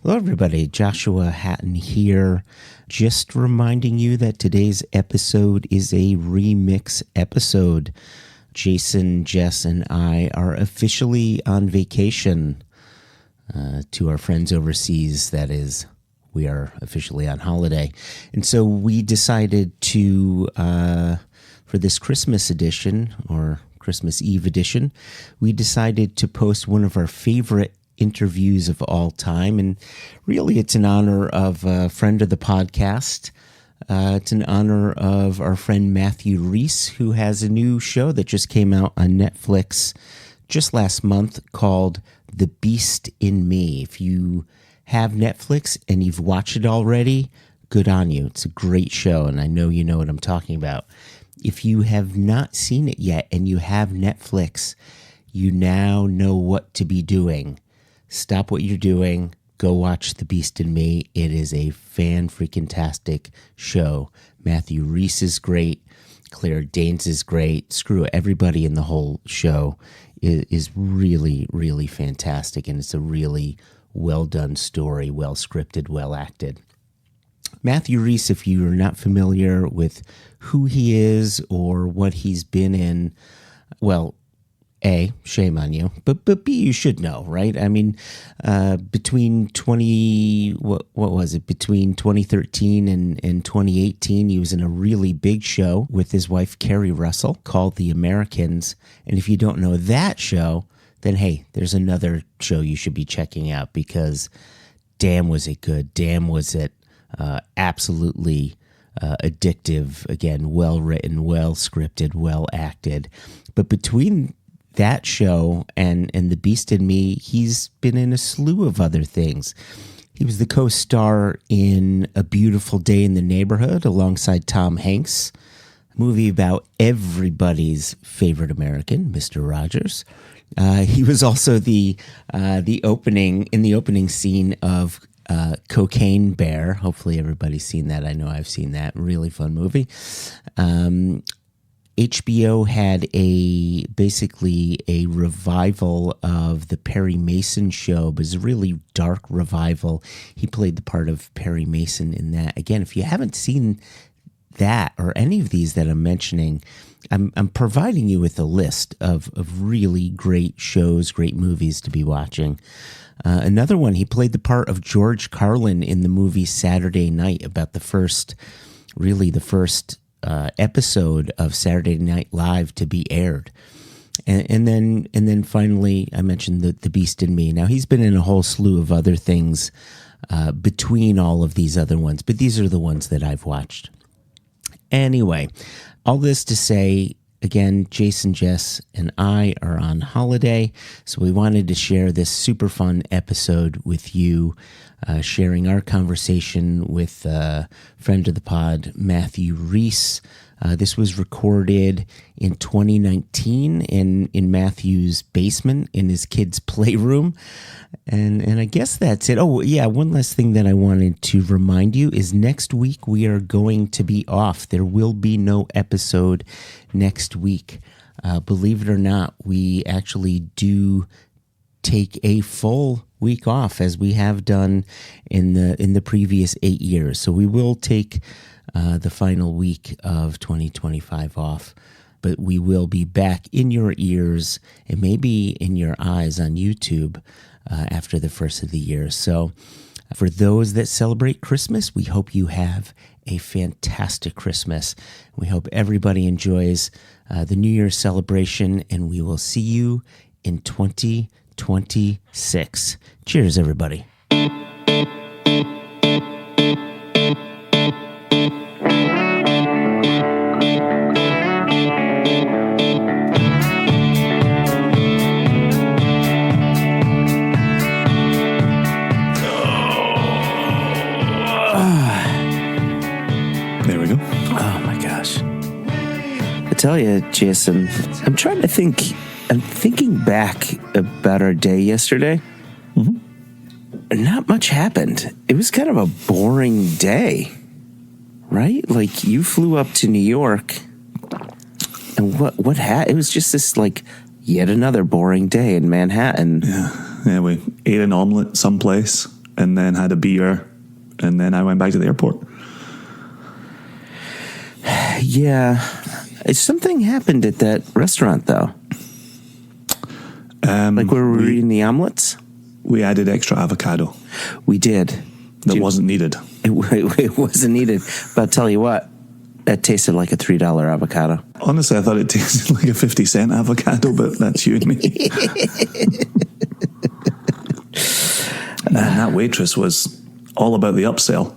Hello, everybody. Joshua Hatton here. Just reminding you that today's episode is a remix episode. Jason, Jess, and I are officially on vacation. To our friends overseas, that is, we are officially on holiday. And so we decided to, for this Christmas edition, or Christmas Eve edition, we decided to post one of our favorite interviews of all time. And really, it's in honor of a friend of the podcast. It's in honor of our friend Matthew Rhys, who has a new show that just came out on Netflix just last month called The Beast in Me. If you have Netflix and you've watched it already, good on you. It's a great show, and I know you know what I'm talking about. If you have not seen it yet and you have Netflix, you now know what to be doing. Stop what you're doing. Go watch The Beast in Me. It is a fan-freaking-tastic show. Matthew Rhys is great. Claire Danes is great. Screw it. Everybody in the whole show is really, really fantastic, and it's a really well-done story, well-scripted, well-acted. Matthew Rhys, if you're not familiar with who he is or what he's been in, well, A, shame on you, but B, you should know, right? I mean, between 2013 and 2018, he was in a really big show with his wife, Carrie Russell, called The Americans. And if you don't know that show, then hey, there's another show you should be checking out, because damn was it good. Damn was it absolutely addictive. Again, well written, well scripted, well acted. But between that show and The Beast in Me, he's been in a slew of other things. He was the co-star in A Beautiful Day in the Neighborhood alongside Tom Hanks, a movie about everybody's favorite American, Mr. Rogers. He was also the opening scene of Cocaine Bear. Hopefully everybody's seen that. I know I've seen that. Really fun movie. HBO had basically a revival of the Perry Mason show, but it was a really dark revival. He played the part of Perry Mason in that. Again, if you haven't seen that or any of these that I'm mentioning, I'm providing you with a list of really great shows, great movies to be watching. Another one, he played the part of George Carlin in the movie Saturday Night, about the first episode of Saturday Night Live to be aired. And then finally, I mentioned the Beast in Me. Now, he's been in a whole slew of other things between all of these other ones, but these are the ones that I've watched. Anyway, all this to say, again, Jason, Jess, and I are on holiday, so we wanted to share this super fun episode with you, sharing our conversation with friend of the pod, Matthew Rhys. This was recorded in 2019 in Matthew's basement in his kid's playroom. And I guess that's it. Oh, yeah, one last thing that I wanted to remind you is next week we are going to be off. There will be no episode next week. Believe it or not, we actually do take a full week off, as we have done in the previous 8 years. So we will take the final week of 2025 off, but we will be back in your ears and maybe in your eyes on YouTube after the first of the year. So for those that celebrate Christmas, we hope you have a fantastic Christmas. We hope everybody enjoys the New Year's celebration, and we will see you in 2026. Cheers, everybody. There we go. Oh my gosh. I tell you, Jason, I'm trying to think. I'm thinking back about our day yesterday. Mm-hmm. Not much happened. It was kind of a boring day, right? Like, you flew up to New York, and it was just this, like, yet another boring day in Manhattan. Yeah, we ate an omelet someplace, and then had a beer, and then I went back to the airport. Yeah. Something happened at that restaurant, though. Like where we were eating the omelets? We added extra avocado. We did. That wasn't needed. It wasn't needed. But I'll tell you what, that tasted like a $3 avocado. Honestly, I thought it tasted like a 50-cent avocado, but that's you and me. Man, that waitress was all about the upsell.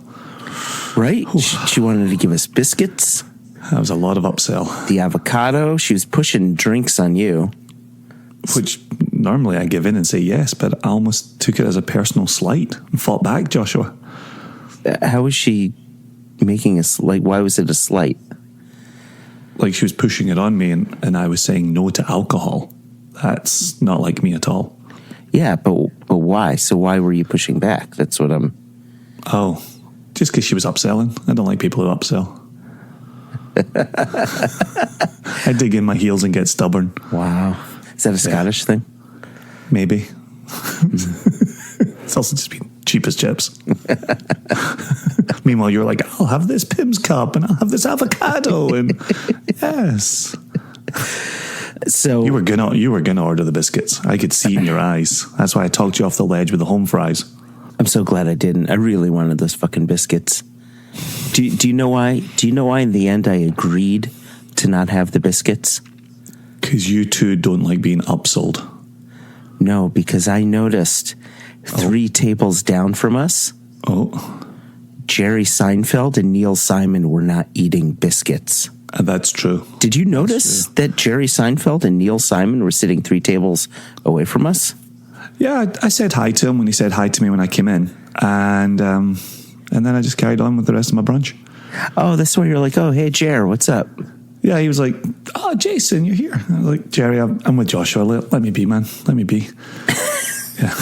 Right? She wanted to give us biscuits. That was a lot of upsell. The avocado. She was pushing drinks on you. Which normally I give in and say yes, but I almost took it as a personal slight and fought back, Joshua. How was she making us, like, why was it a slight? Like she was pushing it on me and I was saying no to alcohol. That's not like me at all. Yeah, but why? So why were you pushing back? That's what I'm... Oh, just because she was upselling. I don't like people who upsell. I dig in my heels and get stubborn. Wow. Is that a Scottish thing? Maybe. It's also just being cheap as chips. Meanwhile, you're like, I'll have this Pim's cup and I'll have this avocado. And yes. So you were gonna order the biscuits. I could see in your eyes. That's why I talked you off the ledge with the home fries. I'm so glad I didn't. I really wanted those fucking biscuits. Do you know why? Do you know why in the end I agreed to not have the biscuits? Because you two don't like being upsold. No, because I noticed 3 tables down from us, Jerry Seinfeld and Neil Simon were not eating biscuits. That's true. Did you notice that Jerry Seinfeld and Neil Simon were sitting 3 tables away from us? Yeah, I said hi to him when he said hi to me when I came in. And then I just carried on with the rest of my brunch. Oh, that's why you're like, oh, hey, Jer, what's up? Yeah, he was like, oh, Jason, you're here. I was like, Jerry, I'm with Joshua. Let me be, man. Let me be. Yeah.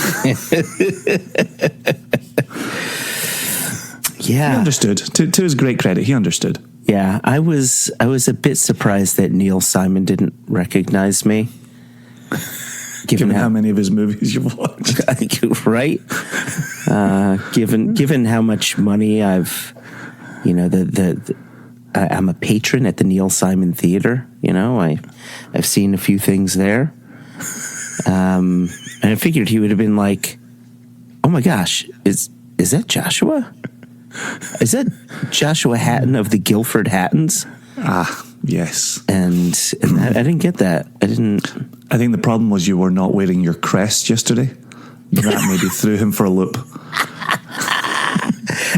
Yeah. He understood. To his great credit, he understood. Yeah, I was a bit surprised that Neil Simon didn't recognize me. Given how many of his movies you've watched. Right? Given how much money I've, I'm a patron at the Neil Simon Theater. I've seen a few things there. And I figured he would have been like, oh my gosh, is that Joshua? Is that Joshua Hatton of the Guilford Hattons? Ah, yes. And I didn't get that. I think the problem was you were not wearing your crest yesterday. That maybe threw him for a loop.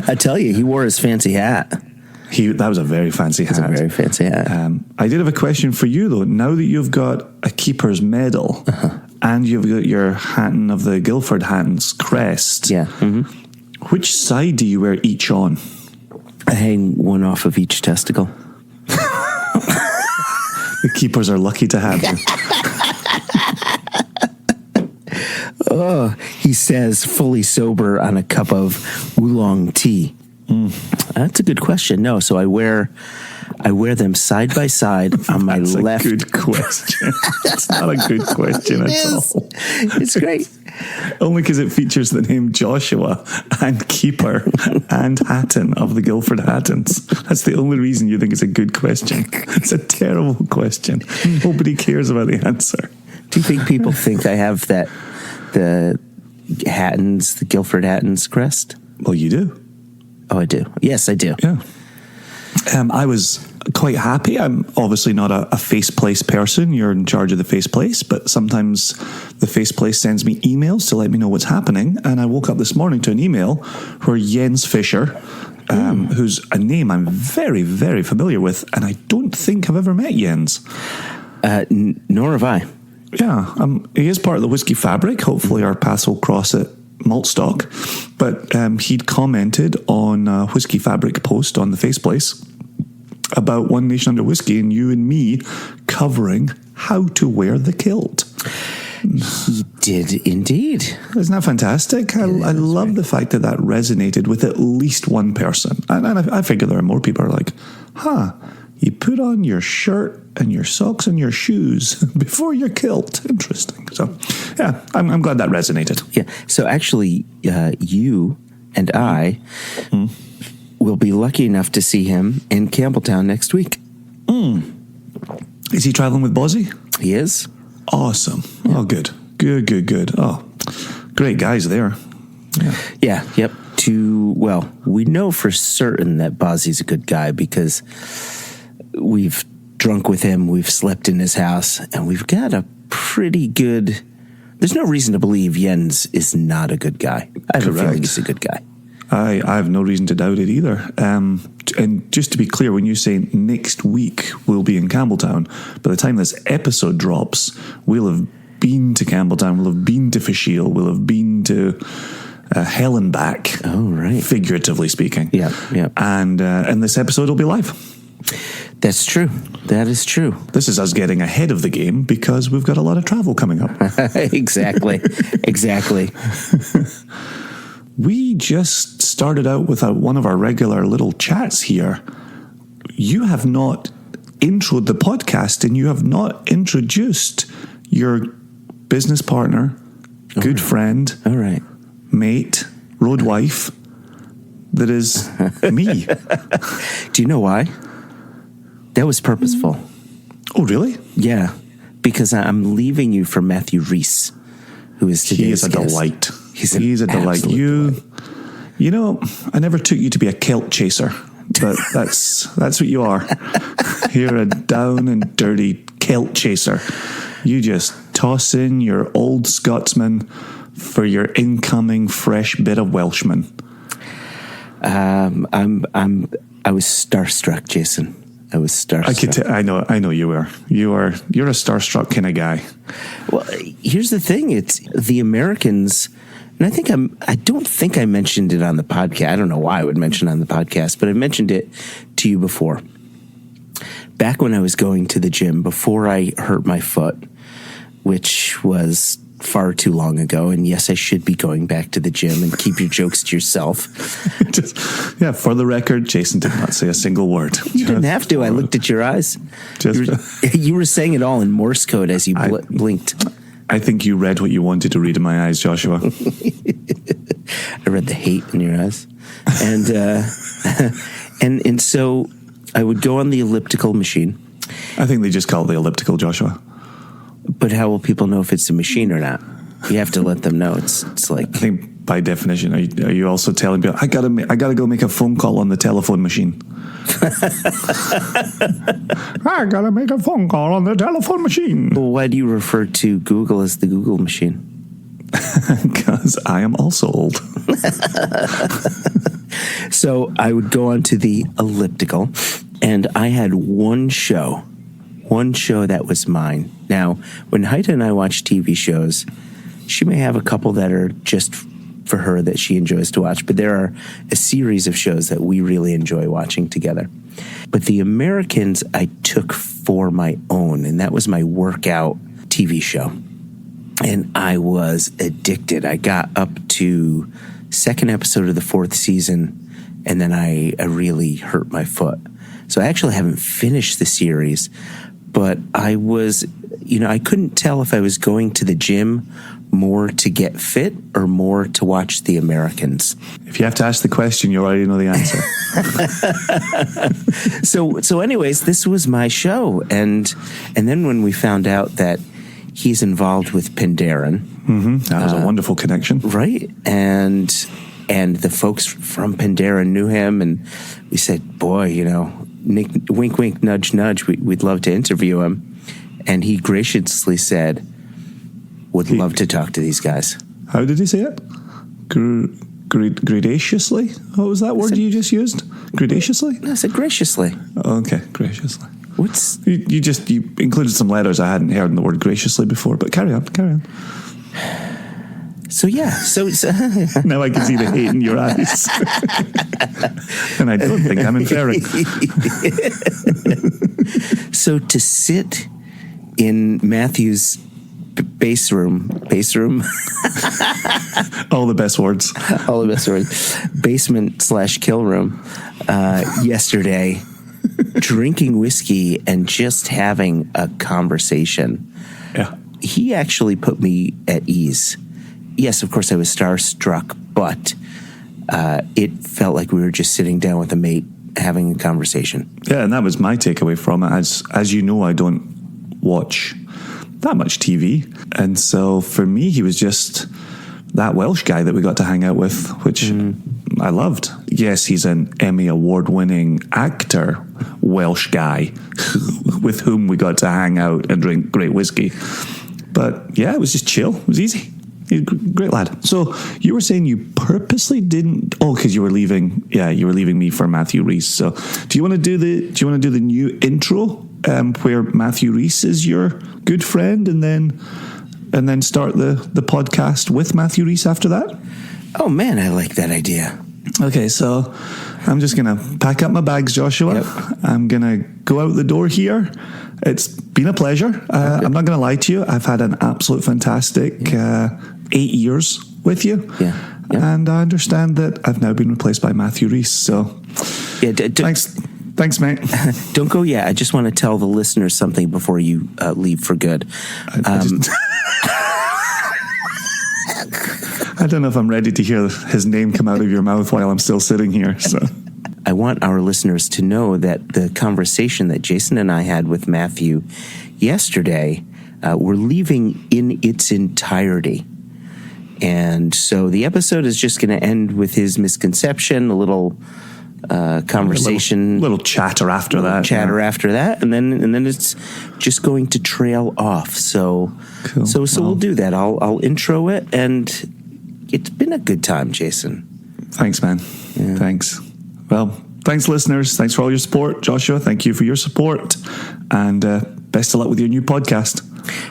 I tell you, he wore his fancy hat. That was a very fancy hat. It was a very fancy hat. I did have a question for you, though. Now that you've got a keeper's medal and you've got your Hatton of the Guilford Hattons crest, which side do you wear each on? I hang one off of each testicle. The keepers are lucky to have you. Oh, he says, fully sober on a cup of oolong tea. That's a good question. No, so I wear them side by side on my left. That's a good question. It's not a good question at all. It's great. Only because it features the name Joshua and Keeper and Hatton of the Guilford Hattons. That's the only reason you think it's a good question. It's a terrible question. Nobody cares about the answer. Do you think people think I have the Hattons, the Guilford Hattons crest? Well, you do. Oh, I do. Yes, I do. Yeah. I was quite happy. I'm obviously not a Faceplace person. You're in charge of the Faceplace, but sometimes the Faceplace sends me emails to let me know what's happening. And I woke up this morning to an email where Jens Fischer, who's a name I'm very, very familiar with, and I don't think I've ever met Jens. Nor have I. Yeah, he is part of the Whisky fabric. Hopefully our paths will cross at Maltstock. But he'd commented on a Whisky fabric post on the Faceplace about One Nation Under Whisky and you and me covering how to wear the kilt. He did indeed. Isn't that fantastic? I love the fact that resonated with at least one person. And I figure there are more people who are like, You put on your shirt and your socks and your shoes before your kilt. Interesting. So, yeah, I'm glad that resonated. Yeah. So actually, you and I will be lucky enough to see him in Campbelltown next week. Is he traveling with Bozzy? He is. Awesome. Yeah. Oh, good. Good. Oh, great guys there. Yeah. Yep. We know for certain that Bozzy's a good guy because we've drunk with him, we've slept in his house, and we've got a pretty good... There's no reason to believe Jens is not a good guy. I have a feeling he's a good guy. I have no reason to doubt it either. And just to be clear, when you say next week we'll be in Campbelltown, by the time this episode drops, we'll have been to Campbelltown, we'll have been to Fishiel, we'll have been to hell and back. Oh, right. Figuratively speaking. Yeah. And this episode will be live. That's true. That is true. This is us getting ahead of the game because we've got a lot of travel coming up. Exactly. We just started out with one of our regular little chats here. You have not introed the podcast and you have not introduced your business partner, good friend, mate, road wife, that is me. Do you know why? That was purposeful. Oh, really? Yeah, because I'm leaving you for Matthew Rhys, who is today's guest. He is a delight. He's a delight. You know, I never took you to be a kilt chaser, but that's what you are. You're a down and dirty kilt chaser. You just toss in your old Scotsman for your incoming fresh bit of Welshman. I was starstruck, Jason. I was starstruck. I know you were. You're a starstruck kind of guy. Well, here's the thing. It's the Americans, and I don't think I mentioned it on the podcast. I don't know why I would mention it on the podcast, but I mentioned it to you before. Back when I was going to the gym, before I hurt my foot, which was far too long ago, and yes, I should be going back to the gym and keep your jokes to yourself. For the record, Jason did not say a single word. You didn't have to. I looked at your eyes. You were saying it all in Morse code as you blinked. I think you read what you wanted to read in my eyes, Joshua. I read the hate in your eyes. And so I would go on the elliptical machine. I think they just call it the elliptical, Joshua. But how will people know if it's a machine or not? You have to let them know. It's like, I think by definition, are you also telling people I gotta go make a phone call on the telephone machine? I gotta make a phone call on the telephone machine. Well, why do you refer to Google as the Google machine? Because I am also old. So I would go onto the elliptical, and I had one show that was mine. Now, when Haida and I watch TV shows, she may have a couple that are just for her that she enjoys to watch, but there are a series of shows that we really enjoy watching together. But the Americans I took for my own, and that was my workout TV show. And I was addicted. I got up to second episode of the 4th season, and then I really hurt my foot. So I actually haven't finished the series, but I was, I couldn't tell if I was going to the gym more to get fit or more to watch the Americans. If you have to ask the question, you already know the answer. So anyways, this was my show. And then when we found out that he's involved with Penderyn. That was a wonderful connection. Right. And the folks from Penderyn knew him, and we said, boy, Nick, wink, wink, nudge, nudge, we'd love to interview him. And he graciously said, would love to talk to these guys. How did he say it? Graciously? What was that word you just used? Graciously? No, I said graciously. Okay, graciously. What's... You included some letters I hadn't heard in the word graciously before, but carry on. So yeah, so now I can see the hate in your eyes. And I don't think I'm inferring. So to sit in Matthew's base room. All the best words. Basement/kill room yesterday drinking whiskey and just having a conversation. Yeah. He actually put me at ease. Yes, of course, I was starstruck, but it felt like we were just sitting down with a mate having a conversation. Yeah, and that was my takeaway from it. As you know, I don't watch that much TV. And so for me, he was just that Welsh guy that we got to hang out with, which I loved. Yes, he's an Emmy award-winning actor, Welsh guy, with whom we got to hang out and drink great whiskey. But yeah, it was just chill. It was easy. He's a great lad. So you were saying you purposely didn't? Oh, because you were leaving. Yeah, you were leaving me for Matthew Rhys. So do you want to do the new intro where Matthew Rhys is your good friend, and then start the podcast with Matthew Rhys after that? Oh man, I like that idea. Okay, so I'm just going to pack up my bags, Joshua. Yep. I'm going to go out the door here. It's been a pleasure. I'm not going to lie to you. I've had an absolute fantastic 8 years with you. Yeah. And I understand that I've now been replaced by Matthew Rhys. So thanks, mate. Don't go yet. I just want to tell the listeners something before you leave for good. I don't know if I'm ready to hear his name come out of your mouth while I'm still sitting here. So I want our listeners to know that the conversation that Jason and I had with Matthew yesterday, we're leaving in its entirety. And so the episode is just going to end with his misconception, a little conversation, little chatter after that, after that, and then it's just going to trail off. So cool. So we'll do that. I'll intro it, and it's been a good time, Jason. Thanks, man. Yeah. Thanks. Well, thanks, listeners. Thanks for all your support, Joshua. Thank you for your support, and best of luck with your new podcast.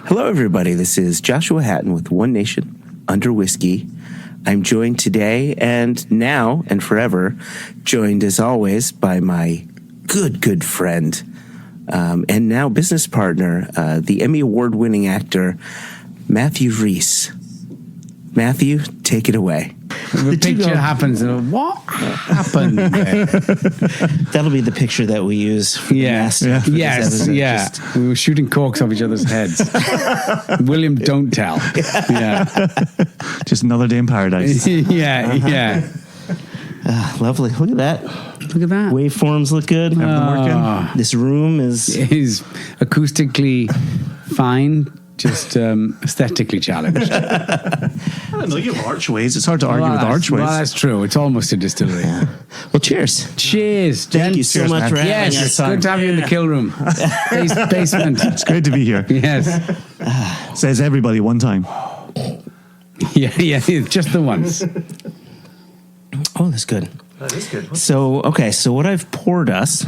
Hello, everybody. This is Joshua Hatton with One Nation Under Whiskey. I'm joined today and now and forever, joined as always by my good friend and now business partner, the Emmy award-winning actor, Matthew Rhys. Matthew, take it away. The picture happens, and what happened there? That'll be the picture that we use for Yes. We were shooting corks off each other's heads. William, don't tell. Yeah. Just another day in paradise. Yeah. Lovely. Look at that. Waveforms look good. Working. This room is acoustically fine. Just aesthetically challenged. I don't know, you have archways. It's hard to argue with archways. Well, that's true. It's almost a distillery. Yeah. Well, cheers. Cheers. Thank you so much for having us. Yes, good to have you in the kill room. Basement. It's great to be here. Yes. Says everybody one time. Yeah, just the once. Oh, that's good. That is good. So what I've poured us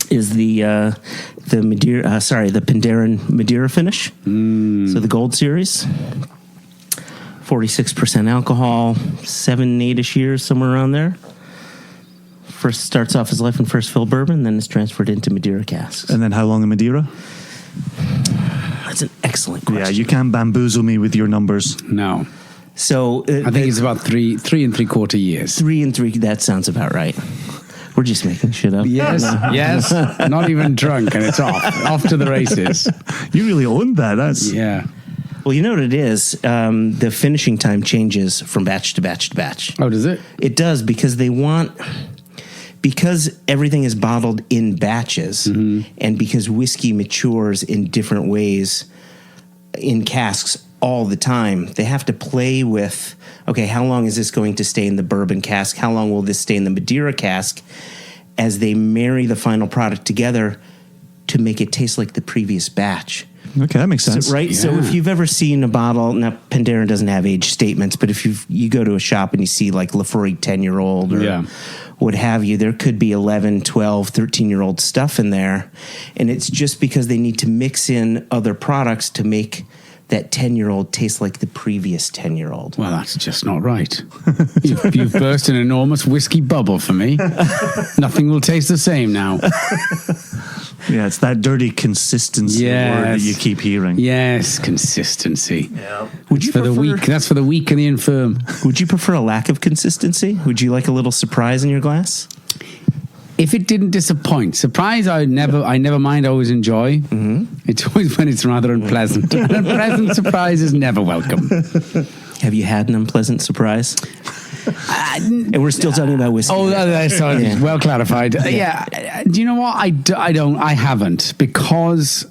is the Madeira, the Penderyn Madeira finish. So the Gold Series, 46% alcohol, 7-8ish years, somewhere around there. First starts off as life in first fill bourbon, then is transferred into Madeira casks. And then how long in Madeira? That's an excellent question. Yeah, you can't bamboozle me with your numbers. No. So I think it's about 3 3/4 years. 3 and 3. That sounds about right. We're just making shit up. Yes. Not even drunk, and it's off to the races. You really owned that. Yeah. Well, you know what it is? The finishing time changes from batch to batch to batch. Oh, does it? It does, because because everything is bottled in batches, and because whiskey matures in different ways in casks all the time, they have to play with, okay, how long is this going to stay in the bourbon cask? How long will this stay in the Madeira cask? As they marry the final product together to make it taste like the previous batch. Okay, that makes sense. So, right? Yeah. So if you've ever seen a bottle, now Penderyn doesn't have age statements, but if you go to a shop and you see like Lafroig 10-year-old or what have you, there could be 11, 12, 13-year-old stuff in there. And it's just because they need to mix in other products to make that 10-year-old tastes like the previous 10-year-old. Well, that's just not right. You've burst an enormous whiskey bubble for me. Nothing will taste the same now. Yeah, it's that dirty consistency word that you keep hearing. Yes, consistency. Yeah. That's for the weak and the infirm. Would you prefer a lack of consistency? Would you like a little surprise in your glass? if it didn't disappoint, surprise, I never mind. I always enjoy. Mm-hmm. It's always when it's rather unpleasant. An unpleasant surprise is never welcome. Have you had an unpleasant surprise? And we're still talking about whiskey. Oh, sorry. Yeah. Well clarified. Yeah. Do you know what? I haven't, because,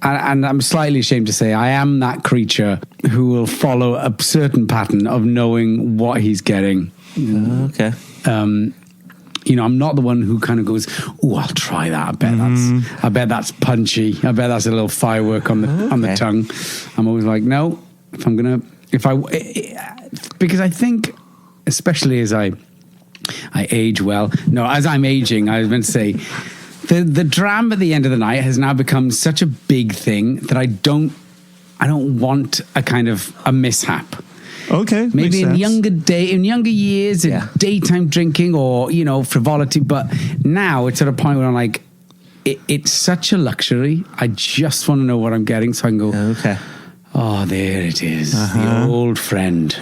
and I'm slightly ashamed to say, I am that creature who will follow a certain pattern of knowing what he's getting. Okay. I'm not the one who kind of goes, "Oh, I'll try that. I bet that's punchy. I bet that's a little firework on the tongue." I'm always like, no. Because I think, especially as I age well. No, as I'm aging, I was meant to say, the dram at the end of the night has now become such a big thing that I don't want a kind of a mishap. Okay, maybe in younger years, daytime drinking or frivolity, but now it's at a point where I'm like, it's such a luxury. I just want to know what I'm getting, so I can go. Okay. Oh, there it is. The old friend.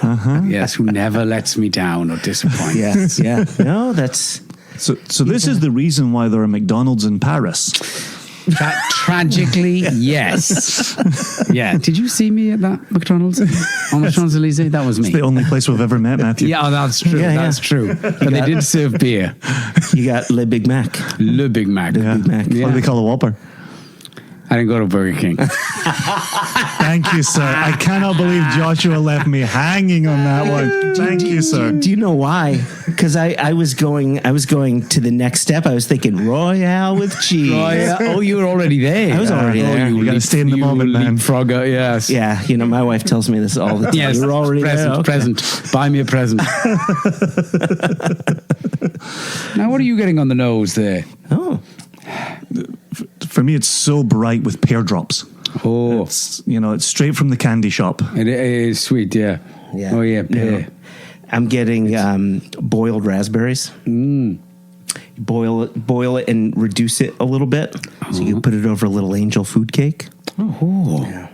Yes, who never lets me down or disappoint. Yes, yeah. No, that's... So this is the reason why there are McDonald's in Paris. Tragically, yes. Yeah. Did you see me at that McDonald's on the Champs-Élysées? That was me. It's the only place we've ever met, Matthew. Yeah, that's true. That's true. But they did serve beer. You got Le Big Mac. Le Big Mac. Yeah. Big Mac. What do they call a Whopper? I didn't go to Burger King. Thank you, sir. I cannot believe Joshua left me hanging on that one. Thank you, sir. Do you know why? Because I was going to the next step. I was thinking Royale with cheese. Oh, you were already there. I was already there. You got to stay in the moment, man. Frogger, yes. Yeah, my wife tells me this all the time. Yes, you're already present, there. Okay. Present. Buy me a present. Now, what are you getting on the nose there? Oh. For me, it's so bright with pear drops. Oh, it's straight from the candy shop. It is sweet, yeah. Oh yeah, pear. Yeah. I'm getting boiled raspberries. Boil it and reduce it a little bit, so you can put it over a little angel food cake. Oh, yeah.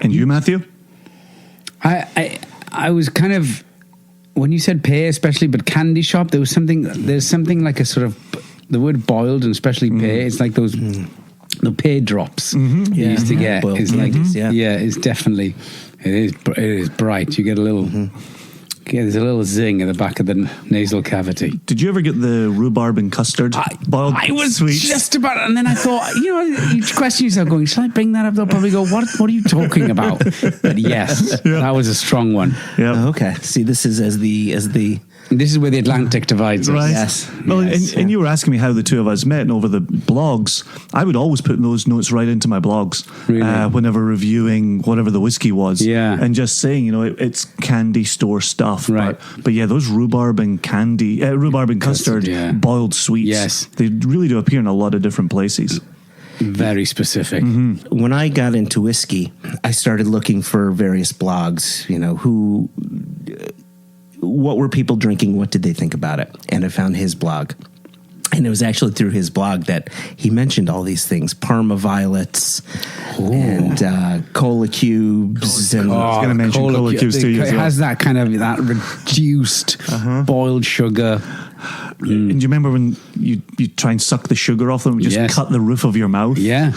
And you, Matthew? I was kind of, when you said pear, especially, but candy shop, there's something like a sort of. The word boiled and especially pear, it's like those the pear drops you used to get. It's like it's definitely it is bright. You get a little there's a little zing at the back of the nasal cavity. Did you ever get the rhubarb and custard boiled? I was sweets? just about, and then I thought, you question yourself, going, should I bring that up? They'll probably go, what are you talking about? But yes, that was a strong one. Yeah. Okay. See, this is as the. This is where the Atlantic divides us. Right. Yes. Well, and you were asking me how the two of us met, and over the blogs, I would always put those notes right into my blogs whenever reviewing whatever the whiskey was. Yeah. And just saying, it's candy store stuff. Right. But yeah, those rhubarb and custard boiled sweets. Yes. They really do appear in a lot of different places. Very specific. When I got into whiskey, I started looking for various blogs, what were people drinking? What did they think about it? And I found his blog. And it was actually through his blog that he mentioned all these things. Parma violets and cola cubes. I was going to mention cola cubes to you as well. It has that kind of that reduced boiled sugar. And do you remember when you try and suck the sugar off them and just cut the roof of your mouth? Yeah.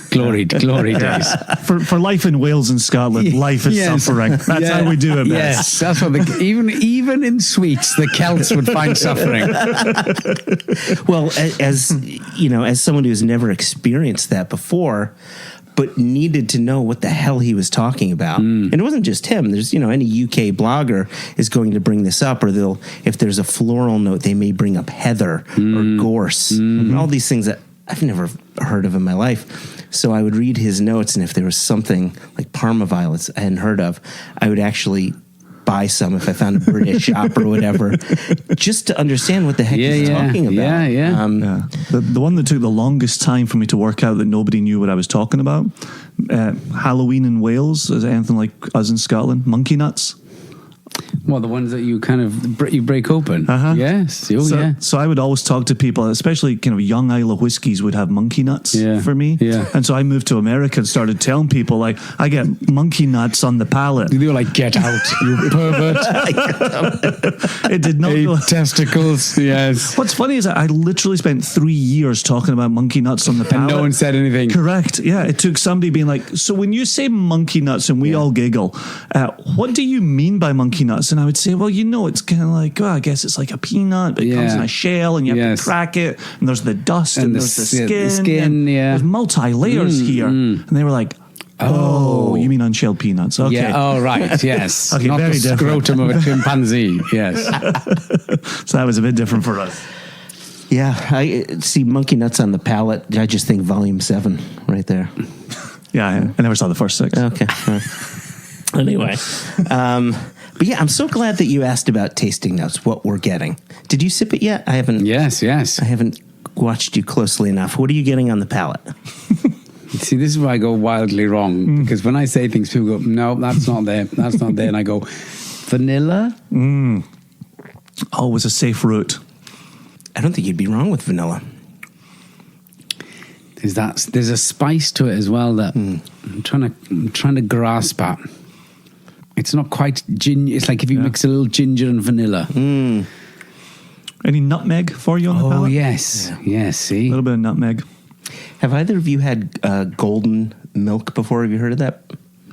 Glory days. For life in Wales and Scotland, life is suffering. That's how we do it, man. Yes, that's what even in sweets, the Celts would find suffering. Well, as someone who's never experienced that before, but needed to know what the hell he was talking about. And it wasn't just him. There's, any UK blogger is going to bring this up, or if there's a floral note, they may bring up heather or gorse, and all these things that I've never heard of in my life. So I would read his notes, and if there was something like Parma violets I hadn't heard of, I would actually buy some if I found a British shop or whatever, just to understand what the heck he's talking about. The one that took the longest time for me to work out that nobody knew what I was talking about, Halloween in Wales, is anything like us in Scotland? Monkey nuts. Well, the ones that you kind of you break open. Yes. Oh, so, yeah. So I would always talk to people, especially kind of young Isle of whiskies would have monkey nuts for me. Yeah. And so I moved to America and started telling people, like, I get monkey nuts on the palate. They were like, get out, you pervert. It did not go. Testicles, yes. What's funny is that I literally spent 3 years talking about monkey nuts on the palate. And no one said anything. Correct. Yeah. It took somebody being like, so when you say monkey nuts and we all giggle, what do you mean by monkey nuts? And I would say, well, it's kind of like, I guess it's like a peanut, but it comes in a shell and you have to crack it. And there's the dust and there's the skin. There's multi-layers here. And they were like, oh, you mean unshelled peanuts. Okay. Yeah, oh, right, yes. Okay, not very the different. scrotum of a chimpanzee, yes. So that was a bit different for us. Yeah, I see monkey nuts on the palate. I just think volume 7 right there. Yeah, I never saw the first 6. Okay. Anyway. But yeah, I'm so glad that you asked about tasting notes, what we're getting. Did you sip it yet? I haven't. Yes. I haven't watched you closely enough. What are you getting on the palate? See, this is where I go wildly wrong, because when I say things, people go, no, that's not there. That's not there. And I go, vanilla? Always a safe route. I don't think you'd be wrong with vanilla. There's a spice to it as well that I'm trying to grasp at. It's not quite ginger. It's like if you mix a little ginger and vanilla. Any nutmeg for you on the palate? Oh, yes. Yes, see? A little bit of nutmeg. Have either of you had golden milk before? Have you heard of that?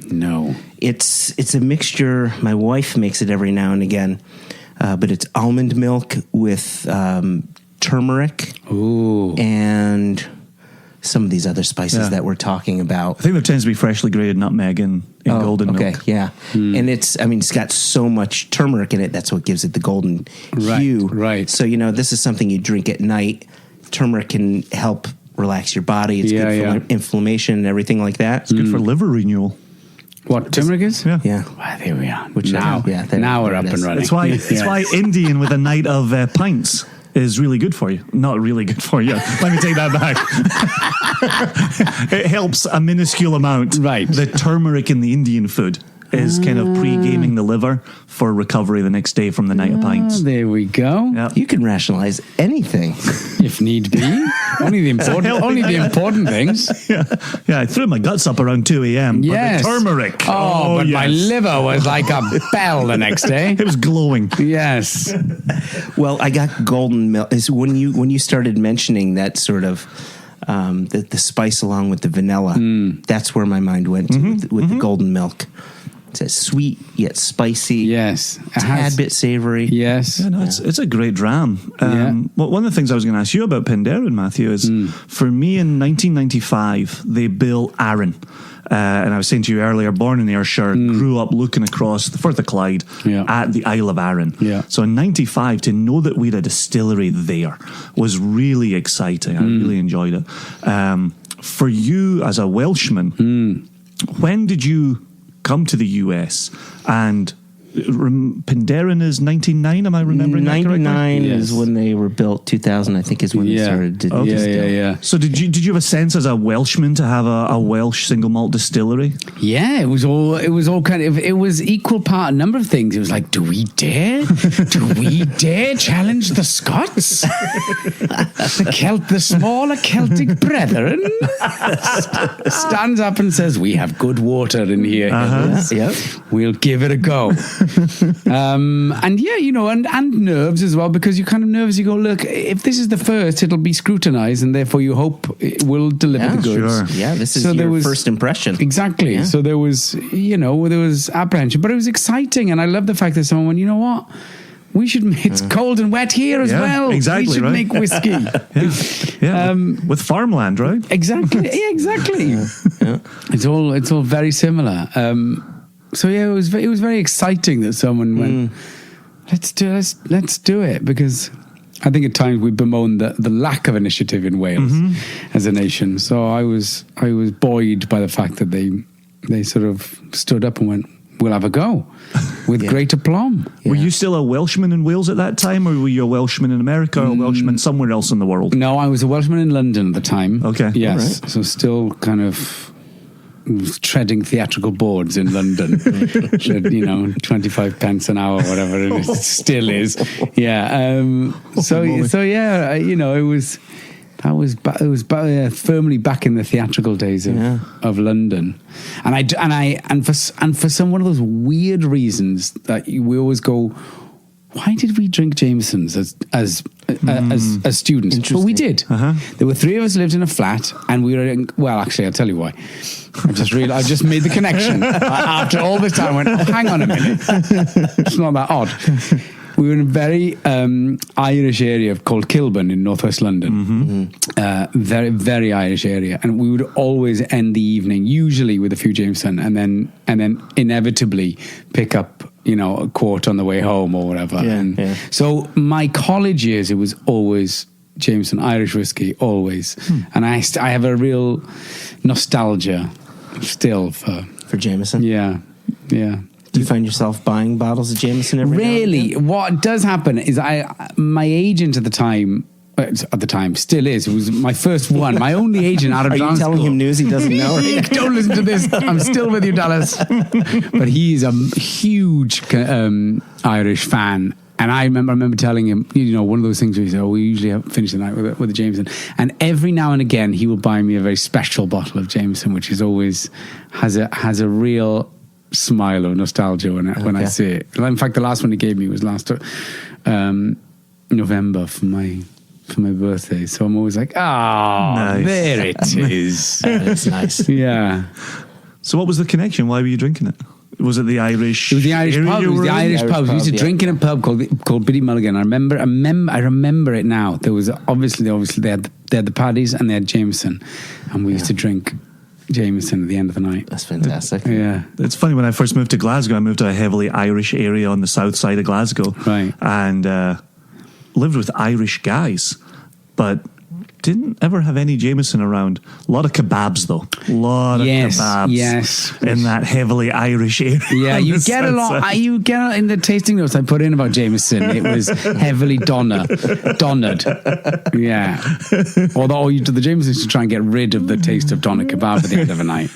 No. It's a mixture. My wife makes it every now and again, but it's almond milk with turmeric and some of these other spices that we're talking about. I think there tends to be freshly grated nutmeg in golden milk. Yeah. And it's got so much turmeric in it. That's what gives it the golden hue. Right. So, this is something you drink at night. Turmeric can help relax your body. It's good for inflammation and everything like that. It's good for liver renewal. What, turmeric is? Yeah. Well, there we are. Which now we're up and running. It's why Indian with a night of pints is really good for you. Not really good for you. Let me take that back. It helps a minuscule amount. Right. The turmeric in the Indian food is kind of pre-gaming the liver for recovery the next day from the night of pints. There we go. Yep. You can rationalize anything. If need be. Only the important things. Yeah, I threw my guts up around 2 a.m. Yes. But the turmeric. But my liver was like a bell the next day. It was glowing. Yes. Well, I got golden milk. Is when you started mentioning that sort of the spice along with the vanilla. That's where my mind went to with the golden milk. It's sweet yet spicy. Yes. A tad bit savory. Yes. Yeah, no, it's a great dram. Well, one of the things I was going to ask you about Penderyn, Matthew, is for me in 1995, they built Arran. And I was saying to you earlier, born in Ayrshire, grew up looking across the Firth of Clyde at the Isle of Arran. Yeah. So in 95, to know that we had a distillery there was really exciting. I really enjoyed it. For you as a Welshman, when did you come to the US? And Penderyn is 99, am I remembering that correctly? 99 is when they were built. 2000, I think, is when they started to distill. Yeah. So did you have a sense as a Welshman to have a Welsh single malt distillery? Yeah, it was all kind of, it was equal part, a number of things. It was like, do we dare challenge the Scots? The smaller Celtic brethren stands up and says, we have good water in here. We'll give it a go. And nerves as well, because you're kind of nervous. You go, look, if this is the first, it'll be scrutinized, and therefore you hope it will deliver the goods. Sure. Yeah, this is your first impression. Exactly. Yeah. So there was apprehension, but it was exciting, and I love the fact that someone went, you know what? We should make it's cold and wet here as well. Exactly. We should make whiskey. With farmland, right? Exactly. Yeah, exactly. Yeah. It's all very similar. So yeah, it was very exciting that someone went, let's do it, because I think at times we bemoan the lack of initiative in Wales as a nation. So I was buoyed by the fact that they sort of stood up and went, we'll have a go with great aplomb. Yeah. Were you still a Welshman in Wales at that time, or were you a Welshman in America or a Welshman somewhere else in the world? No, I was a Welshman in London at the time. Okay. Yes. Right. So still kind of treading theatrical boards in London. 25 pence an hour, whatever it is, it still is. Yeah. It was firmly back in the theatrical days of London, and for some one of those weird reasons that we always go, why did we drink Jamesons as students? Well, we did. There were 3 of us lived in a flat, and we were well, actually, I'll tell you why. I just made the connection after all this time. I went, hang on a minute, it's not that odd. We were in a very Irish area called Kilburn in northwest London. Very, very Irish area. And we would always end the evening, usually with a few Jameson, and then inevitably pick up, a quart on the way home or whatever. So my college years, it was always Jameson, Irish whiskey, always. And I have a real nostalgia still for Jameson. Yeah. Do you find yourself buying bottles of Jameson every now and Really, then? what does happen is my agent at the time still is. It was my first one, my only agent out of Are you dance telling school. him news he doesn't know? Don't listen to this. I'm still with you, Dallas. But he's a huge Irish fan. And I remember telling him, one of those things where he said, we usually finish the night with a Jameson. And every now and again, he will buy me a very special bottle of Jameson, which is always has a real smile of nostalgia when I see it. In fact, the last one he gave me was last November for my birthday. So I'm always like, nice. There it is. That's nice. Yeah. So what was the connection? Why were you drinking it? Was it the Irish? It was the Irish pub. It was the Irish pub. We used to drink in a pub called Biddy Mulligan. I remember it now. There was obviously they had the paddies and they had Jameson, and we used to drink Jameson at the end of the night. That's fantastic. Yeah. It's funny, when I first moved to Glasgow, I moved to a heavily Irish area on the south side of Glasgow. Right. And lived with Irish guys, but didn't ever have any Jameson around. A lot of kebabs, though. A lot of kebabs. Yes. In that heavily Irish area. Yeah, you get a lot. You get in the tasting notes I put in about Jameson. It was heavily donnered. Yeah. Although the Jameson is to try and get rid of the taste of doner kebab at the end of a night.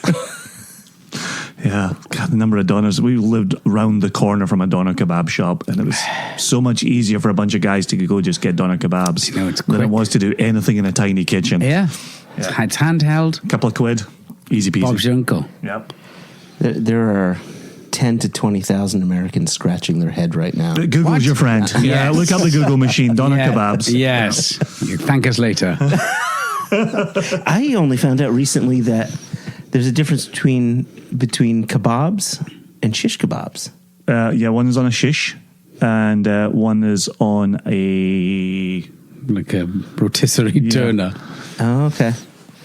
Yeah, God, the number of doners. We lived round the corner from a doner kebab shop, and it was so much easier for a bunch of guys to go just get doner kebabs than it was to do anything in a tiny kitchen. Yeah. It's handheld. Couple of quid, easy peasy. Bob's your uncle. Yep. There are 10 to 20,000 Americans scratching their head right now. Google's your friend. Yeah, look up the Google machine, doner kebabs. Yes. You thank us later. I only found out recently that there's a difference between kebabs and shish kebabs. One is on a shish, and one is on like a rotisserie turner. Oh, okay.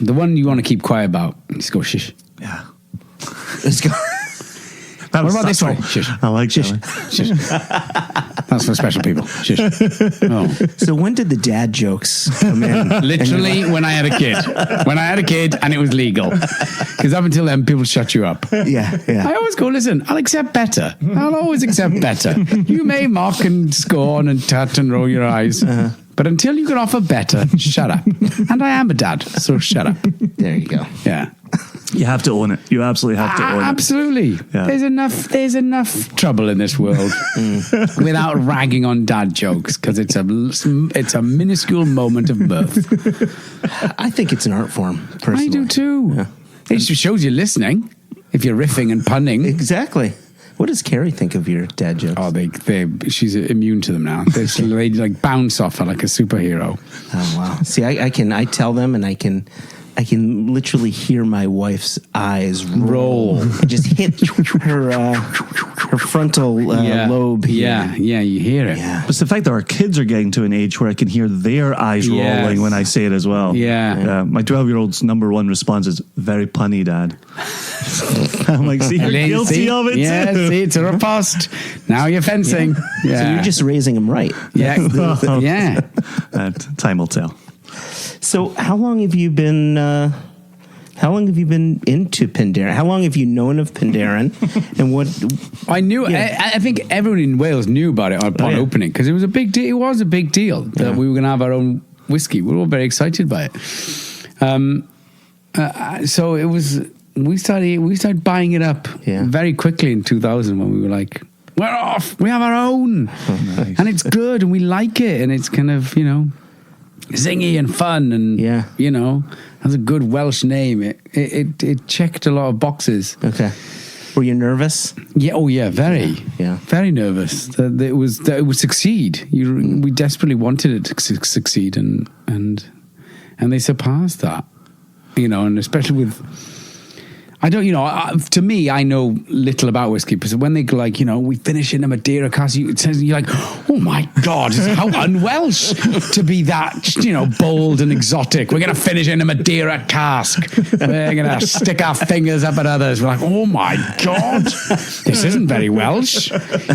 The one you want to keep quiet about, just go shish. Yeah. Let's go. What about this one? Shish. I like shish. Shish. That's for special people. Shish. Oh. So when did the dad jokes come in? Literally when I had a kid. When I had a kid and it was legal. Because up until then, people shut you up. Yeah. I always go, listen, I'll accept better. I'll always accept better. You may mock and scorn and tut and roll your eyes. But until you can offer better, shut up. And I am a dad, so shut up. There you go. Yeah. You have to own it. You absolutely have to own it. Absolutely. Yeah. There's enough trouble in this world without ragging on dad jokes, because it's a minuscule moment of mirth. I think it's an art form, personally. I do too. Yeah. It just shows you're listening if you're riffing and punning. Exactly. What does Carrie think of your dad jokes? Oh, she's immune to them now. They like bounce off her like a superhero. Oh wow! See, I tell them, and I can literally hear my wife's eyes roll. It just hit her frontal lobe. Yeah, you hear it. Yeah. But it's the fact that our kids are getting to an age where I can hear their eyes rolling when I say it as well. Yeah. My 12-year-old's number one response is, very punny, Dad. I'm like, see, you're guilty of it too. See, it's a riposte. Now you're fencing. Yeah. So you're just raising them right. Yeah. Yeah. Time will tell. So how long have you been into Penderyn? How long have you known of Penderyn? And what I knew, I think everyone in Wales knew about it upon opening, because it was a big deal. It was a big deal that we were going to have our own whiskey. We were all very excited by it. So it was we started buying it up very quickly in 2000 when we were like, we're off. We have our own, and it's good, and we like it, and it's kind of zingy and fun, and has a good Welsh name. It checked a lot of boxes. Okay. Were you nervous? Yeah. Oh, yeah. Very. Yeah. Very nervous that it would succeed. We desperately wanted it to succeed, and they surpassed that. And especially with. I don't, to me, I know little about whiskey, because when they go like, we finish in a Madeira cask, you're like, oh my God, how un-Welsh to be that, bold and exotic. We're going to finish in a Madeira cask. We're going to stick our fingers up at others. We're like, oh my God, this isn't very Welsh.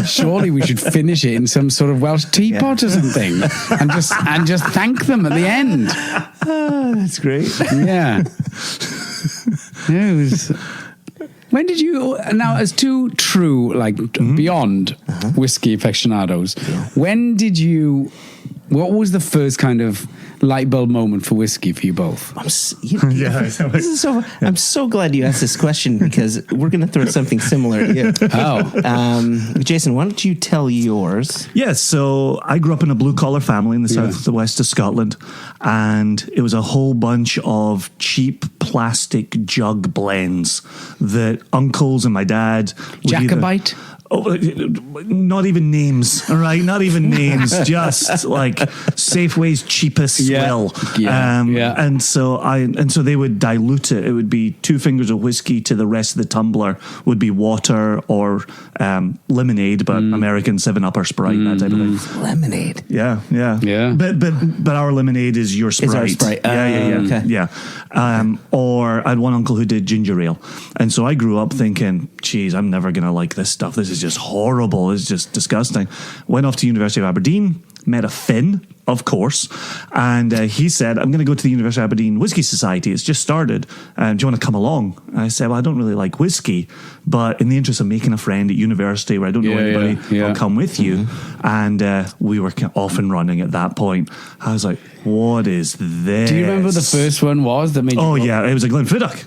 Surely we should finish it in some sort of Welsh teapot or something, and just thank them at the end. Oh, that's great. Yeah. Yeah, it was. When did you, now as two true, beyond whiskey aficionados, when did you, what was the first kind of light bulb moment for whiskey for you both? I'm so glad you asked this question, because we're going to throw something similar at you. Jason, why don't you tell yours? Yes, so I grew up in a blue-collar family in the southwest of Scotland, and it was a whole bunch of cheap plastic jug blends that uncles and my dad would Jacobite? Not even names, all right? Not even names, just like Safeway's cheapest swill. And so they would dilute it. It would be 2 fingers of whiskey to the rest of the tumbler would be water or lemonade, but American 7-Up or Sprite, that type of thing. Lemonade. Yeah. But our lemonade is your Sprite. Is our Sprite. Okay. Or I had one uncle who did ginger ale, and so I grew up thinking, geez, I'm never going to like this stuff. This is just horrible. It's just disgusting. Went off to University of Aberdeen, met a Finn, of course, and he said, I'm going to go to the University of Aberdeen Whisky Society. It's just started. Do you want to come along? And I said, well, I don't really like whiskey, but in the interest of making a friend at university where I don't know anybody, I'll come with you. And we were off and running at that point. I was like, what is this? Do you remember the first one was that made you it was a Glenfiddich.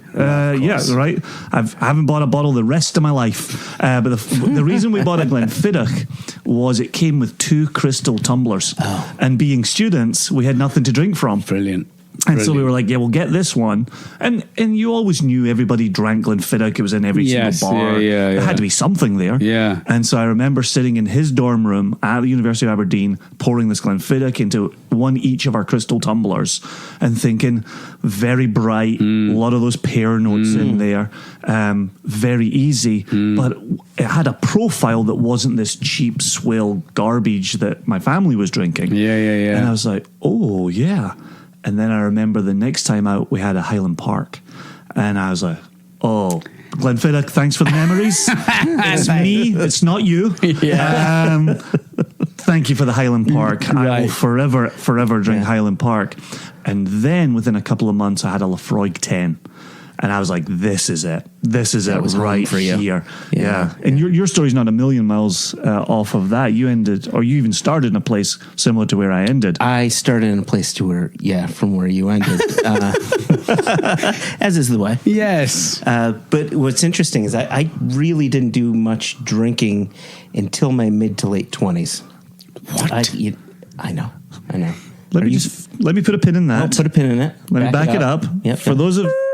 Right. I haven't bought a bottle the rest of my life. But the reason we bought a Glenfiddich was it came with 2 crystal tumblers. And being students, we had nothing to drink from. Brilliant. And so we were like, we'll get this one. And you always knew everybody drank Glenfiddich. It was in every single bar. There had to be something there. Yeah. And so I remember sitting in his dorm room at the University of Aberdeen, pouring this Glenfiddich into one each of our crystal tumblers and thinking, very bright, a lot of those pear notes in there, very easy. But it had a profile that wasn't this cheap swill garbage that my family was drinking. Yeah. And I was like, oh, yeah. And then I remember the next time out, we had a Highland Park. And I was like, oh, Glenfiddich, thanks for the memories. It's me, it's not you. Yeah. Thank you for the Highland Park. Right. I will forever drink Highland Park. And then within a couple of months, I had a Lafroig 10. And I was like, this is it. This is it right for here. Yeah. And your story's not a million miles off of that. You ended, or you even started in a place similar to where I ended. I started in a place from where you ended. As is the way. Yes. But what's interesting is I really didn't do much drinking until my mid to late 20s. What? I know. Let me put a pin in that. I'll put a pin in it. Let me back it up. Yep.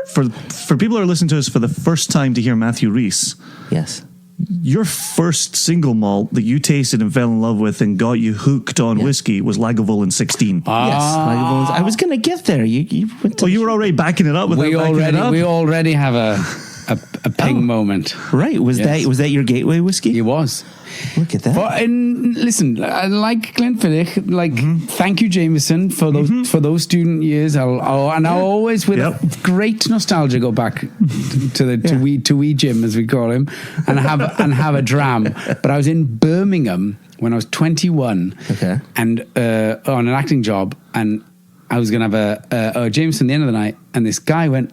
For people who are listening to us for the first time to hear Matthew Rhys. Yes. Your first single malt that you tasted and fell in love with and got you hooked on whiskey was Lagavulin 16. Yes, Lagavulin. I was going to get there. You were already backing it up without backing it up. We already have a ping moment. Right. Was that your gateway whiskey? It was. Look at that. And listen, I like Glenfiddich. Thank you, Jameson, for those student years. I'll always with great nostalgia go back to wee Jim, as we call him, and have a dram. But I was in Birmingham when I was 21, and on an acting job, and I was going to have a Jameson at the end of the night, and this guy went,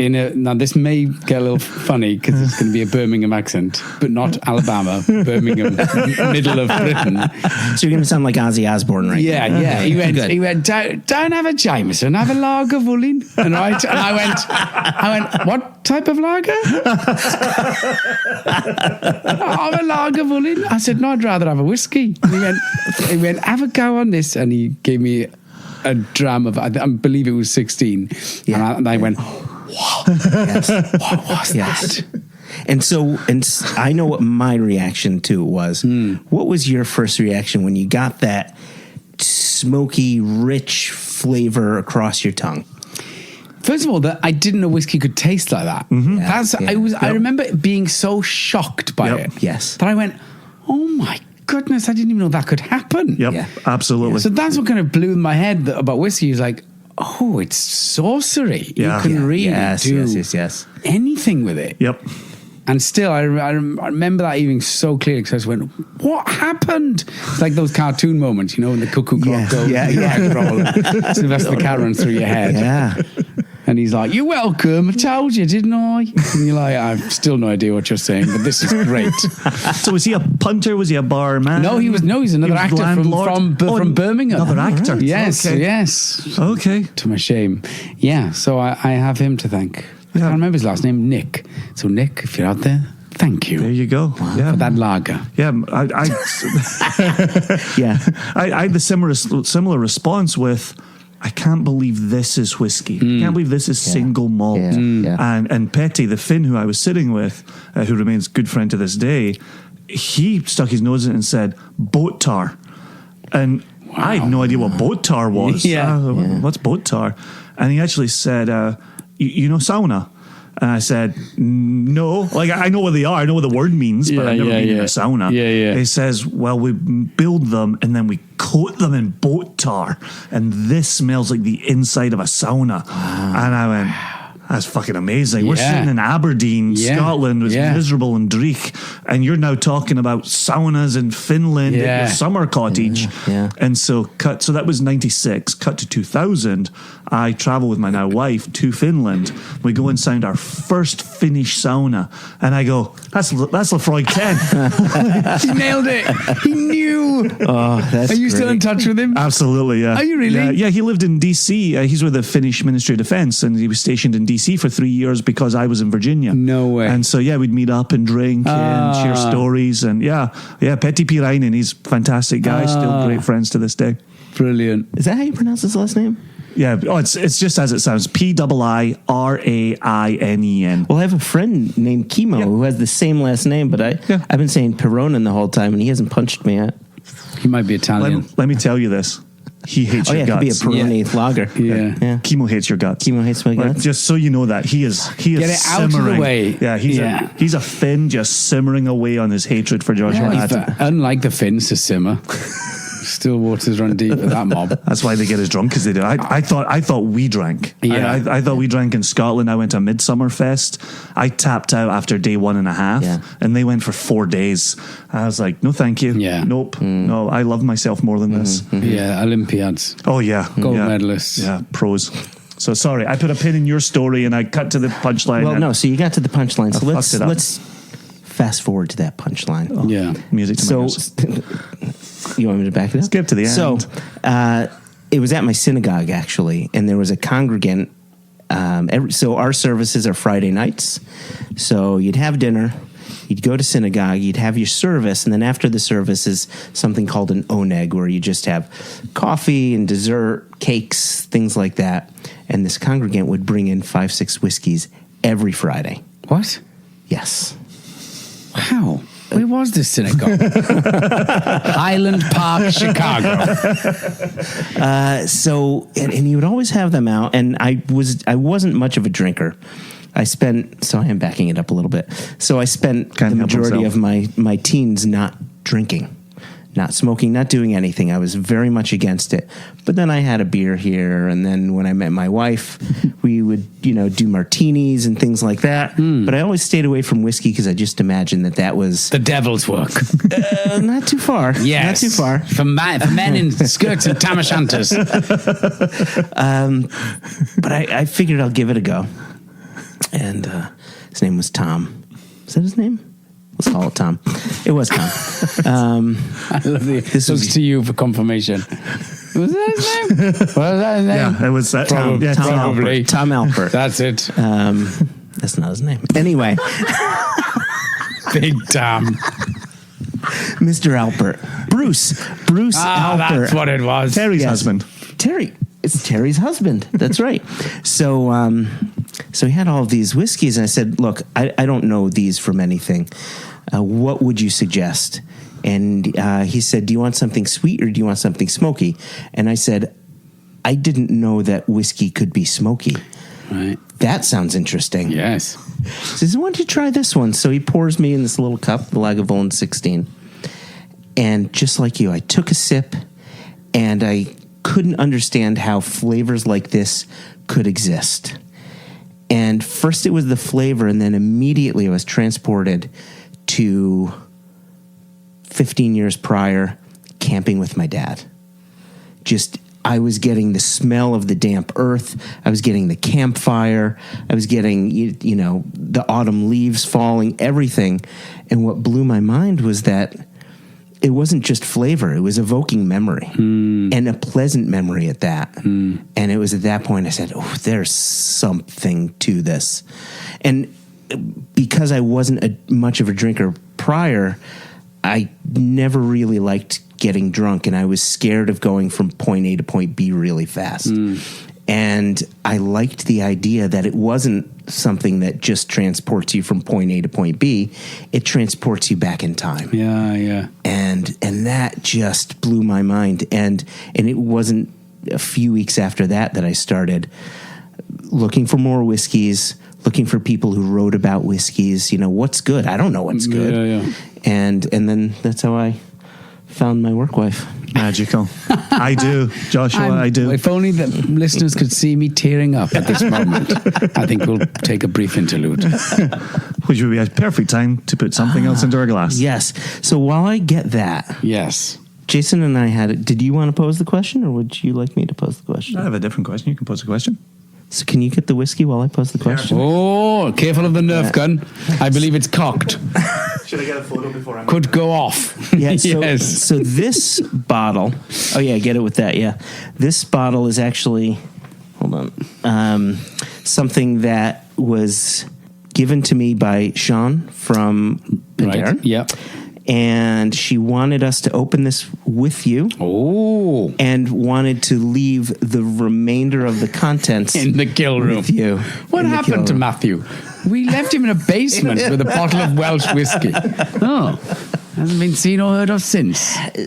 now this may get a little funny because it's going to be a Birmingham accent, but not Alabama, Birmingham, middle of Britain. So you're going to sound like Ozzy Osbourne, right? Yeah. He went, don't have a Jameson, have a lager Woollin. And I went, what type of lager? Have a lager Woollin. I said, no, I'd rather have a whiskey. And he went, have a go on this. And he gave me a dram of, I believe it was 16. Yeah. And I went, what? Yes. What was that? And I know what my reaction to it was. What was your first reaction when you got that smoky, rich flavor across your tongue? First of all, I didn't know whiskey could taste like that. I remember being so shocked by it. Yes. That I went, oh my goodness, I didn't even know that could happen. Yep, absolutely. So that's what kind of blew in my head about whiskey. Is like, oh, it's sorcery. Yeah. You can really do anything with it. Yep. And still, I remember that evening so clearly because I just went, what happened? It's like those cartoon moments, when the cuckoo clock goes. Sylvester the cat runs through your head. Yeah. And he's like, you're welcome. I told you, didn't I? And you're like, I've still no idea what you're saying, but this is great. So was he a punter? Was he a barman? No, he's another actor from Birmingham. Another actor? Right. Yes. Okay. To my shame. Yeah, so I have him to thank. I can't remember his last name, Nick. So Nick, if you're out there, thank you. There you go. For that lager. Yeah, I had the similar response with, I can't believe this is whiskey. I can't believe this is single malt. And Petty, the Finn who I was sitting with, who remains a good friend to this day, he stuck his nose in it and said, boat tar. And I had no idea what boat tar was. What's boat tar? And he actually said, you know sauna? And I said, no. Like, I know what they are. I know what the word means, but I've never been in a sauna. He says, well, we build them and then we coat them in boat tar. And this smells like the inside of a sauna. And I went, that's fucking amazing. We're sitting in Aberdeen, Scotland, was miserable and dreich, and you're now talking about saunas in Finland at your summer cottage. And so that was 96. Cut to 2000. I travel with my now wife to Finland. We go and sound our first Finnish sauna, and I go, that's Lefroy 10. He nailed it. He knew. Oh, that's Are you great. still in touch with him? Absolutely, yeah. Are you really? Yeah, he lived in DC. He's with the Finnish Ministry of Defence, and he was stationed in DC for 3 years because I was in Virginia. No way. And so, we'd meet up and drink and share stories. And Petty Pirainen, he's a fantastic guy, still great friends to this day. Brilliant. Is that how you pronounce his last name? Yeah, it's just as it sounds. Pirainen. Well, I have a friend named Kimo who has the same last name, but I've been saying Peronin the whole time, and he hasn't punched me yet. He might be Italian. Let me tell you this. He hates your guts. It could be a Peroni lager. Yeah. Kimo hates your guts. Kimo hates my guts. Just so you know that he is Get it simmering. out of the way. Yeah, he's a Finn just simmering away on his hatred for Joshua Hatton. Unlike the Finns to simmer. Still waters run deep with that mob. That's why they get as drunk as they do. I thought we drank. Yeah. I thought we drank in Scotland. I went to Midsummer Fest. I tapped out after day 1.5, and they went for 4 days. I was like, no, thank you. Yeah. Nope. No, I love myself more than this. Yeah, Olympiads. Oh yeah, gold medalists. Yeah, pros. So sorry, I put a pin in your story and I cut to the punchline. Well, no, so you got to the punchline. So let's fast forward to that punchline. Oh, music to my ears. You want me to back it up? Skip to the end. So it was at my synagogue, actually, and there was a congregant. So our services are Friday nights. So you'd have dinner, you'd go to synagogue, you'd have your service, and then after the service is something called an oneg, where you just have coffee and dessert, cakes, things like that. And this congregant would bring in 5-6 whiskeys every Friday. What? Yes. Wow. Where was this synagogue? Highland Park, Chicago. And he would always have them out, and I wasn't much of a drinker. I am backing it up a little bit. So I spent the majority of my teens not drinking, not smoking, not doing anything. I was very much against it. But then I had a beer here, and then when I met my wife, we would, do martinis and things like that. But I always stayed away from whiskey because I just imagined that was the devil's work. Not too far. Yes. Not too far. For men in skirts and tam o'shanters. But I figured I'll give it a go. And his name was Tom. Is that his name? Let's call it Tom. It was Tom. I love this was to you for confirmation. Was that his name? Was that his name? Yeah, it was that Tom. Yeah, Probably. Tom Alpert. That's it. That's not his name. Anyway. Big Tom. Mr. Alpert. Bruce Alpert. That's what it was. Terry's husband. Terry. It's Terry's husband. That's right. So he had all of these whiskeys, and I said, look, I don't know these from anything. What would you suggest? And he said, do you want something sweet or do you want something smoky? And I said, I didn't know that whiskey could be smoky. Right. That sounds interesting. Yes. He says, why don't you try this one? So he pours me in this little cup, the Lagavulin 16. And just like you, I took a sip, and I couldn't understand how flavors like this could exist. And first it was the flavor, and then immediately I was transported to 15 years prior, camping with my dad. I was getting the smell of the damp earth. I was getting the campfire. I was getting, the autumn leaves falling, everything. And what blew my mind was that it wasn't just flavor. It was evoking memory, and a pleasant memory at that. And it was at that point I said, oh, there's something to this. And because I wasn't much of a drinker prior, I never really liked getting drunk, and I was scared of going from point A to point B really fast. And I liked the idea that it wasn't something that just transports you from point A to point B. It transports you back in time. Yeah. And that just blew my mind. And it wasn't a few weeks after that I started looking for more whiskeys, looking for people who wrote about whiskeys. What's good? I don't know what's good. Yeah. And then that's how I found my work wife. Magical. I do. Joshua, I do. If only the listeners could see me tearing up at this moment. I think we'll take a brief interlude. Which would be a perfect time to put something else into our glass. Yes. So while I get that, Yes. Jason and I had it. Did you want to pose the question, or would you like me to pose the question? I have a different question. You can pose a question. So can you get the whiskey while I pose the question? Oh, careful of the Nerf gun. I believe it's cocked. Should I get a photo before I'm... Could go off. Yeah, so, Yes. So this bottle, oh yeah, get it with that, yeah. This bottle is actually, hold on, something that was given to me by Sean from Penderyn. Right. Yep. And she wanted us to open this with you. Oh. And wanted to leave the remainder of the contents In the kill room. with you. What In the happened to kill room. Matthew? We left him in a basement with a bottle of Welsh whiskey. Oh. Hasn't been seen or heard of since.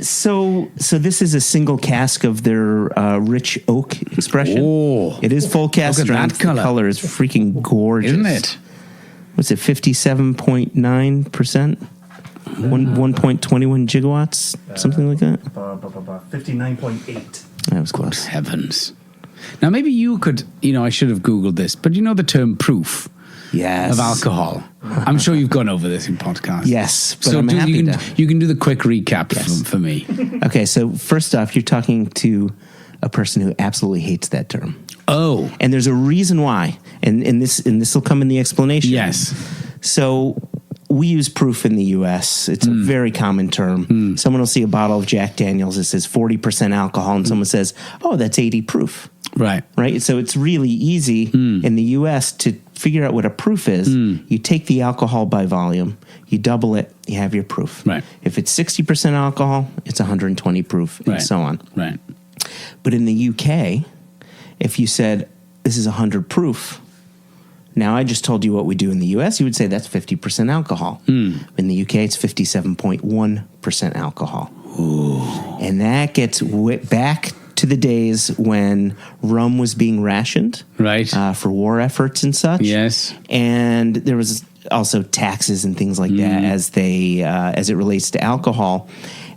So this is a single cask of their rich oak expression. Oh. It is full cask Look at that strength. colour. The color is freaking gorgeous. Isn't it? What's it, 57.9%? 1.21 gigawatts? Something like that? 59.8. That was close. Heavens. Now, maybe you could, I should have Googled this, but the term proof Yes. of alcohol. I'm sure you've gone over this in podcasts. Yes, but So I'm happy you can do the quick recap Yes. for me. Okay, so first off, you're talking to a person who absolutely hates that term. Oh. And there's a reason why. And this will come in the explanation. Yes. So we use proof in the U.S. It's a very common term. Someone will see a bottle of Jack Daniels that says 40% alcohol, and someone says, oh, that's 80 proof. Right. Right? So it's really easy in the U.S. to figure out what a proof is. You take the alcohol by volume, you double it, you have your proof. Right. If it's 60% alcohol, it's 120 proof, and Right. so on. Right. But in the UK, if you said, this is 100 proof, now I just told you what we do in the US, you would say that's 50% alcohol. In the UK, it's 57.1% alcohol. Ooh. And that gets back to the days when rum was being rationed, Right. for war efforts and such. Yes. And there was also taxes and things like that as it relates to alcohol.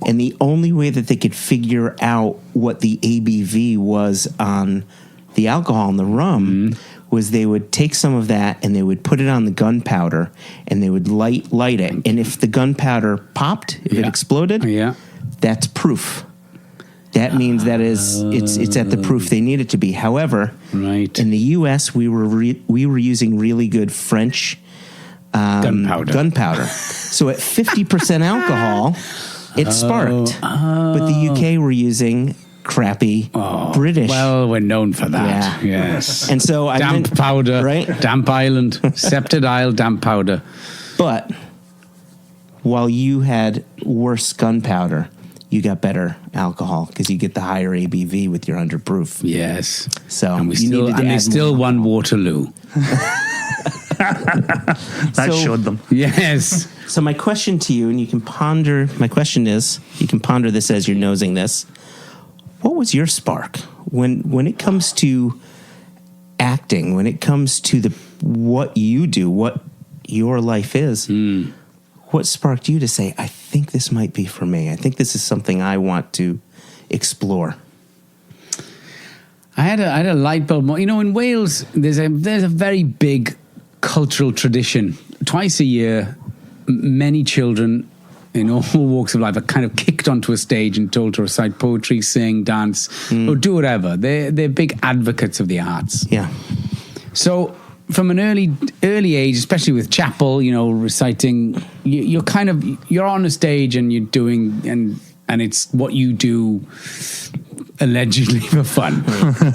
And the only way that they could figure out what the ABV was on the alcohol in the rum was they would take some of that and they would put it on the gunpowder and they would light it. And if the gunpowder popped, if it exploded, Yeah. that's proof. that means that it's at the proof they need it to be. However, Right. in the U.S., we were using really good French gunpowder. So at 50% alcohol, it sparked. But the UK were using crappy British. Well, we're known for that. Yeah. Yes. And so I damp powder, right? Damp Island, Scepted Isle, damp powder. But while you had worse gunpowder, you got better alcohol because you get the higher ABV with your 100 proof. Yes. So and they still won Waterloo. That showed them. Yes. So my question to you, and you can ponder. My question is, you can ponder this as you're nosing this. What was your spark when it comes to acting? When it comes to what you do, what your life is? What sparked you to say, I think this might be for me? I think this is something I want to explore. I had a light bulb. In Wales, there's a very big cultural tradition. Twice a year, many children in all walks of life are kind of kicked onto a stage and told to recite poetry, sing, dance, or do whatever. They're big advocates of the arts. Yeah. So from an early age, especially with chapel, reciting, you're on a stage and you're doing, and it's what you do allegedly for fun.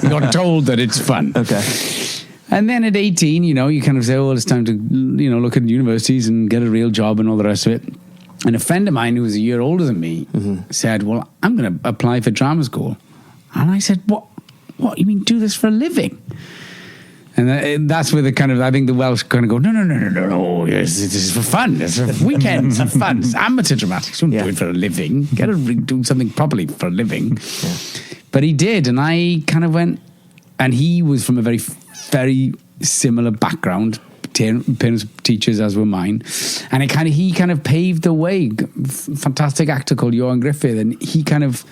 You're told that it's fun. Okay. And then at 18, you kind of say, oh, it's time to, look at universities and get a real job and all the rest of it. And a friend of mine who was a year older than me said, well, I'm going to apply for drama school. And I said, what, you mean do this for a living? And that's where I think the Welsh kind of go, no, yes, this is for fun. It's for weekends, for fun. It's amateur dramatics. You don't do it for a living. You got to do something properly for a living. Yeah. But he did, and I kind of went, and he was from a very, very similar background, parents, teachers, as were mine. And he kind of paved the way. Fantastic actor called Johan Griffith, and he kind of,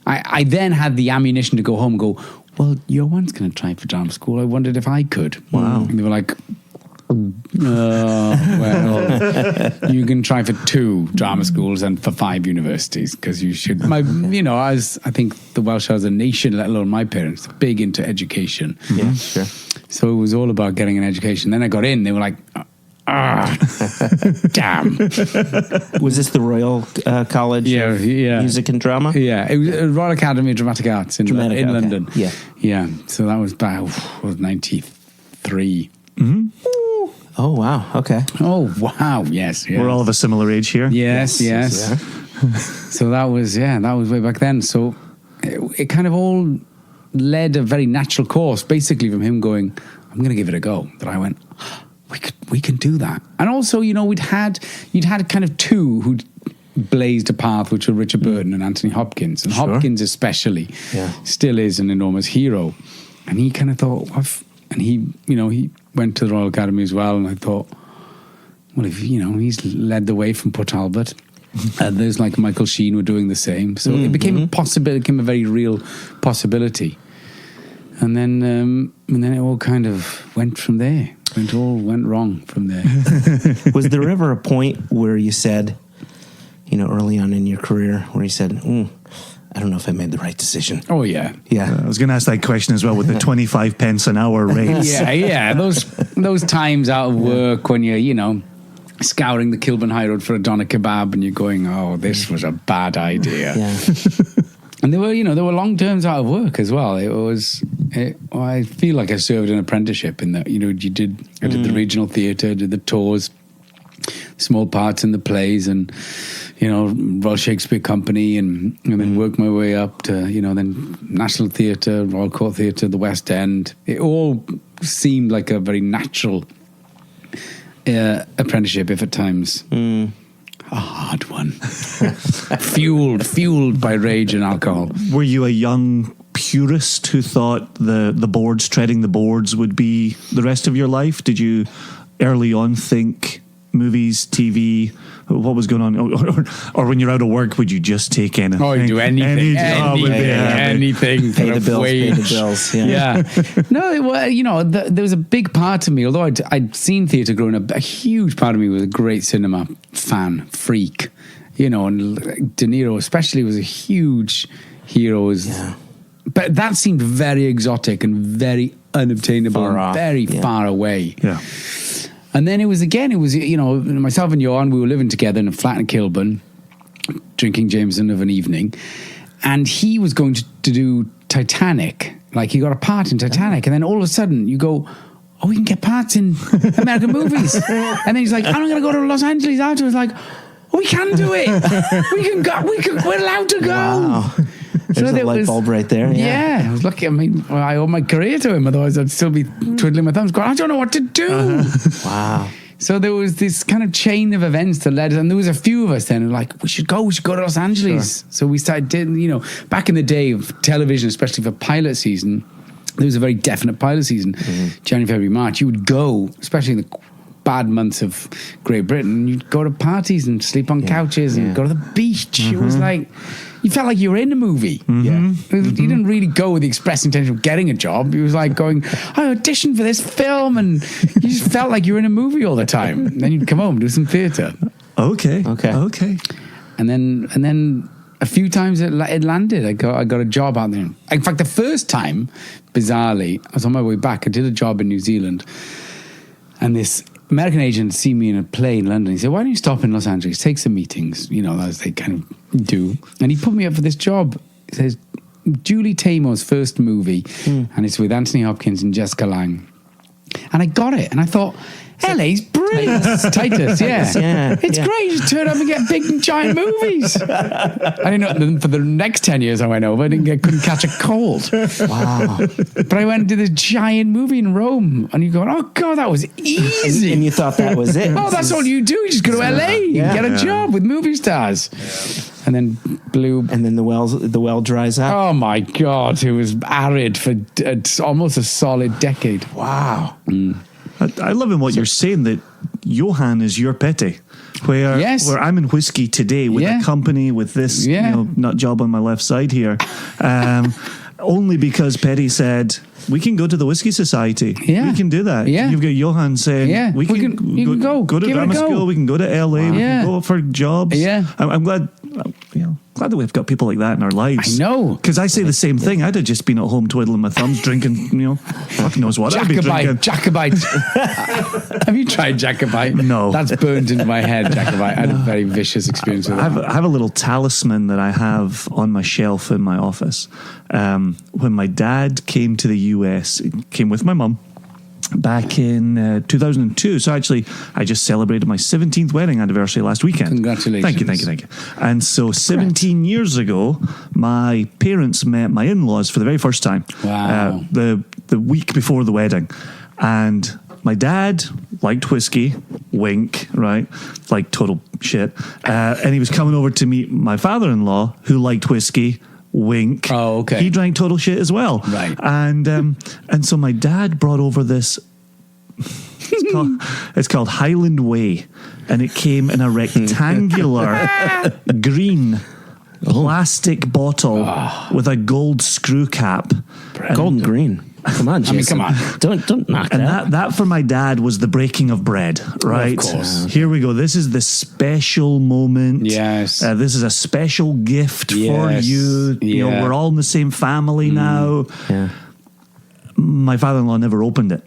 I then had the ammunition to go home and go, well, Johan's going to try for drama school. I wondered if I could. Wow. And they were like, well, you can try for 2 drama schools and for 5 universities because you should. I think the Welsh as a nation, let alone my parents, big into education. Yeah, sure. So it was all about getting an education. Then I got in. They were like, damn. Was this the Royal College of Music and Drama? Yeah, it was Royal Academy of Dramatic Arts in London. Yeah. Yeah, so that was about 93. Mm-hmm. Oh, wow. Okay. Oh, wow. Yes. We're all of a similar age here. Yes. So that was way back then. So it kind of all led a very natural course, basically from him going, I'm going to give it a go. That I went, we can do that. And also, you'd had kind of 2 who'd blazed a path, which were Richard Burton and Anthony Hopkins. And Hopkins especially still is an enormous hero. And he kind of thought, and he went to the Royal Academy as well. And I thought, well, if, he's led the way from Port Talbot. There's like Michael Sheen were doing the same. So it became a possibility, it became a very real possibility. And then it all kind of went from there. It all went wrong from there. Was there ever a point where you said, early on in your career, where you said, I don't know if I made the right decision? Oh, yeah. Yeah. I was going to ask that question as well with the 25 pence an hour rates. Yeah. Those times out of work when you're, scouring the Kilburn High Road for a doner kebab and you're going, oh, this was a bad idea. Yeah. And there were long terms out of work as well. I feel like I served an apprenticeship in that, I did the regional theatre, did the tours, small parts in the plays and, Royal Shakespeare Company and then worked my way up to, then National Theatre, Royal Court Theatre, the West End. It all seemed like a very natural apprenticeship, if at times a hard one. fueled by rage and alcohol. Were you a young purist who thought treading the boards would be the rest of your life? Did you early on think movies, TV, what was going on? Or when you're out of work, would you just take anything? Oh, you do anything. Anything. Pay the bills. Yeah. No, there was a big part of me, although I'd seen theatre growing up, a huge part of me was a great cinema fan, freak. And De Niro especially was a huge heroes. Yeah. But that seemed very exotic and very unobtainable, very far away. Yeah. And then it was, you know, myself and Johan, we were living together in a flat in Kilburn, drinking Jameson of an evening. And he was going to do Titanic. Like, he got a part in Titanic. And then all of a sudden you go, oh, we can get parts in American movies. And then he's like, I'm going to go to Los Angeles afterwards. Like, oh, we can do it. We're allowed to go. Wow. There's a light bulb right there. Yeah. I was lucky. I mean, I owe my career to him. Otherwise, I'd still be twiddling my thumbs going, I don't know what to do. Wow. So there was this kind of chain of events that led us, and there was a few of us then who were like, we should go to Los Angeles. Sure. So we started, you know, back in the day of television, especially for pilot season, there was a very definite pilot season, January, February, March. You would go, especially in the bad months of Great Britain, you'd go to parties and sleep on couches and go to the beach. It was like, you felt like you were in a movie. You didn't really go with the express intention of getting a job. It was like going, I auditioned for this film, and you just felt like you were in a movie all the time. And then you'd come home and do some theatre. Okay. And then a few times it landed. I got a job out there. In fact, the first time, bizarrely, I was on my way back. I did a job in New Zealand, and this American agent see me in a play in London. He said, why don't you stop in Los Angeles, take some meetings, you know, as they kind of do. And he put me up for this job. He says, Julie Taymor's first movie, and it's with Anthony Hopkins and Jessica Lange. And I got it, and I thought, LA's brilliant. Titus, it's great. You just turn up and get big and giant movies. I didn't know, for the next 10 years I went over, couldn't catch a cold. Wow. But I went and did this giant movie in Rome, and you go, oh God, that was easy. And you thought that was it. Oh, that's all you do. You just go to LA and get a job with movie stars. Yeah. And then and then the well dries up. Oh my God, it was arid for almost a solid decade. Wow. I love in what you're saying, that Johan is your Petty, where I'm in Whisky today with a company with this nut job on my left side here, only because Petty said, we can go to the Whiskey Society. Yeah. We can do that. Yeah. You've got Johan saying, we can go to drama school, we can go to LA, we can go for jobs. Yeah. I'm glad, glad that we've got people like that in our lives. I know. Because I say the same thing. I'd have just been at home twiddling my thumbs, drinking, fuck knows what I'd be drinking. Jacobite. Have you tried Jacobite? No. That's burned into my head, Jacobite. I had a very vicious experience with that. I have a little talisman that I have on my shelf in my office. When my dad came to the US, he came with my mum back in 2002. So actually, I just celebrated my 17th wedding anniversary last weekend. Congratulations. Thank you. And so 17 years ago, my parents met my in-laws for the very first time. Wow. The week before the wedding. And my dad liked whiskey, wink, right? Like total shit. And he was coming over to meet my father-in-law, who liked whiskey, wink. Oh, okay. He drank total shit as well. Right. And so my dad brought over this, it's called Highland Way, and it came in a rectangular green plastic bottle with a gold screw cap. Golden green. Come on, Jason. Come on. Don't knock that. And that for my dad was the breaking of bread, right? Of course. Here we go. This is the special moment. Yes. This is a special gift for you. You know, we're all in the same family now. Yeah. My father-in-law never opened it.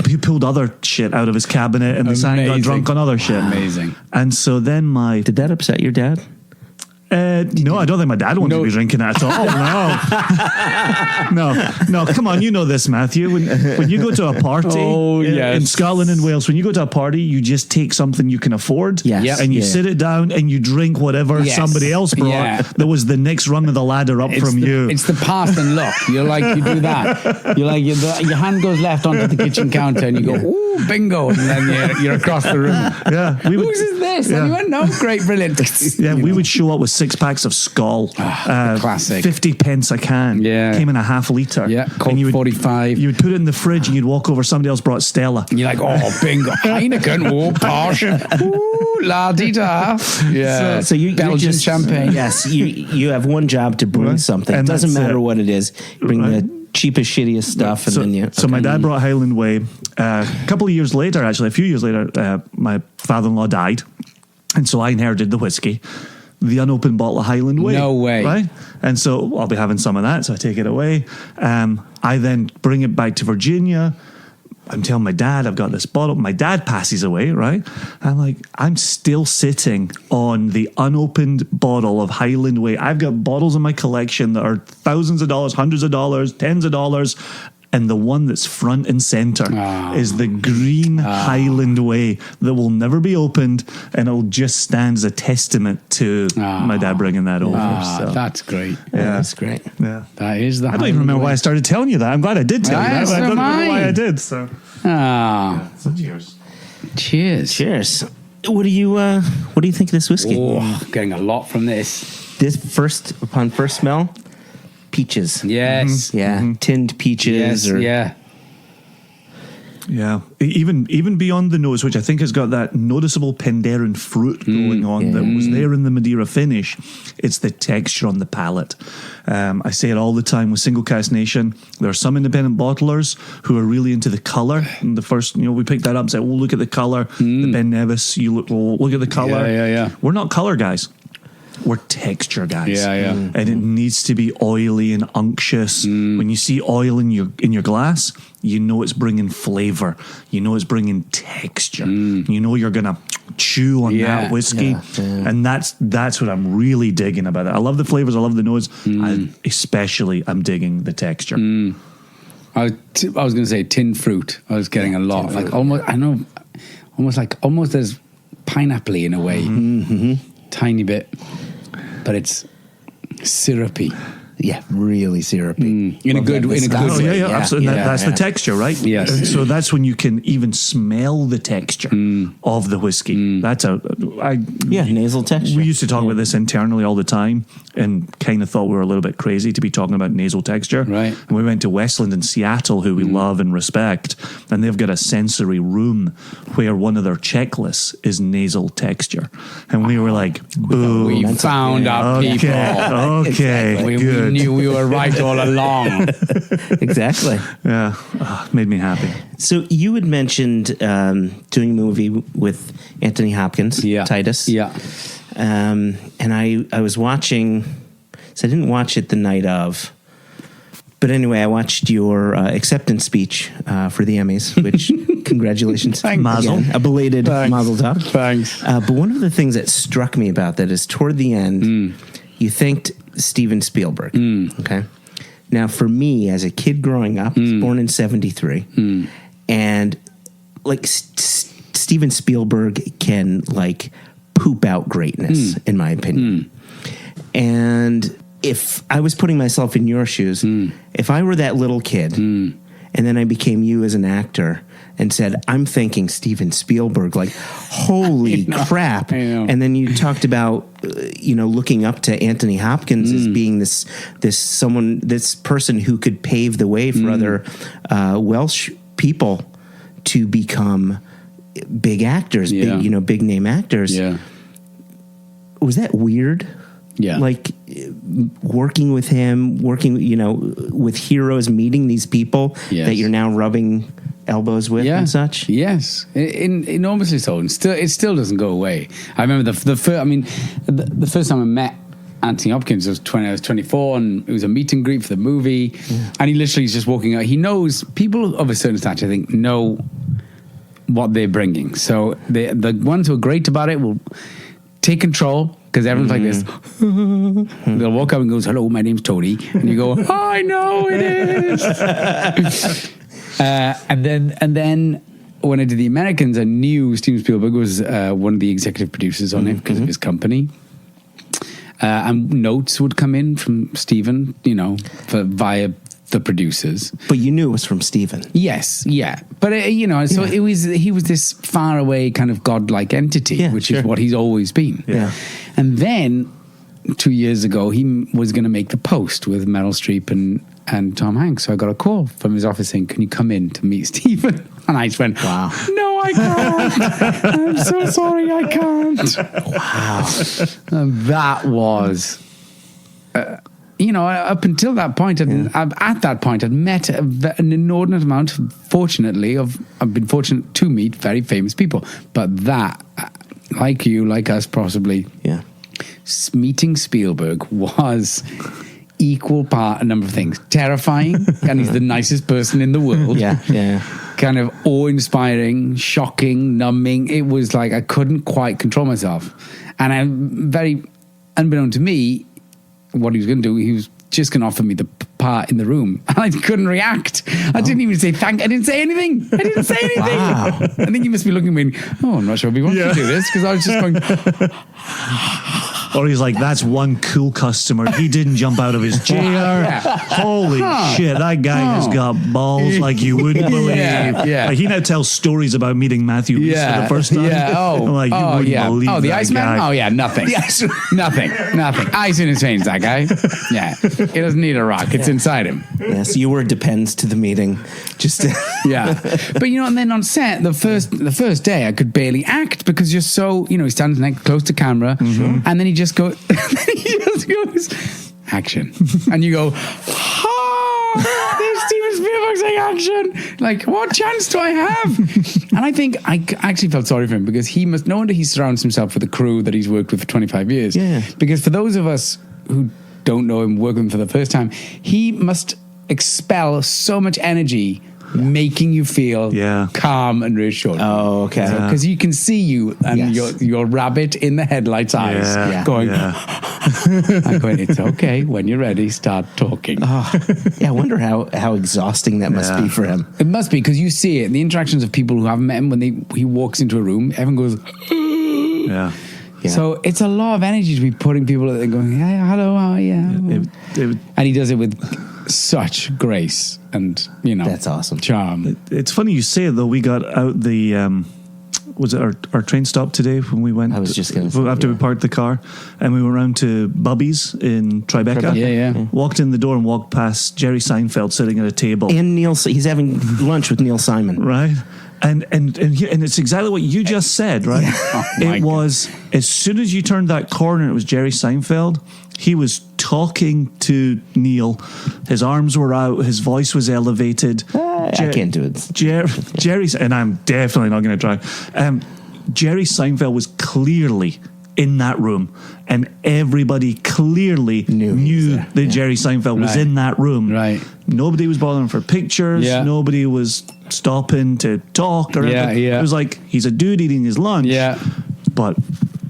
He pulled other shit out of his cabinet and the son got drunk on other shit. Amazing. And so then Did that upset your dad? No, I don't think my dad wanted to be drinking it at all. No. Come on, you know this, Matthew. When you go to a party in Scotland and Wales, when you go to a party, you just take something you can afford, and you sit it down and you drink whatever somebody else brought that was the next rung of the ladder up from you. It's the pass and look. You're like, you do that. You're like, your hand goes left onto the kitchen counter and you go, ooh, bingo, and then you're across the room. Yeah, whose is this? And you went, no, great, brilliant. We would show up with 6 packs of Skull, classic, 50 pence a can. Came in a half litre. Colt 45. You would put it in the fridge and you'd walk over. Somebody else brought Stella. And you're like, oh, bingo, Heineken, oh, posh, ooh, la di da. Yeah. So you Belgian just, champagne. Yes, you have one job to bring something. It doesn't matter what it is. Bring the cheapest, shittiest stuff, and then you. So my dad brought Highland Way. A couple of years later, actually, a few years later, my father-in-law died, and so I inherited the whiskey. the unopened bottle of Highland Way. No way. Right? And so I'll be having some of that, so I take it away. I then bring it back to Virginia. I'm telling my dad I've got this bottle. My dad passes away, right? I'm like, I'm still sitting on the unopened bottle of Highland Way. I've got bottles in my collection that are thousands of dollars, hundreds of dollars, tens of dollars. And the one that's front and center is the green Highland Way that will never be opened, and it'll just stand as a testament to my dad bringing that over. So. That's great. Yeah, that's great. Yeah, that is the. I don't even remember why I started telling you that. I'm glad I did tell you that. But I don't remember why I did. So, so cheers. Cheers. What do you think of this whiskey? Oh, getting a lot from this. This upon first smell. Peaches. Yes. Yeah. Tinned peaches. Yes. Yeah. Even beyond the nose, which I think has got that noticeable Penderyn fruit going on that was there in the Madeira finish, it's the texture on the palate. I say it all the time with Single Cask Nation. There are some independent bottlers who are really into the color. And the first, we picked that up and said, oh, look at the color. The Ben Nevis, you look at the color. Yeah. We're not color guys. We're texture guys. Yeah. And it needs to be oily and unctuous. When you see oil in your glass, you know it's bringing flavor. You know it's bringing texture. You know you're going to chew on that whiskey. Yeah. And that's what I'm really digging about it. I love the flavors. I love the nose. I'm digging the texture. I was going to say tinned fruit. I was getting a lot. Like almost as pineapple-y in a way. Tiny bit. But it's syrupy. Yeah, really syrupy. In a good way. Yeah, absolutely. That's the texture, right? Yes. So that's when you can even smell the texture of the whiskey. That's nasal texture. We used to talk about this internally all the time and kind of thought we were a little bit crazy to be talking about nasal texture. Right. And we went to Westland in Seattle, who we love and respect, and they've got a sensory room where one of their checklists is nasal texture. And we were like, boom. We found our people. Okay, good. We knew we were right all along. Exactly. Yeah, made me happy. So you had mentioned doing a movie with Anthony Hopkins, Titus. Yeah. And I was watching, so I didn't watch it the night of, but anyway, I watched your acceptance speech for the Emmys, which congratulations. Mazel. Again, a belated mazel tov. Thanks. But one of the things that struck me about that is toward the end, you thanked Steven Spielberg. Okay. Now, for me, as a kid growing up, I was born in 73, and like Steven Spielberg can like poop out greatness, in my opinion. And if I was putting myself in your shoes, if I were that little kid, and then I became you as an actor and said, I'm thanking Steven Spielberg, like, holy crap. And then you talked about, looking up to Anthony Hopkins as being this person who could pave the way for other Welsh people to become big actors, big name actors. Yeah. Was that weird? Yeah. Like working with him, with heroes, meeting these people that you're now rubbing elbows with and such. Yes. Enormously so. And it still doesn't go away. I remember the first time I met Anthony Hopkins was 24, and it was a meet and greet for the movie. And he literally is just walking out. He knows people of a certain stature, I think, know what they're bringing. So the ones who are great about it will take control, because everyone's like this. They'll walk up and goes, hello, my name's Tony. And you go, I know it is. And then when I did The Americans, I knew Steven Spielberg was one of the executive producers on it because of his company. And notes would come in from Steven, via the producers. But you knew it was from Steven. Yes, yeah. But, he was this faraway kind of godlike entity, which is what he's always been. Yeah. And then 2 years ago, he was going to make The Post with Meryl Streep and Tom Hanks. So I got a call from his office saying, can you come in to meet Steven? And I just went, wow. No, I can't. I'm so sorry, I can't. Wow. And that was... up until that point, at that point, I'd met an inordinate amount, fortunately, I've been fortunate to meet very famous people. But that, like you, like us, possibly, Meeting Spielberg was equal part a number of things. Terrifying, and he's the nicest person in the world. Yeah. Kind of awe-inspiring, shocking, numbing. It was like I couldn't quite control myself. And I'm very, unbeknown to me, what he was going to do, he was just going to offer me the part in the room. And I couldn't react. I didn't even say I didn't say anything. Wow. I think he must be looking at me, I'm not sure we want to do this, because I was just going... Or he's like, that's one cool customer. He didn't jump out of his chair. Holy shit, that guy has got balls like you wouldn't believe. Like, he now tells stories about meeting Matthew Rhys for the first time. I'm like, you wouldn't believe the that Iceman? guy. Oh, yeah, nothing. Nothing. Ice in his veins, that guy. Yeah. He doesn't need a rock. It's inside him. Yes, you were depends to the meeting. Just Yeah. But, and then on set, the first day, I could barely act because you're so, he stands next close to camera, and then he just goes, action. And you go, there's Steven Spielberg saying action. Like, what chance do I have? And I think I actually felt sorry for him, because no wonder he surrounds himself with a crew that he's worked with for 25 years. Yeah. Because for those of us who don't know him, work with him for the first time, he must expel so much energy, making you feel calm and reassured. Oh, okay. Because you can see you and your rabbit in the headlights eyes going, I'm going, it's okay. When you're ready, start talking. I wonder how exhausting that must be for him. It must be, because you see it in the interactions of people who haven't met him. When he walks into a room, everyone goes, Yeah. So it's a lot of energy to be putting people that they're going, hey, hello, how are you? And he does it with such grace and, that's awesome. Charm. It's funny you say it, though. We got out the... was it our train stop today when we went? I was just going to say, after we parked the car, and we went round to Bubby's in Tribeca. Yeah. Walked in the door and walked past Jerry Seinfeld sitting at a table. And he's having lunch with Neil Simon. Right. And it's exactly what you just said, right? It was, as soon as you turned that corner, it was Jerry Seinfeld. He was talking to Neil. His arms were out. His voice was elevated. I can't do it. Jerry's, and I'm definitely not going to try. Jerry Seinfeld was clearly in that room, and everybody clearly knew that Jerry Seinfeld was in that room. Right. Nobody was bothering for pictures. Yeah. Nobody was stopping to talk or anything. It was like, he's a dude eating his lunch. Yeah. But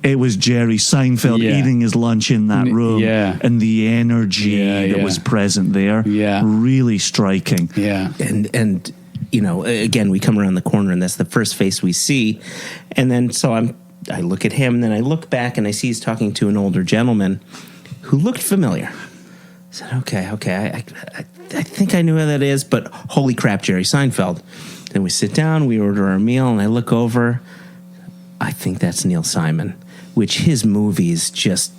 it was Jerry Seinfeld eating his lunch in that room. Yeah. And the energy that was present there. Yeah. Really striking. Yeah. And again, we come around the corner, and that's the first face we see. And then I look at him, and then I look back, and I see he's talking to an older gentleman who looked familiar. I said, okay, I think I knew who that is, but holy crap, Jerry Seinfeld. Then we sit down, we order our meal, and I look over. I think that's Neil Simon, which his movies just...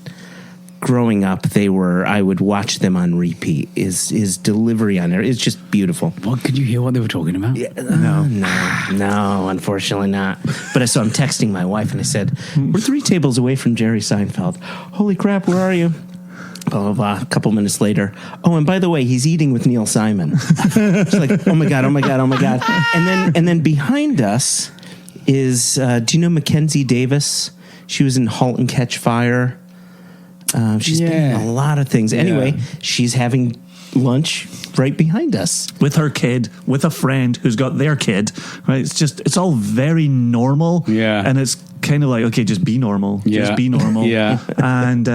Growing up, I would watch them on repeat. His delivery on there is just beautiful. What, could you hear what they were talking about? Yeah, no, unfortunately not. But so I'm texting my wife, and I said, we're 3 tables away from Jerry Seinfeld. Holy crap, where are you? Blah, blah, blah. A couple minutes later. Oh, and by the way, he's eating with Neil Simon. She's like, oh my God. And then behind us is, do you know Mackenzie Davis? She was in *Halt and Catch Fire*. She's been in a lot of things. Anyway, she's having lunch right behind us with her kid, with a friend who's got their kid. Right? It's all very normal. Yeah, and it's kind of like, okay, just be normal. Yeah, just be normal. And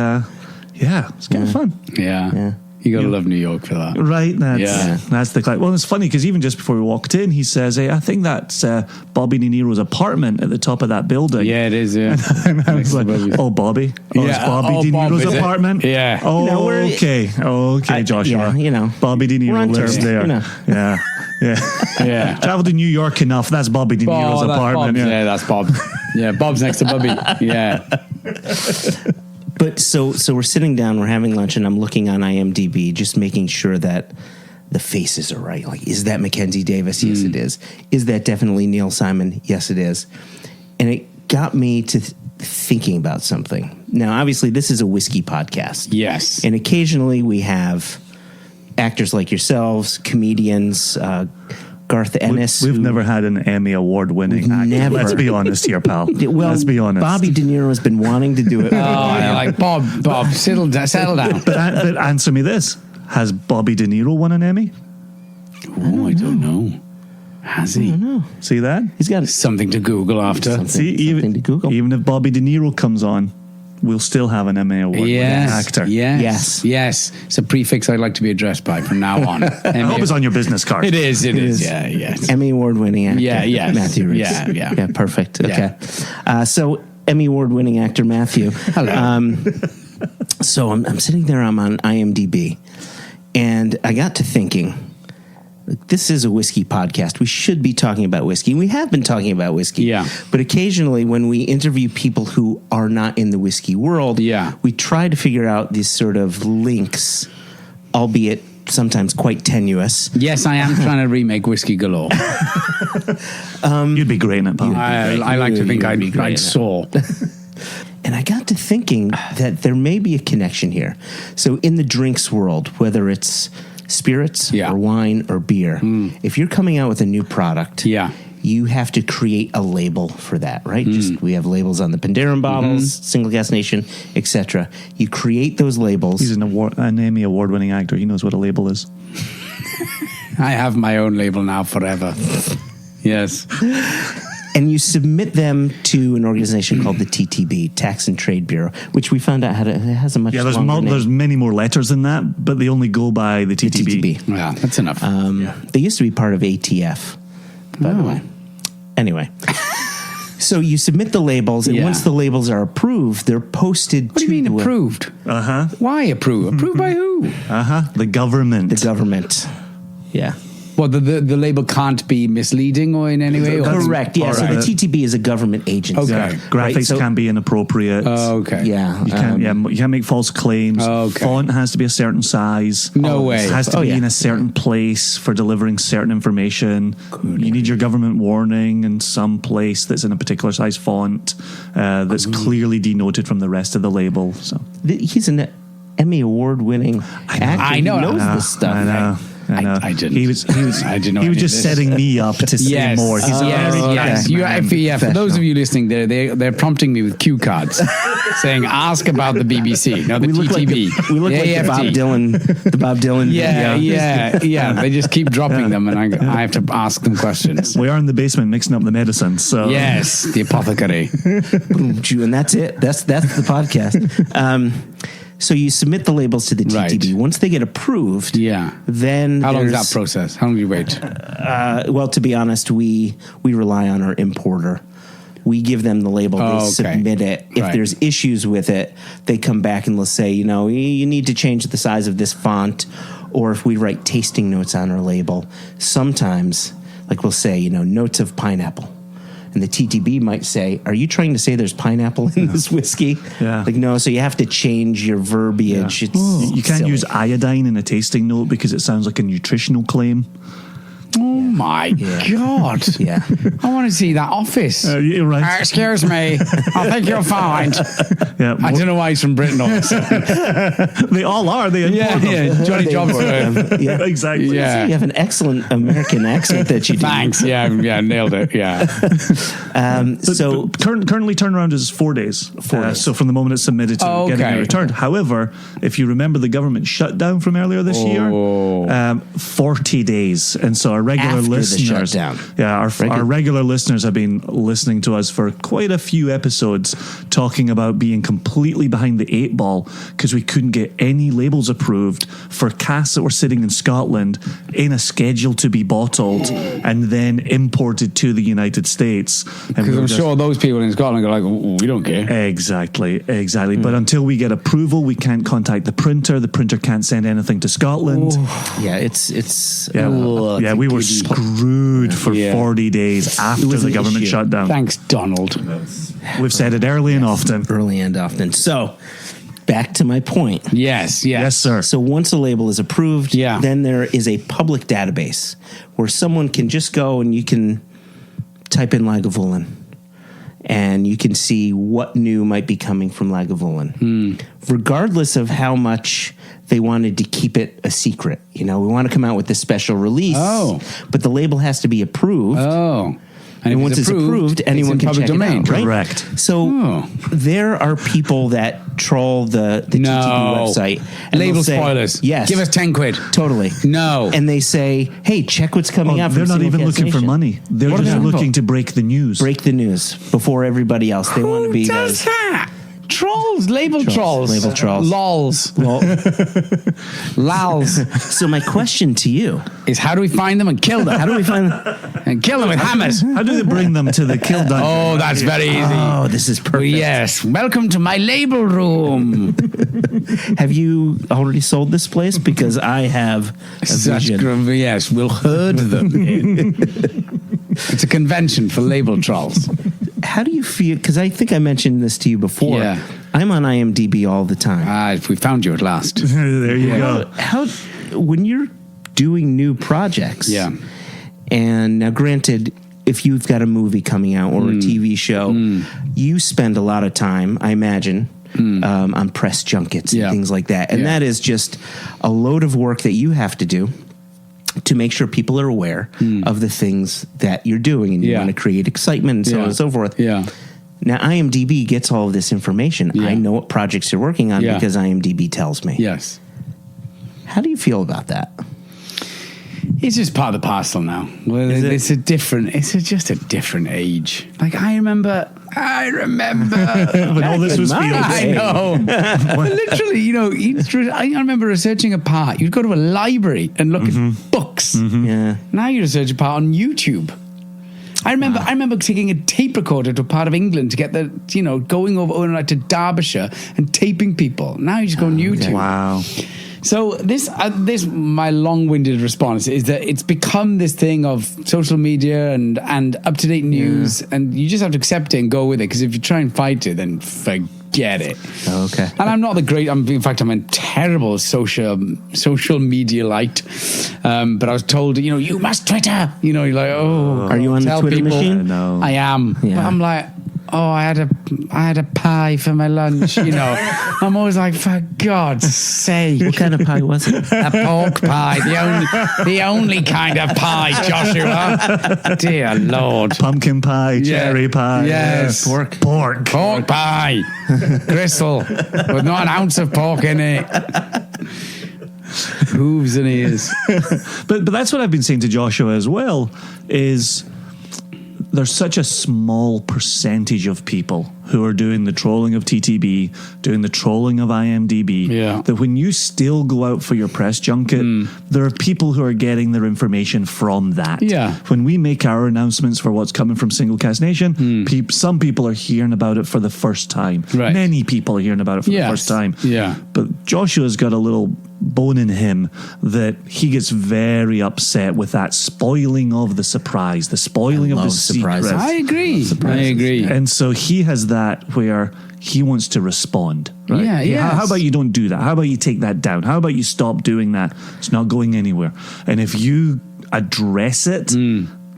it's kind of fun. Yeah. You gotta love New York for that, right? That's the well. It's funny because even just before we walked in, he says, "Hey, I think that's Bobby De Niro's apartment at the top of that building." Yeah, it is. Yeah, and I was like, "Oh, Bobby, it's Bobby De Niro's apartment." Yeah. Oh, okay, Joshua. Bobby De Niro lives there. Yeah. Travel to New York enough. That's Bobby De Niro's apartment. Yeah, that's Bob. Yeah, Bob's next to Bobby. Yeah. But so we're sitting down, we're having lunch, and I'm looking on IMDb, just making sure that the faces are right. Like, is that Mackenzie Davis? Yes, it is. Is that definitely Neil Simon? Yes, it is. And it got me to thinking about something. Now, obviously, this is a whiskey podcast. Yes. And occasionally we have actors like yourselves, comedians, Garth Ennis. We've never had an Emmy Award winning actor. Never. Let's be honest here, pal. Well, Let's be honest. Bobby De Niro has been wanting to do it. You're like, Bob, settle down. But answer me this. Has Bobby De Niro won an Emmy? Oh, I don't know. Has he? I don't know. See that? He's got Something to Google after. something to Google. Even if Bobby De Niro comes on, we'll still have an Emmy Award winning actor. Yes. It's a prefix I'd like to be addressed by from now on. I hope it's on your business card. It is. Yeah, yes. Emmy Award winning actor. Yeah. Matthew Rhys. Yeah. Perfect. Yeah. Okay. So Emmy Award winning actor Matthew. Hello. So I'm sitting there. I'm on IMDb, and I got to thinking. This is a whiskey podcast. We should be talking about whiskey. We have been talking about whiskey. Yeah. But occasionally when we interview people who are not in the whiskey world, we try to figure out these sort of links, albeit sometimes quite tenuous. Yes, I am trying to remake Whiskey Galore. You'd be great in it, pal. I like to think I'd soar. And I got to thinking that there may be a connection here. So in the drinks world, whether it's spirits or wine or beer, if you're coming out with a new product, you have to create a label for that, right? We have labels on the Penderyn bottles, Single Gas Nation, etc. You create those labels. He's an Emmy Award winning actor. He knows what a label is. I have my own label now forever. Yes. And you submit them to an organization called the TTB, Tax and Trade Bureau, which we found out has a much longer name. There's many more letters than that, but they only go by the TTB. Yeah, that's enough. They used to be part of ATF, by the way. Anyway, so you submit the labels, and once the labels are approved, they're posted to... What do you mean approved? Why approved? Approved by who? The government. The government. Yeah. Well, the label can't be misleading or in any way? Correct, yeah. So the TTB is a government agency. Okay. Yeah. Graphics can be inappropriate. Okay. Yeah. You can't make false claims. Font has to be a certain size. No way. It has to be in a certain place for delivering certain information. You need your government warning in some place that's in a particular size font that's clearly denoted from the rest of the label. So he's an Emmy Award winning actor. I know. He knows this stuff. I know. I didn't. He was I didn't know he was any just of this. setting me up to say more. He's Yes. For those of you listening, they're prompting me with cue cards, saying, "Ask about the BBC." No, the TTB. We look like the Bob Dylan. Yeah. They just keep dropping them, and I have to ask them questions. We are in the basement mixing up the medicine. So yes, the apothecary. And that's it. That's the podcast. So you submit the labels to the TTB. Right. Once they get approved, then how long is that process? How long do you wait? Well, to be honest, we rely on our importer. We give them the label, they submit it. If there's issues with it, they come back and they'll say, you need to change the size of this font, or if we write tasting notes on our label, sometimes, like we'll say, notes of pineapple. And the TTB might say, are you trying to say there's pineapple in this whiskey? Yeah. Like, no, so you have to change your verbiage. Yeah. It's you can't silly. use iodine in a tasting note because it sounds like a nutritional claim. Oh my God. Yeah. I want to see that office. You're right. Excuse me. I think you'll find. Yeah. I don't know why he's from Britain all of a sudden. They all are. They import them. Johnny They Jobs. import them. Yeah. Exactly. Yeah. You have an excellent American accent that you do. Thanks. Yeah, nailed it. Yeah. But currently turnaround is 4 days. 4 days. So from the moment it's submitted to getting it returned. However, if you remember the government shutdown from earlier this year, 40 days. And so our regular After listeners, the shutdown. our regular listeners have been listening to us for quite a few episodes talking about being completely behind the 8 ball because we couldn't get any labels approved for casks that were sitting in Scotland in a schedule to be bottled and then imported to the United States. Because I'm sure those people in Scotland are like, we don't care. Exactly. But until we get approval, we can't contact the printer. The printer can't send anything to Scotland. Yeah, it's we were screwed for 40 days after the government shutdown. Thanks, Donald. We've said it early and often. So, back to my point. Yes, sir. So once a label is approved, then there is a public database where someone can just go and you can type in Lagavulin and you can see what new might be coming from Lagavulin. Regardless of how much they wanted to keep it a secret. We want to come out with this special release. Oh. But the label has to be approved. Oh. And once it's approved, anyone can check domain, it out, right? Correct. So there are people that troll the TTB website. And Label they'll say, spoilers. Yes. Give us 10 quid. Totally. No. And they say, hey, check what's coming up. They're not even looking for money. They're What are just they looking for? to break the news. Break the news before everybody else. They want to be Who does that? Trolls, label trolls. Label trolls. Lols. Lals. So my question to you Is how do we find them and kill them? how do we find And kill them with hammers. How do they bring them to the kill dungeon? Oh, that's very easy. Oh, this is perfect. Yes. Welcome to my label room. Have you already sold this place? Because I have a vision. Yes, we'll herd them in. It's a convention for label trolls. How do you feel? Because I think I mentioned this to you before. Yeah. I'm on IMDb all the time. We found you at last. There you go. How when you're doing new projects? Yeah. And now, granted, if you've got a movie coming out or a TV show, you spend a lot of time, I imagine, on press junkets and things like that. And that is just a load of work that you have to do to make sure people are aware of the things that you're doing, and you want to create excitement and so on and so forth. Yeah. Now, IMDb gets all of this information. Yeah. I know what projects you're working on because IMDb tells me. Yes. How do you feel about that? It's just part of the parcel now. Well, it's just a different age. Like I remember When all this was field. I know. But literally, I remember researching a part. You'd go to a library and look at books. Yeah. Now you research a part on YouTube. I remember taking a tape recorder to a part of England to get going over to Derbyshire and taping people. Now you just go on YouTube. Wow. So this my long-winded response is that it's become this thing of social media and up-to-date news, and you just have to accept it and go with it, because if you try and fight it, then forget it. Okay. And I'm not the great. In fact, I'm a terrible social media-lite. But I was told, you must Twitter. You're like, oh, are you on the Twitter machine? No. I am. Yeah. But I'm like, oh, I had a pie for my lunch. I'm always like, for God's sake. What kind of pie was it? A pork pie, the only kind of pie, Joshua. Dear Lord. Pumpkin pie, cherry pie. Yes. Pork Pie. Gristle. With not an ounce of pork in it. Hooves and ears. But that's what I've been saying to Joshua as well, is there's such a small percentage of people who are doing the trolling of TTB, doing the trolling of IMDb, that when you still go out for your press junket, there are people who are getting their information from that. Yeah. When we make our announcements for what's coming from Single Cast Nation, some people are hearing about it for the first time. Right. Many people are hearing about it for the first time. Yeah. But Joshua's got a little bone in him that he gets very upset with that spoiling of the surprise, the spoiling of the surprises. secret. I agree. And so he has that where he wants to respond. Right? Yeah, yes. How about you don't do that? How about you take that down? How about you stop doing that? It's not going anywhere. And if you address it,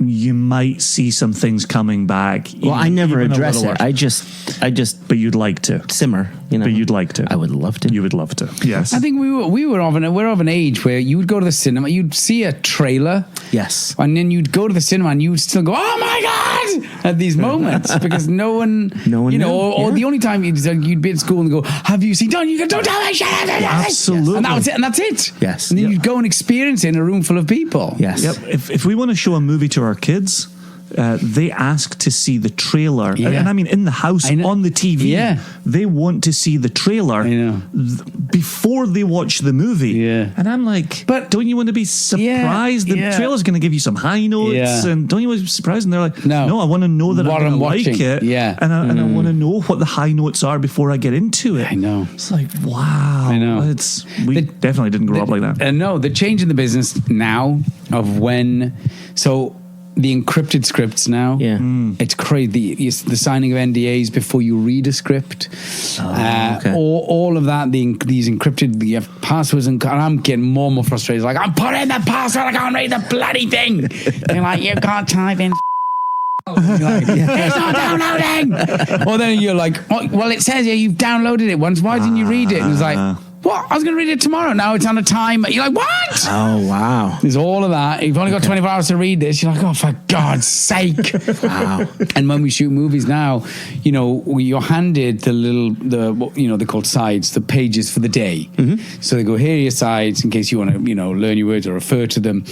you might see some things coming back. Well, I never address it. I just. But you'd like to simmer. But you'd like to. I would love to. You would love to. Yes. I think we're of an age where you would go to the cinema, you'd see a trailer, Yes. and then you'd go to the cinema and you'd still go, oh my God, at these moments, because no one knew. or the only time you'd be at school and go, have you seen? Don't tell me, shut up. Absolutely. And that was it. And that's it. Yes. And then you'd go and experience it in a room full of people. Yes. Yep. If we want to show a movie to our kids, they ask to see the trailer. Yeah. And I mean, in the house, on the TV, they want to see the trailer before they watch the movie. Yeah. And I'm like, but don't you want to be surprised? The trailer's going to give you some high notes. And don't you want to be surprised? And they're like, no, I want to know that I'm going to like it. Yeah. And I want to know what the high notes are before I get into it. I know. It's like, wow. I know. We definitely didn't grow up like that. No, the change in the business now of when... So... The encrypted scripts now, it's crazy. The signing of NDAs before you read a script, all of that. These encrypted, you have passwords, and I'm getting more and more frustrated. Like, I'm putting in the password, I can't read the bloody thing. They're like, you can't type in. Like, it's not downloading. Or then you're like, oh, well, it says you've downloaded it once. Why didn't you read it? And it's like, what? I was going to read it tomorrow. Now it's on a timer. You're like, what? Oh, wow. There's all of that. You've only got 24 hours to read this. You're like, oh, for God's sake. Wow. And when we shoot movies now, you know, you're handed what they're called sides, the pages for the day. Mm-hmm. So they go, here are your sides in case you want to, you know, learn your words or refer to them.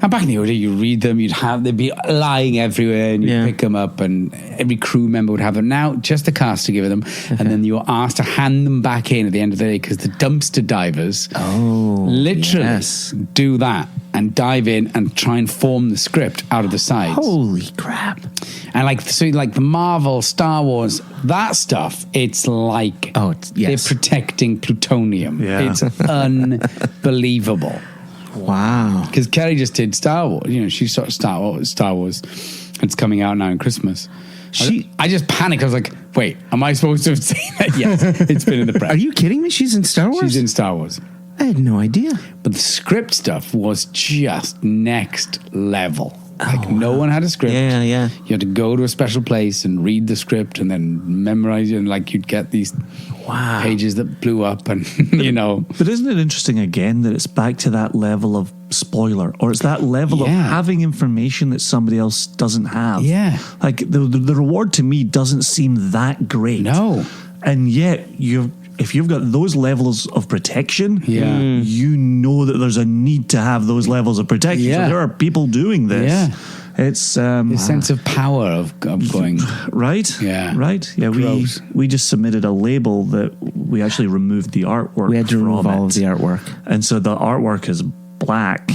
And back in the old day, you read them, they'd be lying everywhere, and you'd pick them up, and every crew member would have them. Now, just the cast to give them, and then you're asked to hand them back in at the end of the day, because the dumpster divers literally do that and dive in and try and form the script out of the sides. Holy crap. And like the Marvel, Star Wars, that stuff, it's like they're protecting plutonium. Yeah. It's unbelievable. Wow. Because Kerry just did Star Wars. You know, she saw Star Wars. It's coming out now in Christmas. I just panicked. I was like, wait, am I supposed to have seen that? Yes, it's been in the press. Are you kidding me? She's in Star Wars? She's in Star Wars. I had no idea. But the script stuff was just next level. Like, no one had a script. Yeah. You had to go to a special place and read the script and then memorize it. And, like, you'd get these pages that blew up and, you know. But isn't it interesting, again, that it's back to that level of spoiler, or it's that level of having information that somebody else doesn't have? Yeah. Like, the reward to me doesn't seem that great. No. And yet, if you've got those levels of protection, you know that there's a need to have those levels of protection. Yeah. So there are people doing this. Yeah. It's the sense of power of going. Right? Yeah. Right? Yeah, we just submitted a label that we actually removed the artwork. We had to remove all of the artwork. And so the artwork is black,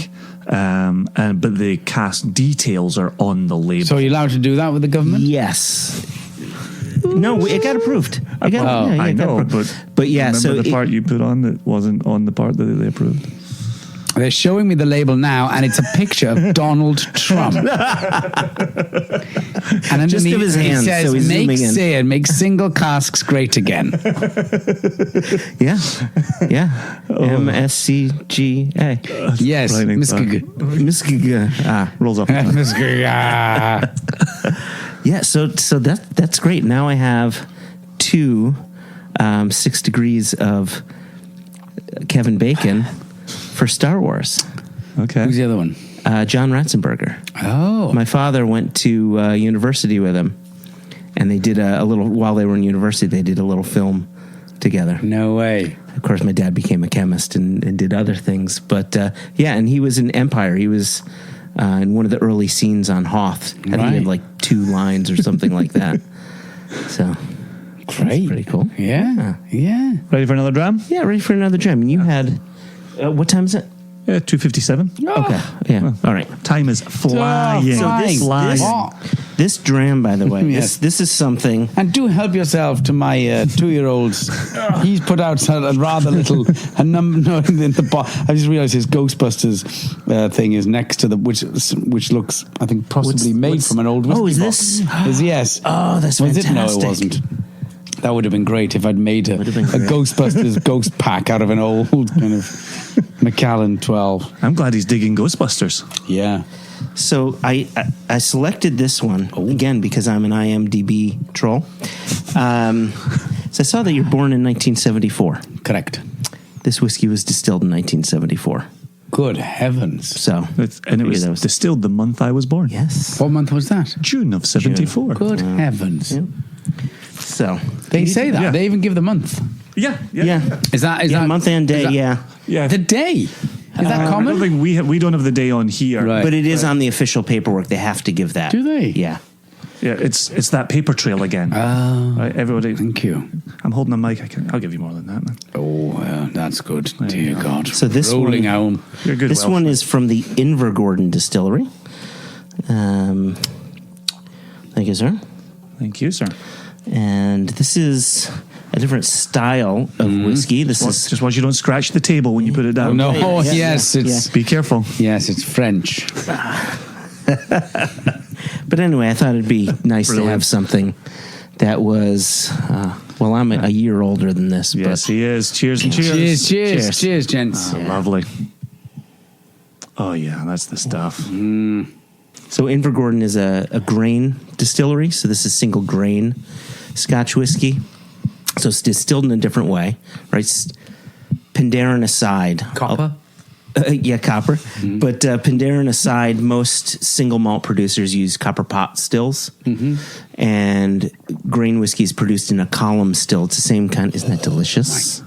but the cast details are on the label. So are you allowed to do that with the government? Yes. No, it got approved. I know, but yeah. Remember the part you put on that wasn't on the part that they approved? They're showing me the label now, and it's a picture of Donald Trump. And underneath, just give his hand, it says, so he's zooming in. Make single casks great again. Yeah. MSCGA. Yes, Miskiga. Rolls off the tongue. Yeah, so that's great. Now I have 2 6 degrees of Kevin Bacon for Star Wars. Okay. Who's the other one? John Ratzenberger. Oh. My father went to university with him, and they did a little, while they were in university, they did a little film together. No way. Of course, my dad became a chemist and did other things. But and he was in Empire. He was in one of the early scenes on Hoth. I think he had like 2 lines or something like that. So, great. Pretty cool. Yeah. Ready for another dram? Yeah, ready for another dram. And you had, what time is it? 2:57. Okay. Yeah. All right. Time is flying. So this dram, by the way, Yes. this is something. And do help yourself to my 2-year-old's. He's put out a rather little a number. No, in the I just realised his Ghostbusters thing is next to the which looks, I think, possibly made from an old whiskey is box. this? Yes. Oh, that's Was fantastic. it? No, it wasn't. That would have been great if I'd made a Ghostbusters ghost pack out of an old kind of Macallan 12. I'm glad he's digging Ghostbusters. Yeah. So I selected this one again because I'm an IMDb troll. So I saw that you're born in 1974. Correct. This whiskey was distilled in 1974. Good heavens. So It was distilled the month I was born. yes. What month was that? June of 74. Good heavens. Yeah. So They say that. Yeah. They even give the month. Yeah. Is that month and day? Yeah. The day. Is that I don't common? think we don't have the day on here. Right. But it is on the official paperwork. They have to give that. Do they? Yeah. Yeah, it's that paper trail again. Right, everybody. Thank you. I'm holding a mic. I'll give you more than that, man. Oh, that's good. Dear God. So this Rolling one, home. You're good. This Welsh, one man. is from the Invergordon Distillery. Thank you, sir. Thank you, sir. And this is a different style of whiskey. This is Just watch you don't scratch the table when you put it down. No, Yeah, yes, yeah, it's Be careful. yes, it's French. But anyway, I thought it'd be nice to have something that was. Well, I'm a year older than this. Yes, but he is. Cheers and cheers. Cheers, gents. Lovely. Oh, yeah, that's the stuff. So Invergordon is a grain distillery. So this is single grain Scotch whiskey. So it's distilled in a different way, right? Penderyn aside, Copper? yeah, copper. But Penderyn aside, most single malt producers use copper pot stills, and grain whiskey is produced in a column still. It's the same kind. Isn't that delicious?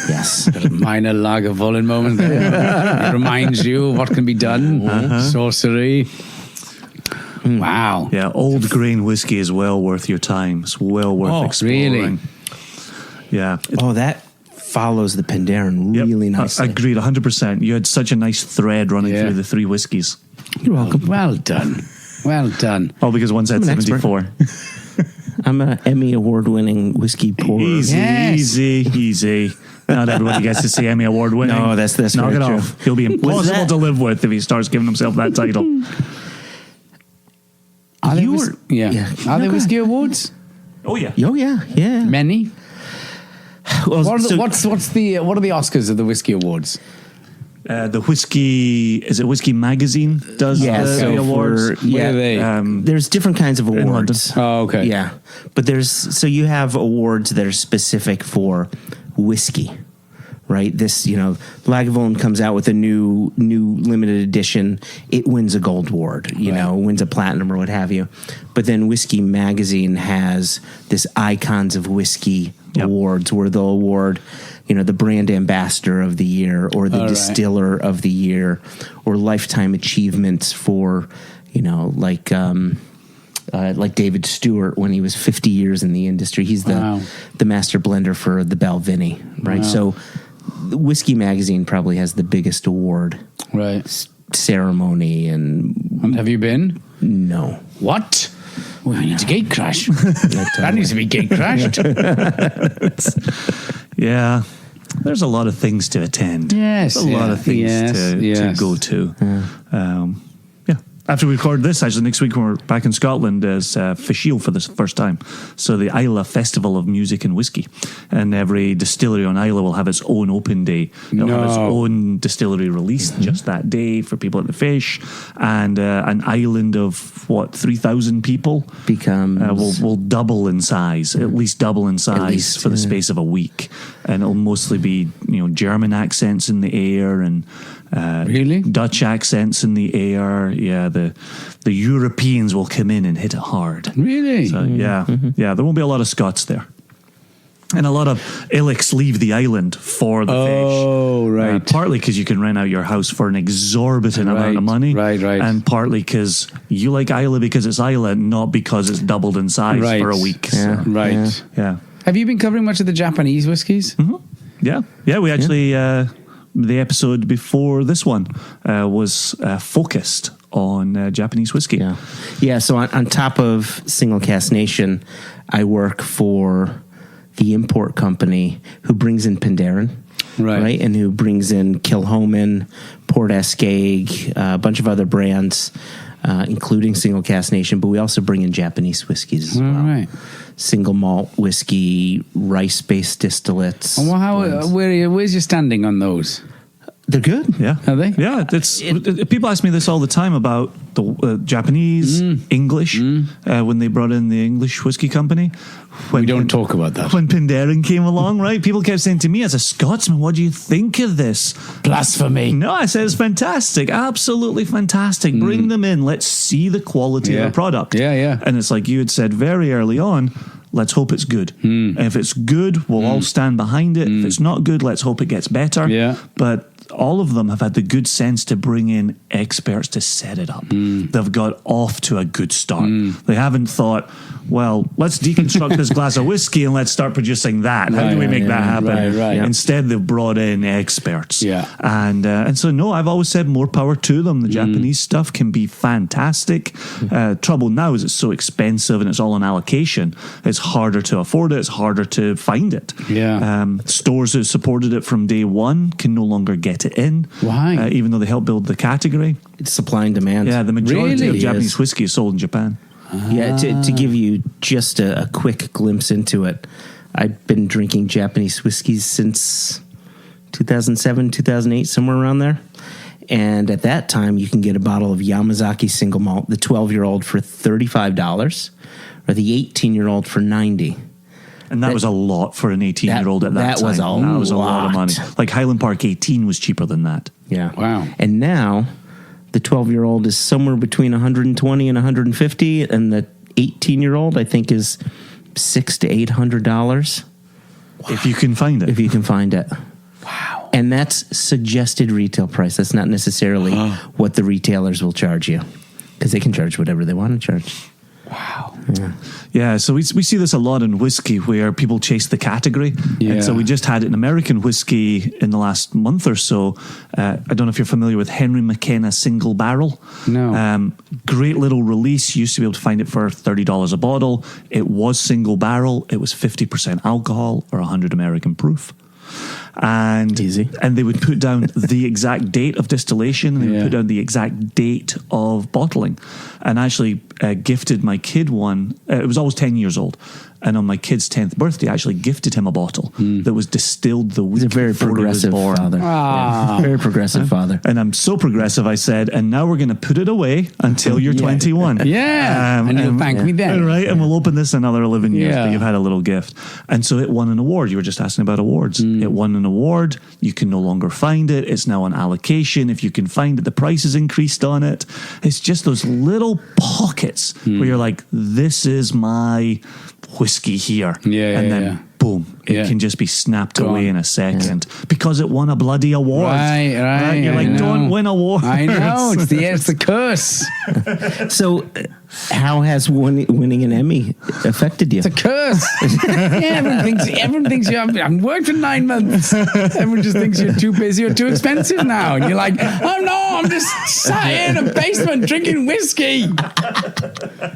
Yes. A minor Lagavulin moment there. It reminds you of what can be done. Sorcery. Wow. Yeah, old grain whiskey is well worth your time. It's well worth exploring. Really? Yeah. Oh, that follows the Penderyn really nicely. Agreed, 100%. You had such a nice thread running through the three whiskies. You're welcome. Well done. Well done. All because one said 74. I'm an Emmy Award winning whiskey pourer. Easy. Not everybody gets to say Emmy Award winning. No, that's Knock very it true. off. He'll be impossible to live with if he starts giving himself that title. Are there whiskey awards? Oh yeah. Oh yeah. Many. Well, What are the Oscars of the whiskey awards? The whiskey, is it Whiskey Magazine does the awards? Where are they? There's different kinds of awards. Oh, okay. Yeah, but so you have awards that are specific for whiskey, right? This, Lagavulin comes out with a new limited edition. It wins a gold award, wins a platinum or what have you. But then Whiskey Magazine has this Icons of Whiskey awards where they'll award, the brand ambassador of the year or the distiller of the year or lifetime achievements for, like David Stewart when he was 50 years in the industry. He's the master blender for the Balvenie, right? Wow. So Whiskey Magazine probably has the biggest award ceremony. And have you been? No. What? We need to gate crash. That needs to be gate crashed. Yeah. There's a lot of things to attend. Yes. A lot of things to go to. After we record this, actually, next week when we're back in Scotland, is Fisheel for the first time. So the Islay Festival of Music and Whiskey. And every distillery on Islay will have its own open day. They'll have its own distillery released just that day for people at the fish. And an island of, 3,000 people will double in size, at least double in size for the space of a week. And it'll mostly be, German accents in the air and really? Dutch accents in the air. Yeah, the Europeans will come in and hit it hard. Really? So, yeah, there won't be a lot of Scots there. And a lot of Illicks leave the island for the fish. Oh, right. Partly because you can rent out your house for an exorbitant amount of money. Right. And partly because you like Islay because it's Islay, not because it's doubled in size for a week. Yeah. So, right. Yeah. Have you been covering much of the Japanese whiskies? Mm-hmm. Yeah, we actually... the episode before this one was focused on Japanese whiskey. Yeah. So on top of Single Cask Nation, I work for the import company who brings in Penderyn, right? And who brings in Kilchoman, Port Ascaig, a bunch of other brands, including Single Cask Nation. But we also bring in Japanese whiskeys as well. Right. Single malt whiskey, rice-based distillates. And where's your standing on those? They're good. Yeah. Are they? Yeah. People ask me this all the time about the Japanese, English, when they brought in the English whiskey company. We don't talk about that. When Penderyn came along, right? People kept saying to me as a Scotsman, what do you think of this? Blasphemy. No, I said it's fantastic. Absolutely fantastic. Bring them in. Let's see the quality of the product. Yeah. And it's like you had said very early on, let's hope it's good. And if it's good, we'll all stand behind it. If it's not good, let's hope it gets better. Yeah. But all of them have had the good sense to bring in experts to set it up. They've got off to a good start. They haven't thought, well, let's deconstruct this glass of whiskey and let's start producing that. How do we make that happen? Right. Instead, they've brought in experts. Yeah. And so, no, I've always said more power to them. The Japanese stuff can be fantastic. Trouble now is it's so expensive and it's all on allocation. It's harder to afford it. It's harder to find it. Yeah. Stores that supported it from day one can no longer get it in. Why? Even though they helped build the category. It's supply and demand. Yeah, the majority of Really? Japanese whiskey is sold in Japan. Yeah, to give you just a quick glimpse into it, I've been drinking Japanese whiskeys since 2007, 2008, somewhere around there. And at that time, you can get a bottle of Yamazaki single malt, the 12-year-old for $35, or the 18-year-old for $90. And that was a lot for an 18-year-old at that time. That was a lot of money. lot. Like Highland Park 18 was cheaper than that. Yeah. Wow. And now the 12-year-old is somewhere between 120 and 150, and the 18-year-old I think is $600 to $800. If you can find it. If you can find it. Wow. And that's suggested retail price. That's not necessarily what the retailers will charge you, because they can charge whatever they want to charge. Wow. Yeah, so we see this a lot in whiskey where people chase the category. Yeah. And so we just had an American whiskey in the last month or so. I don't know if you're familiar with Henry McKenna Single Barrel. No. Great little release. You used to be able to find it for $30 a bottle. It was single barrel. It was 50% alcohol or 100 American proof. And Easy. And they would put down the exact date of distillation, and they would put down the exact date of bottling. And I actually gifted my kid one. It was always 10 years old. And on my kid's 10th birthday, I actually gifted him a bottle that was distilled the week He's a very before progressive he was born. father. Yeah. Very progressive father. And I'm so progressive, I said, and now we're going to put it away until you're 21. Yeah. And you'll thank me then. Right, and we'll open this in another 11 years, Yeah. but you've had a little gift. And so it won an award. You were just asking about awards. It won an award. You can no longer find it. It's now on allocation. If you can find it, the price is increased on it. It's just those little pockets where you're like, this is my whiskey here. And then boom, it can just be snapped away in a second because it won a bloody award. Right. You're like, don't win awards. I know. It's the curse. So how has winning an Emmy affected you? It's a curse. Everyone thinks you haven't worked for 9 months. Everyone just thinks you're too busy or too expensive now. And you're like, oh no, I'm just sat in a basement drinking whiskey.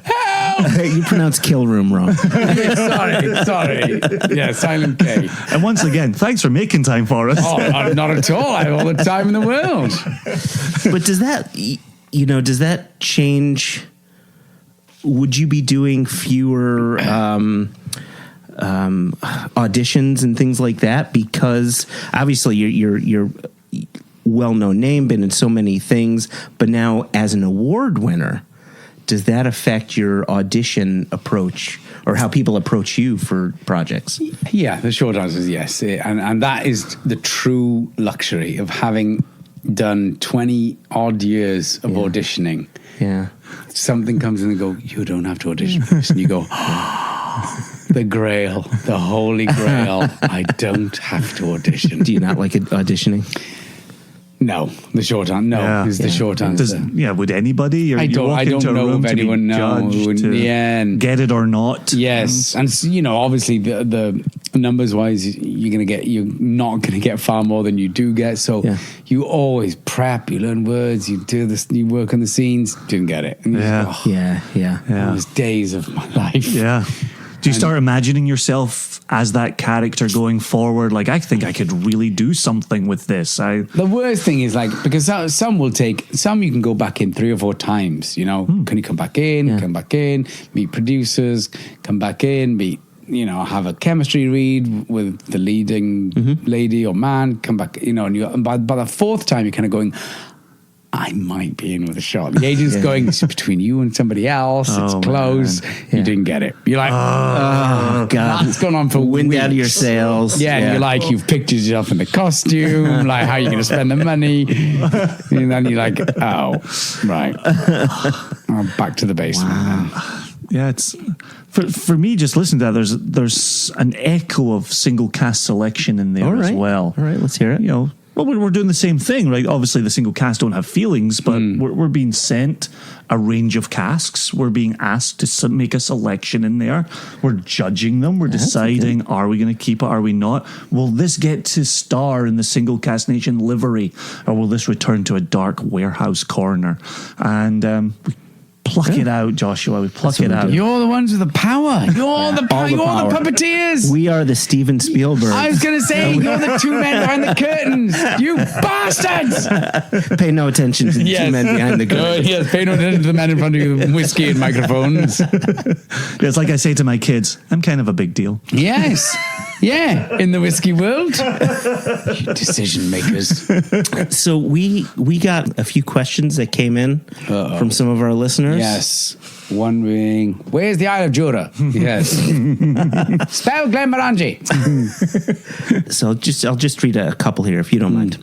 Help! You pronounce kill room wrong. Sorry. Yeah, silent K. And once again, thanks for making time for us. Oh, not at all. I have all the time in the world. But does that change? Would you be doing fewer auditions and things like that? Because obviously you're well-known name, been in so many things, but now as an award winner, does that affect your audition approach or how people approach you for projects? Yeah, the short answer is yes. And that is the true luxury of having done 20 odd years of auditioning. Yeah. Something comes in and go, you don't have to audition for this. And you go, the grail, the holy grail. I don't have to audition. Do you not like auditioning? No, the short answer. Is the short answer. Would anybody? I don't know if anyone knows. Get it or not. Yes, and obviously the numbers wise, you're not going to get far more than you do get. So you always prep, you learn words, you do this, you work on the scenes. Didn't get it. And those days of my life. Yeah. Do you start imagining yourself as that character going forward? Like, I think I could really do something with this. The worst thing is because some you can go back in 3 or 4 times, Can you come back in, meet producers, come back in, meet, have a chemistry read with the leading lady or man, come back, and by the 4th time you're kind of going, I might be in with a shot. The agent's going, it's between you and somebody else. It's close. You didn't get it. You're like, oh God. It's gone on for wind weeks. Out of your sails. Yeah, and you're like, you've pictured yourself in the costume. Like, how are you going to spend the money? And then you're like, oh, right. Back to the basement. Wow. Yeah, it's for me. Just listen to that. There's an echo of single cast selection in there as well. All right, let's hear it. Well, we're doing the same thing, right? Obviously, the single cast don't have feelings, but we're being sent a range of casks. We're being asked to make a selection in there. We're judging them. We're deciding, are we going to keep it? Are we not? Will this get to star in the Single Cast Nation livery? Or will this return to a dark warehouse corner? And we pluck it out, Joshua. We pluck it out. You're the ones with the power. You're the power. You're the puppeteers. We are the Steven Spielberg. I was going to say, you're the 2 men behind the curtains. You bastards. Pay no attention to the 2 men behind the curtains. Yes, pay no attention to the men in front of you with whiskey and microphones. It's like I say to my kids, I'm kind of a big deal. Yes. Yeah, in the whiskey world. You decision makers. So we got a few questions that came in from some of our listeners. Yes. One being, where's the Isle of Jura? Yes. Spell Glenmorangie. So I'll just read a couple here if you don't mind.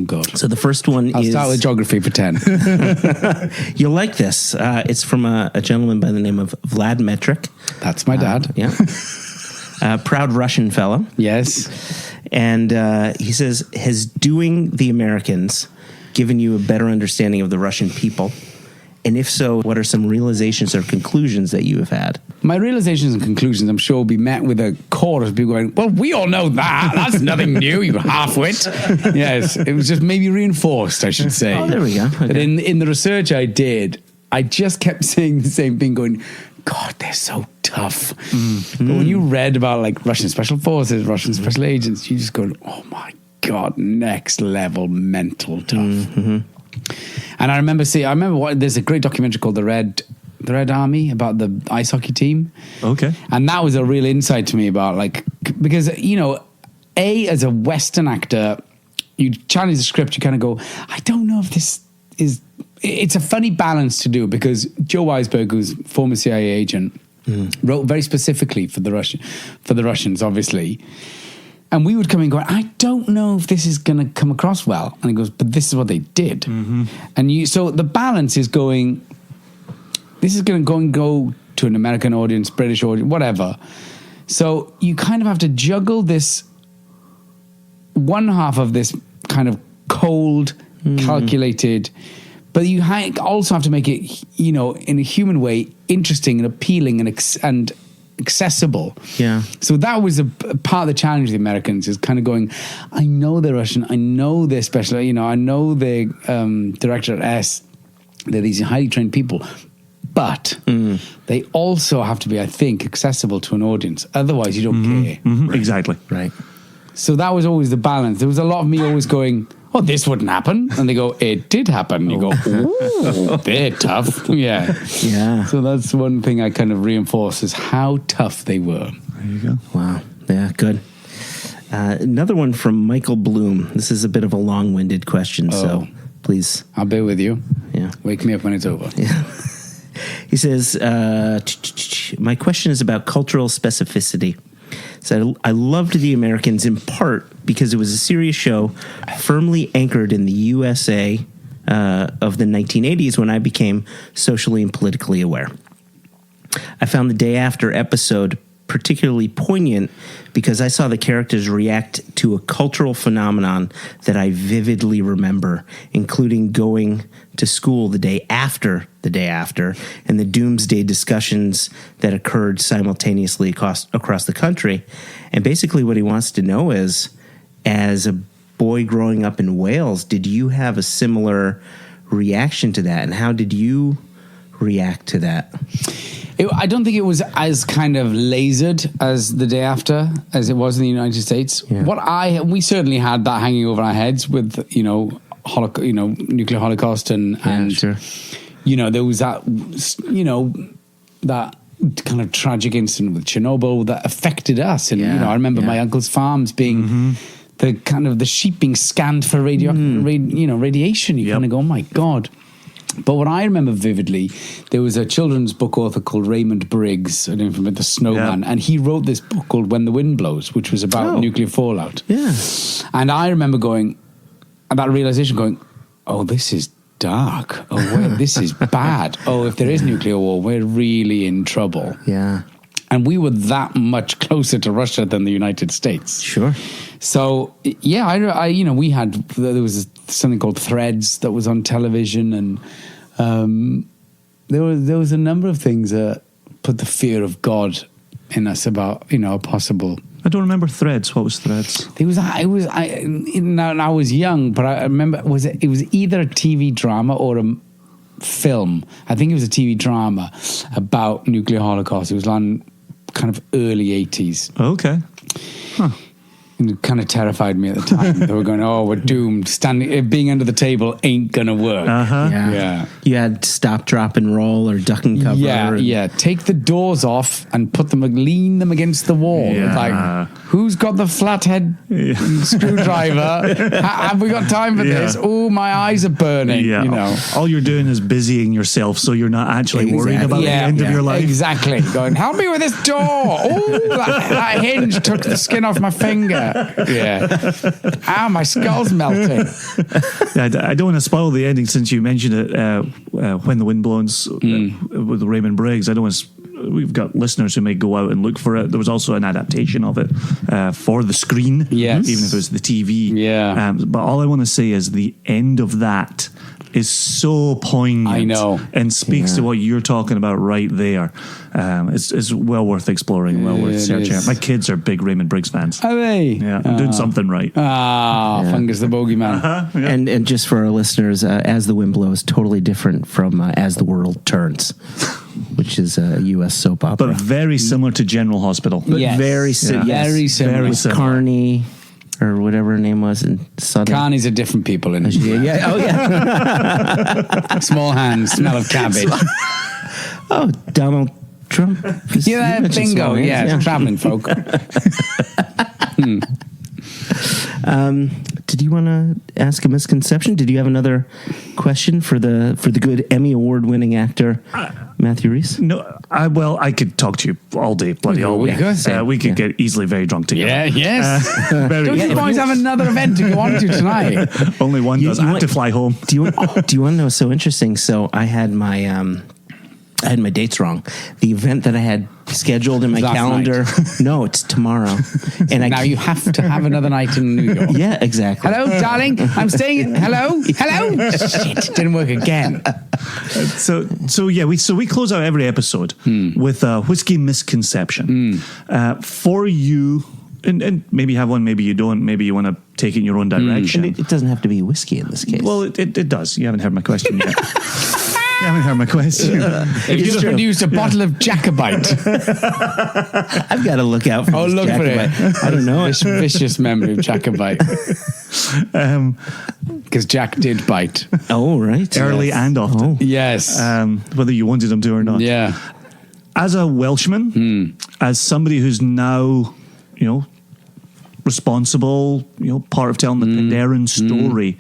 God. So the first one I'll is... start with geography for 10. You'll like this. It's from a gentleman by the name of Vlad Metric. That's my dad. Yeah. Proud Russian fellow. Yes. And he says, has doing the Americans given you a better understanding of the Russian people? And if so, what are some realizations or conclusions that you have had? My realizations and conclusions, I'm sure, will be met with a chorus of people going, well, we all know that. That's nothing new, you half-wit. Yes, it was just maybe reinforced, I should say. Oh, there we go. Okay. But in the research I did, I just kept saying the same thing, going, God, they're so tough. But when you read about like Russian special forces, Russian special agents, you just go, oh my God, next level mental tough. And I remember there's a great documentary called The Red Army about the ice hockey team. Okay. And that was a real insight to me about because, as a Western actor, you challenge the script, you kind of go, I don't know if this is, it's a funny balance to do because Joe Weisberg, who's former CIA agent, wrote very specifically for the Russians, obviously. And we would come in going, I don't know if this is going to come across well. And he goes, but this is what they did. And so the balance is going, this is going to go to an American audience, British audience, whatever. So you kind of have to juggle this, one half of this kind of cold, calculated, but you also have to make it, in a human way, interesting and appealing and accessible. Yeah. So that was a part of the challenge of the Americans, is kind of going, I know they're Russian, I know they're special, I know they're director at S, they're these highly trained people, but they also have to be, I think, accessible to an audience. Otherwise, you don't care. Right. Exactly. Right. So that was always the balance. There was a lot of me always going, oh, this wouldn't happen. And they go, it did happen. You go, ooh, they're tough. Yeah. Yeah. So that's one thing I kind of reinforce, is how tough they were. There you go. Wow. Yeah, good. Another one from Michael Bloom. This is a bit of a long-winded question, so please. I'll bear with you. Yeah. Wake me up when it's over. Yeah. He says, my question is about cultural specificity. So I loved The Americans in part because it was a serious show firmly anchored in the USA of the 1980s when I became socially and politically aware. I found the Day After episode particularly poignant because I saw the characters react to a cultural phenomenon that I vividly remember, including going to school the day after, and the doomsday discussions that occurred simultaneously across the country. And basically what he wants to know is, as a boy growing up in Wales, did you have a similar reaction to that? And how did you react to that? I don't think it was as kind of lasered as The Day After as it was in the United States. Yeah. We certainly had that hanging over our heads with, nuclear holocaust and sure. There was that, that kind of tragic incident with Chernobyl that affected us. And, I remember my uncle's farms being the kind of the sheep being scanned for radiation. You kind of go, oh my God. But what I remember vividly, there was a children's book author called Raymond Briggs, I don't know if you remember, The Snowman, and he wrote this book called When the Wind Blows, which was about nuclear fallout. Yeah. And I remember that realization going, oh, this is dark. Oh, wait, this is bad. Oh, if there is nuclear war, we're really in trouble. Yeah. And we were that much closer to Russia than the United States. Sure. So, we had, there was something called Threads that was on television, and there was a number of things that put the fear of God in us about, a possible... I don't remember Threads. What was Threads? I was young, but I remember, it was either a TV drama or a film. I think it was a TV drama about nuclear holocaust. It was on kind of early 80s. Okay. Huh. It kind of terrified me at the time. They were going, "Oh, we're doomed. Being under the table ain't gonna work." Yeah. You had stop, drop, and roll, or duck and cover. Yeah. Take the doors off and lean them against the wall. Yeah. Like, who's got the flathead screwdriver? Have we got time for this? Oh, my eyes are burning. Yeah. You know, all you're doing is busying yourself, so you're not actually worried about the end of your life. Exactly. Going, help me with this door. Oh, that hinge took the skin off my finger. Yeah. My skull's melting. I don't want to spoil the ending since you mentioned it. When the Wind Blows with Raymond Briggs. I don't want to. We've got listeners who may go out and look for it. There was also an adaptation of it for the screen, even if it was the TV. Yeah. But all I want to say is the end of that is so poignant. I know. And speaks to what you're talking about right there. It's well worth exploring, well worth searching out. My kids are big Raymond Briggs fans. Are they? Yeah, I'm doing something right. Fungus the Bogeyman. And just for our listeners, As the Wind Blows, totally different from As the World Turns, which is a U.S. soap opera. But very similar to General Hospital. But very similar. Very similar. With Carney, or whatever her name was, in Southern. Carney's are different people in it. Small hands, smell of cabbage. Donald Trump. Bingo. It's traveling folk. Did you want to ask a misconception? Did you have another question for the good Emmy Award winning actor Matthew Rhys? No, I could talk to you all day, bloody all week. We could get easily very drunk together. Don't you boys have another event to go on to tonight? Only one does. I have to fly home. Do you want to know? So interesting. So I had my dates wrong. The event that I had scheduled in my calendar. No, it's tomorrow. And now you have to have another night in New York. Yeah, exactly. Hello, darling. I'm staying. Hello. Shit, didn't work again. So we close out every episode with a whiskey misconception for you. And maybe you have one, maybe you don't. Maybe you want to take it in your own direction. And it doesn't have to be whiskey in this case. Well, it does. You haven't heard my question yet. You haven't heard my question. If you produced a bottle of Jacobite. I've got to look out for this Jacobite. For it. I don't know. Vicious memory of Jacobite. Because Jack did bite. Oh, right. Early and often. Yes. Whether you wanted him to or not. Yeah. As a Welshman, as somebody who's now, responsible, part of telling the Penderyn story.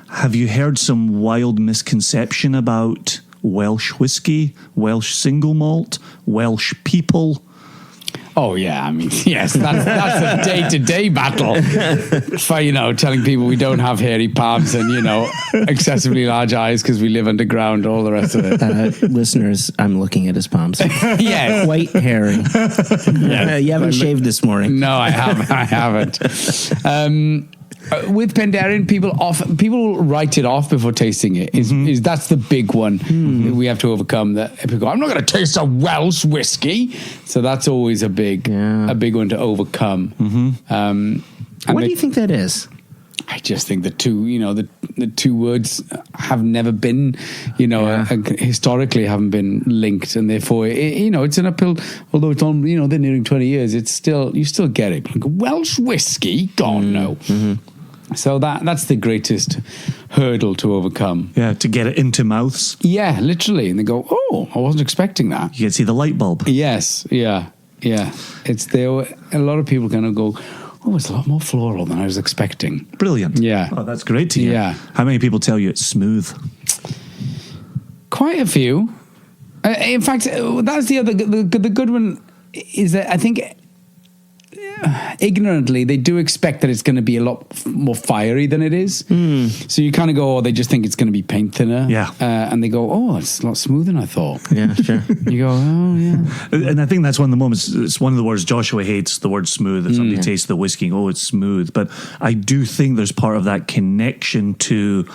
Have you heard some wild misconception about Welsh whiskey, Welsh single malt, Welsh people? Oh yeah, I mean, yes, that's a day-to-day battle for, telling people we don't have hairy palms and, excessively large eyes because we live underground, all the rest of it. Listeners, I'm looking at his palms. Yeah. Quite hairy. You haven't shaved this morning. No, I haven't. With Penderyn, people write it off before tasting it. Is that's the big one that we have to overcome. That people go, I'm not going to taste a Welsh whiskey, so that's always a big one to overcome. What do you think that is? I just think the two words have never been, historically haven't been linked, and therefore, it's an uphill. Although it's on, they're nearing 20 years, you still get it. Like Welsh whiskey, God no. So that's the greatest hurdle to overcome. Yeah, to get it into mouths. Yeah, literally, and they go, "Oh, I wasn't expecting that." You can see the light bulb. Yes, yeah. It's there. A lot of people kind of go, "Oh, it's a lot more floral than I was expecting." Brilliant. Yeah. Oh, that's great to hear. Yeah. How many people tell you it's smooth? Quite a few. In fact, that's the good one is that I think ignorantly they do expect that it's going to be a lot more fiery than it is. So you kind of go, they just think it's going to be paint thinner. Yeah. And they go, oh, it's a lot smoother than I thought. Yeah, sure. You go, oh, yeah. And I think that's one of the moments, it's one of the words Joshua hates, the word smooth. If somebody tastes the whiskey, oh, it's smooth. But I do think there's part of that connection to,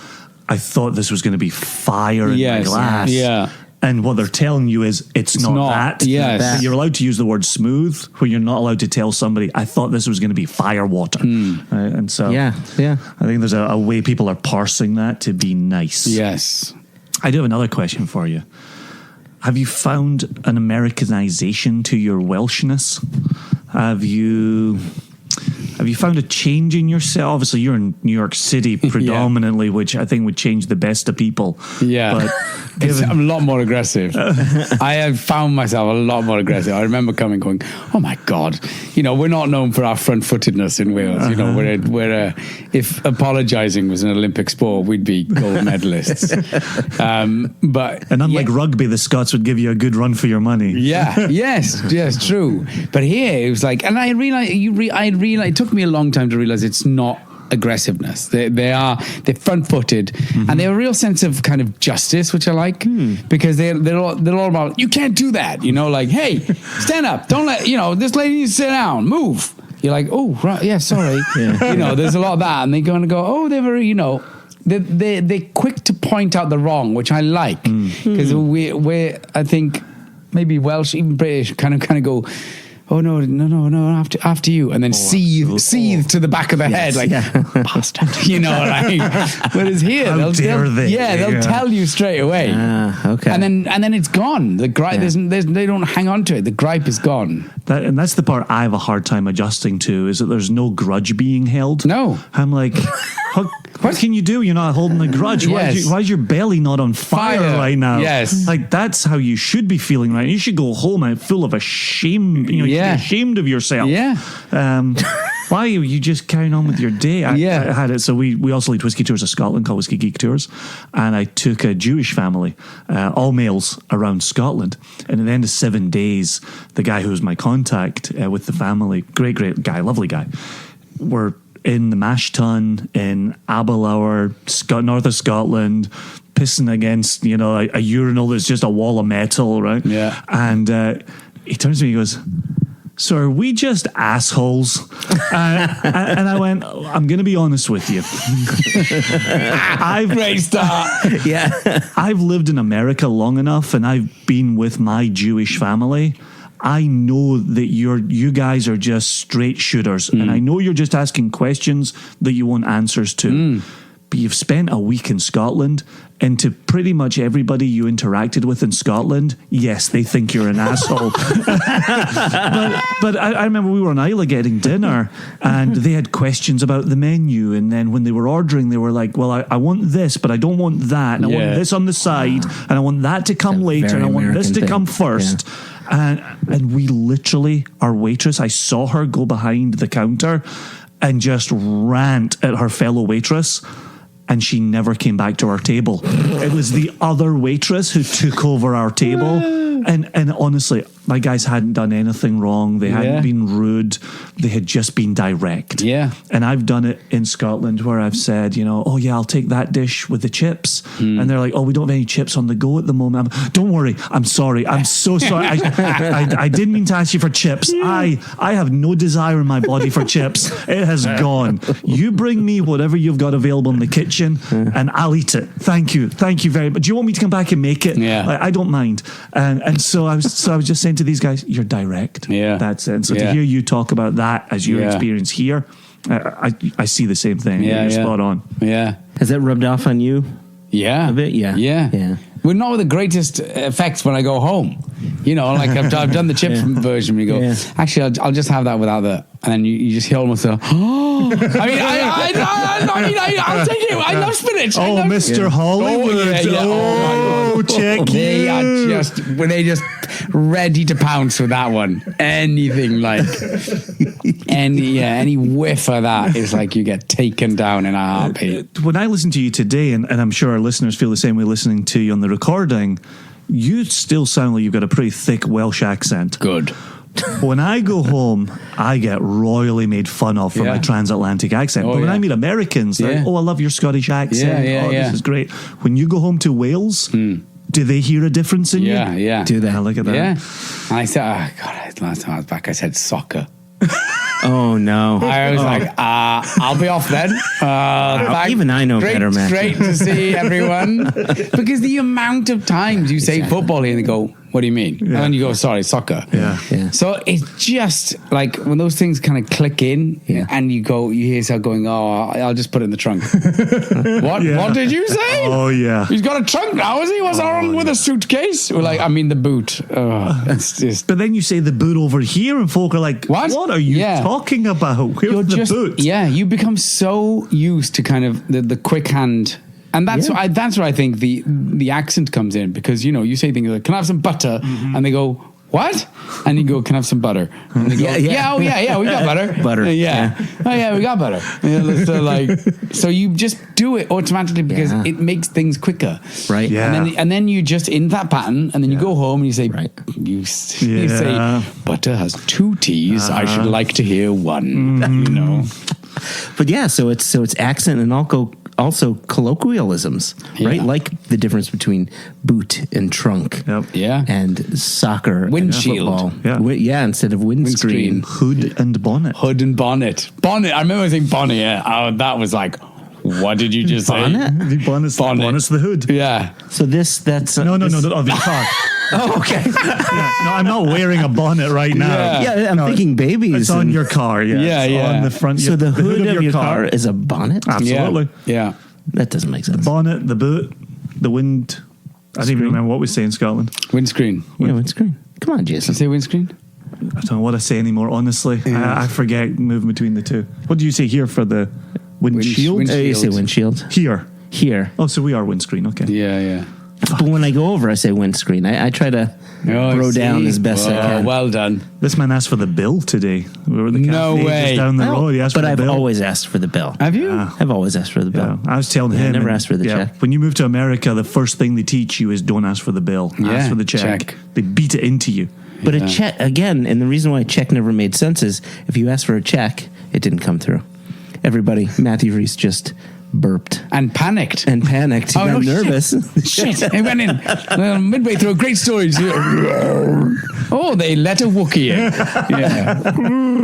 I thought this was going to be fire in my glass. Yeah. And what they're telling you is it's not that. Yes. You're allowed to use the word smooth where you're not allowed to tell somebody, I thought this was going to be fire water. And so I think there's a way people are parsing that to be nice. Yes. I do have another question for you. Have you found an Americanization to your Welshness? Have you Have you found a change in yourself? Obviously, you're in New York City predominantly, which I think would change the best of people. Yeah. But I'm a lot more aggressive. I have found myself a lot more aggressive. I remember coming going, oh my God, we're not known for our front-footedness in Wales. We're if apologising was an Olympic sport, we'd be gold medalists. But unlike rugby, the Scots would give you a good run for your money. Yeah, yes, true. But here it was like, and I realized it took me a long time to realize it's not aggressiveness. They're front-footed, and they have a real sense of kind of justice, which I like, because they're all about, you can't do that, like, hey, stand up, don't let this lady needs to sit down, move. You're like, oh right, yeah, sorry. There's a lot of that, and they're going to go, oh, they're very, they're quick to point out the wrong, which I like, because we're I think maybe Welsh, even British, kind of go, oh no, after you, and then seethe to the back of the head, like, bastard, whereas here they'll tell you straight away. Okay. And then it's gone. The gripe, they don't hang on to it. The gripe is gone. And that's the part I have a hard time adjusting to, is that there's no grudge being held. No. I'm like, what can you do? You're not holding a grudge. Yes. Why is your belly not on fire right now? Yes. Like, that's how you should be feeling right. You should go home and full of shame. You should be ashamed of yourself. Yeah. Why are you just carrying on with your day? I had it. So we also lead whiskey tours of Scotland called Whiskey Geek Tours. And I took a Jewish family, all males, around Scotland. And at the end of 7 days, the guy who was my contact with the family, great guy, lovely guy, were in the Mash Tun in Aberlour, north of Scotland, pissing against, a urinal that's just a wall of metal, right? Yeah. And he turns to me and goes, so are we just assholes? And I went, I'm going to be honest with you. Great start. I've lived in America long enough, and I've been with my Jewish family. I know that you guys are just straight shooters, and I know you're just asking questions that you want answers to. But you've spent a week in Scotland, and to pretty much everybody you interacted with in Scotland, yes, they think you're an asshole. but I remember we were on Isla getting dinner, and they had questions about the menu, and then when they were ordering, they were like, well, I want this, but I don't want that, and I want this on the side, and I want that to come later, and I want this to come first. And we literally, our waitress, I saw her go behind the counter and just rant at her fellow waitress, and she never came back to our table. It was the other waitress who took over our table. And honestly, my guys hadn't done anything wrong. They hadn't been rude. They had just been direct. Yeah. And I've done it in Scotland where I've said, oh yeah, I'll take that dish with the chips. And they're like, oh, we don't have any chips on the go at the moment. Don't worry. I'm sorry. I'm so sorry. I didn't mean to ask you for chips. I have no desire in my body for chips. It has gone. You bring me whatever you've got available in the kitchen and I'll eat it. Thank you. Thank you very much. Do you want me to come back and make it? Yeah. I don't mind. And so I was just saying to these guys, you're direct. Yeah. That's it. And so to hear you talk about that as your experience here, I see the same thing. You're spot on. Yeah. Has that rubbed off on you? Yeah. A bit? Yeah. We're not with the greatest effects when I go home. Like I've done the chips version. We go, actually, I'll just have that without the, and then you just hear almost the, I'll take it. I love spinach. Mr. Hollywood. Check They are just ready to pounce with that one. Anything like, any whiff of that is like you get taken down in a heartbeat. When I listen to you today, and I'm sure our listeners feel the same way listening to you on the recording, you still sound like you've got a pretty thick Welsh accent. Good. When I go home, I get royally made fun of for my transatlantic accent. But when I meet Americans, they're like, I love your Scottish accent. This is great. When you go home to Wales, do they hear a difference in you? Yeah. Do they? Look at that. Yeah. And I said, last time I was back, I said soccer. Oh, no. I was like, I'll be off then. Even I know better, man. Great to see everyone. Because the amount of times you say football here and they go, What do you mean? And then you go, sorry, soccer. Yeah. So it's just like when those things kind of click in and you hear yourself going, oh, I'll just put it in the trunk. What? Yeah. What did you say? Oh, yeah. He's got a trunk now, is he? What's on with a suitcase? We're like, I mean the boot. Oh, it's just... But then you say the boot over here, and folk are like, what are you talking about? Where's the boot? Yeah, you become so used to kind of the quick hand. And that's where I think the accent comes in, because, you know, you say things like, can I have some butter? And they go, what? And you go, can I have some butter? And they go, we got butter. Butter. Oh, yeah, we got butter. So you just do it automatically because it makes things quicker. Right. Yeah. And then you just in that pattern, and then you go home and you say, you say, butter has 2 T's. I should like to hear one, you know. But yeah, so it's accent and also colloquialisms, right? Like the difference between boot and trunk, and soccer, windshield, and football. Instead of windscreen, hood and bonnet. Hood and bonnet. I remember saying bonnet. Yeah, that was like, what did you just say? The bonnet's the hood. Yeah. So that's no, of your car. Oh, okay. No, I'm not wearing a bonnet right now. Yeah, I'm thinking babies. It's on your car. Yeah. On the front. So the hood of your car is a bonnet? Absolutely. Yeah. That doesn't make sense. The bonnet, the boot, the wind. I don't even remember what we say in Scotland. Windscreen. Yeah, windscreen. Come on, Jason. Did you say windscreen? I don't know what I say anymore, honestly. I forget moving between the two. What do you say here for the windshield? You say windshield. Here. Oh, so we are windscreen. Okay. Yeah. But when I go over, I say windscreen. I try to throw down as best I can. Well done. This man asked for the bill today. We were at the No cafe way. just down the road. He asked for the bill. I've always asked for the bill. Have you? I've always asked for the bill. I was telling him. I never asked for the check. When you move to America, the first thing they teach you is don't ask for the bill. Ask for the check. They beat it into you. But a check, again, and the reason why a check never made sense is if you asked for a check, it didn't come through. Everybody, Matthew Rhys just burped. And panicked. He got nervous. Shit. He went in midway through a great story. Oh, they let a Wookiee in. Yeah.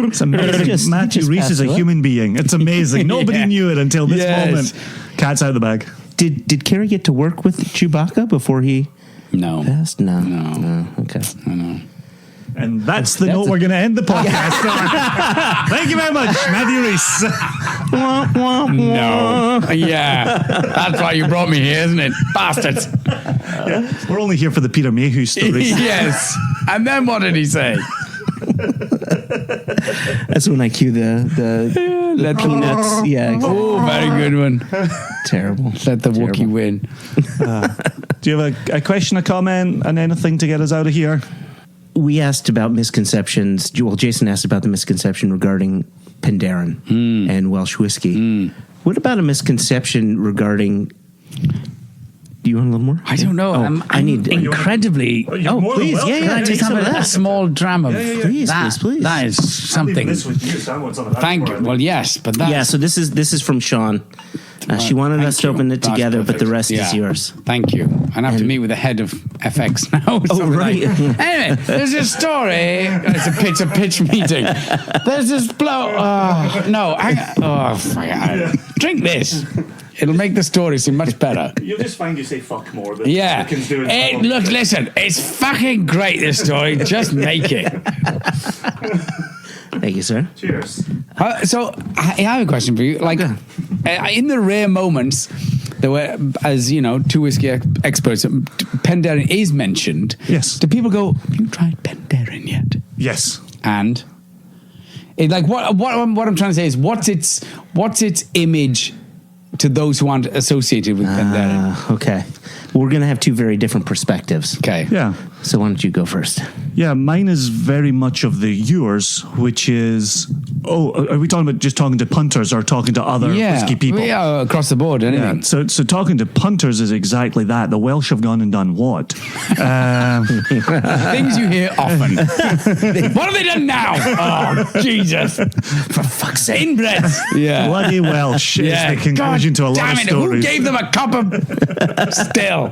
It's amazing. Matthew Rhys is a human being. It's amazing. Nobody knew it until this moment. Cat's out of the bag. Did Kerry get to work with Chewbacca before he passed? No. Okay. I know. And that's the note we're going to end the podcast on. Thank you very much, Matthew Rhys. No. Yeah. That's why you brought me here, isn't it? Bastards. We're only here for the Peter Mayhew story. Yes. And then what did he say? That's when I cue the peanuts. Yeah. Oh, very good one. Terrible. Let the Wookiee win. Do you have a question, a comment, and anything to get us out of here? We asked about misconceptions. Well, Jason asked about the misconception regarding Penderyn and Welsh whiskey. What about a misconception regarding... Do you want a little more? I don't know. I need incredibly... please. Yeah, take some of that. A small dram of... Please. That is something... This with you, so I want some of that. Thank you. Well, yes, but that... Yeah, so this is from Sean. She wanted us to open it together, but the rest is yours. Thank you. And I have to meet with the head of FX now. Right. Anyway, there's a story. It's a pitch meeting. There's this bloke. No, hang on. Oh, fuck. Drink this. It'll make the story seem much better. You'll just find you say fuck more. Look, listen, it's fucking great, this story. Just make it. Thank you, sir. Cheers. So I have a question for you. Like, in the rare moments, there were, as you know, two whiskey experts, Penderyn is mentioned. Yes. Do people go, have you tried Penderyn yet? Yes. And what I'm trying to say is, what's its image to those who aren't associated with Penderyn? Okay. We're going to have two very different perspectives. Okay. Yeah. So why don't you go first? Yeah, mine is very much of the yours, which is... Oh, are we talking to punters or talking to other whiskey people? Yeah, across the board, anything. Yeah, so talking to punters is exactly that. The Welsh have gone and done what? Things you hear often. What have they done now? Oh, Jesus. For fuck's sake. Inbreds. Yeah. Bloody Welsh is the conclusion to a lot of stories. Who gave them a cup of still?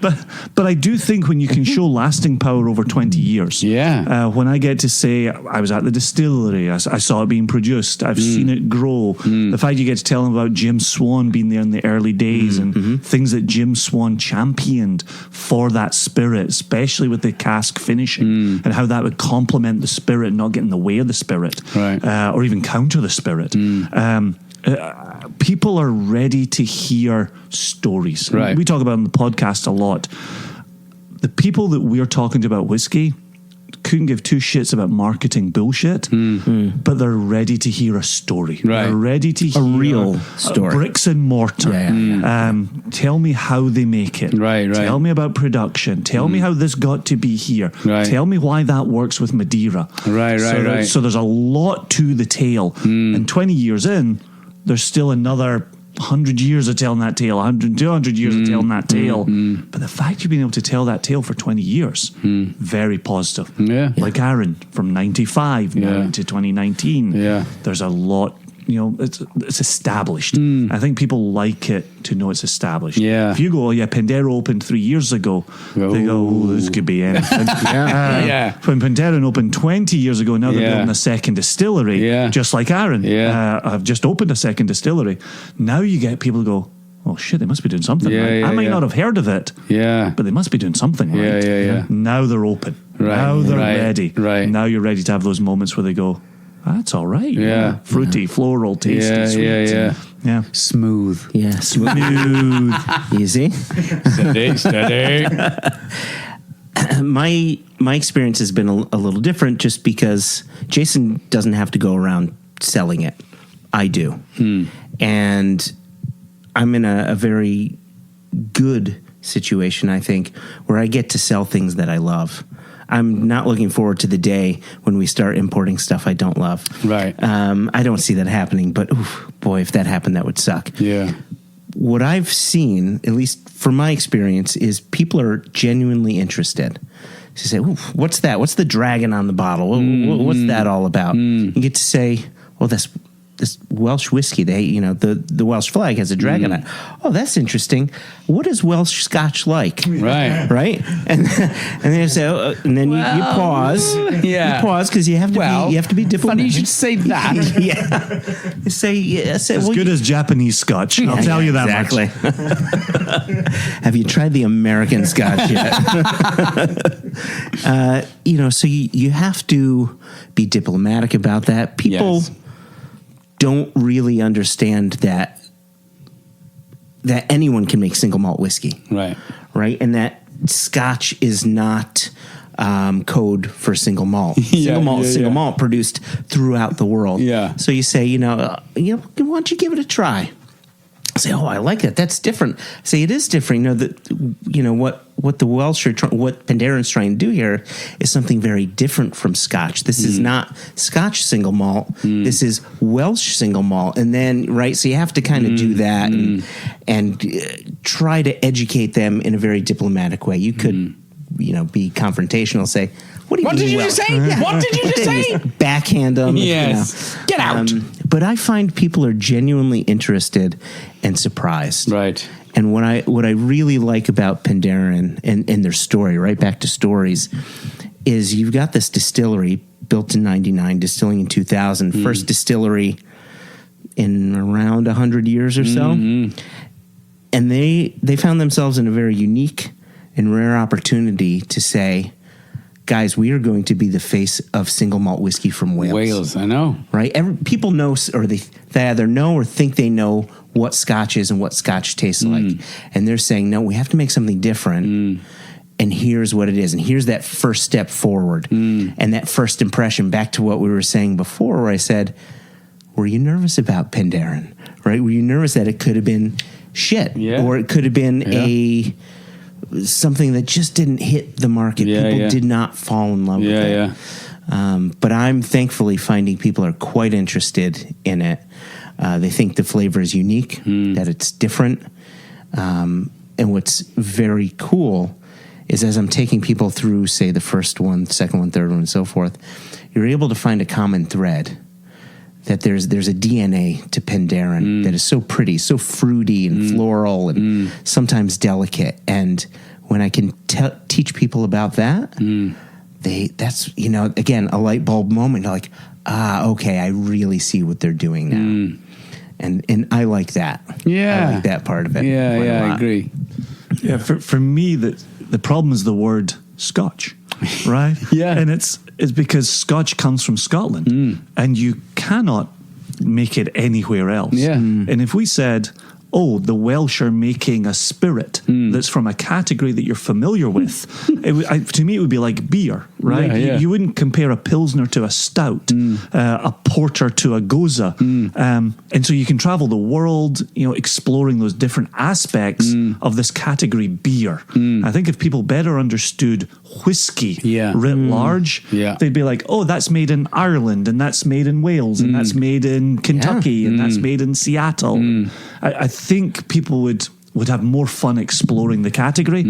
But I do think when you can show lasting power over 20 years, when I get to say I was at the distillery, I saw it being produced, I've seen it grow, the fact you get to tell them about Jim Swan being there in the early days and things that Jim Swan championed for that spirit, especially with the cask finishing and how that would complement the spirit, not get in the way of the spirit, or even counter the spirit. People are ready to hear stories. Right. We talk about on the podcast a lot. The people that we're talking to about whiskey couldn't give two shits about marketing bullshit, but they're ready to hear a story. Right. They're ready to hear a real story. Bricks and mortar. Tell me how they make it. Right. Tell me about production. Tell me how this got to be here. Right. Tell me why that works with Madeira. Right. So there's a lot to the tale. And 20 years in, there's still another 100 years of telling that tale, 100, 200 years of telling that tale. But the fact you've been able to tell that tale for 20 years, very positive. Yeah. Like Aaron, from 95 now to 2019. Yeah. There's a lot, it's established. I think people like it to know it's established. Yeah. If you go, Penderyn opened 3 years ago, they go, this could be anything. When Penderyn opened 20 years ago, now they're building a second distillery, just like Aaron. I've just opened a second distillery. Now you get people who go, oh shit, they must be doing something right. I might not have heard of it, but they must be doing something right. Now they're open. Right. Now they're ready. Right. Now you're ready to have those moments where they go, that's all right. Fruity, floral, tasty, sweet. Smooth. Yeah, smooth. Easy. Steady. My experience has been a little different just because Jason doesn't have to go around selling it. I do. And I'm in a very good situation, I think, where I get to sell things that I love. I'm not looking forward to the day when we start importing stuff I don't love. Right. I don't see that happening, but boy, if that happened, that would suck. Yeah. What I've seen, at least from my experience, is people are genuinely interested. To say, what's that? What's the dragon on the bottle? What's that all about? You get to say, this Welsh whiskey, the Welsh flag has a dragon on it. Oh, that's interesting. What is Welsh Scotch like? Right. And then you say, and then you pause. Yeah. You pause because you have to be diplomatic. Funny you should say that. You say, as good as Japanese Scotch. I'll tell you that exactly. Have you tried the American Scotch yet? So you have to be diplomatic about that. People don't really understand that anyone can make single malt whiskey, right, and that Scotch is not code for single malt. Single malt produced throughout the world. So you say, why don't you give it a try? I say, I like that. That's different. I say it is different. What the Welsh what Penderyn's trying to do here is something very different from Scotch. This is not Scotch single malt. This is Welsh single malt. And then, so you have to kind of do that and try to educate them in a very diplomatic way. You could, be confrontational, say, what did you just say? What did you just say? Backhand them. Yes. Get out. But I find people are genuinely interested and surprised. Right. And what I really like about Penderyn and their story, right back to stories, is you've got this distillery built in 99, distilling in 2000, first distillery in around 100 years or so. And they found themselves in a very unique and rare opportunity to say, guys, we are going to be the face of single malt whiskey from Wales. Wales, I know. Right? People know, or they either know or think they know what Scotch is and what Scotch tastes like. And they're saying, no, we have to make something different. And here's what it is. And here's that first step forward. And that first impression, back to what we were saying before, where I said, were you nervous about Penderyn? Right? Were you nervous that it could have been shit? Or it could have been something that just didn't hit the market. People did not fall in love with it. But I'm thankfully finding people are quite interested in it. They think the flavor is unique, that it's different. And what's very cool is as I'm taking people through, say, the first one, second one, third one, and so forth, you're able to find a common thread. That there's a DNA to Penderyn that is so pretty, so fruity and floral and sometimes delicate. And when I can teach people about that, that's, again, a light bulb moment. Like, okay, I really see what they're doing now. And I like that. Yeah. I like that part of it. Yeah, I agree. Yeah, for me, the problem is the word Scotch, right? Yeah. And it's because Scotch comes from Scotland, and you cannot make it anywhere else. Yeah. And if we said, oh, the Welsh are making a spirit that's from a category that you're familiar with, to me it would be like beer, right? Yeah. You wouldn't compare a Pilsner to a stout, a porter to a goza. And so you can travel the world, exploring those different aspects of this category beer. I think if people better understood whiskey writ large, they'd be like, oh, that's made in Ireland, and that's made in Wales, and that's made in Kentucky, and that's made in Seattle. I think people would have more fun exploring the category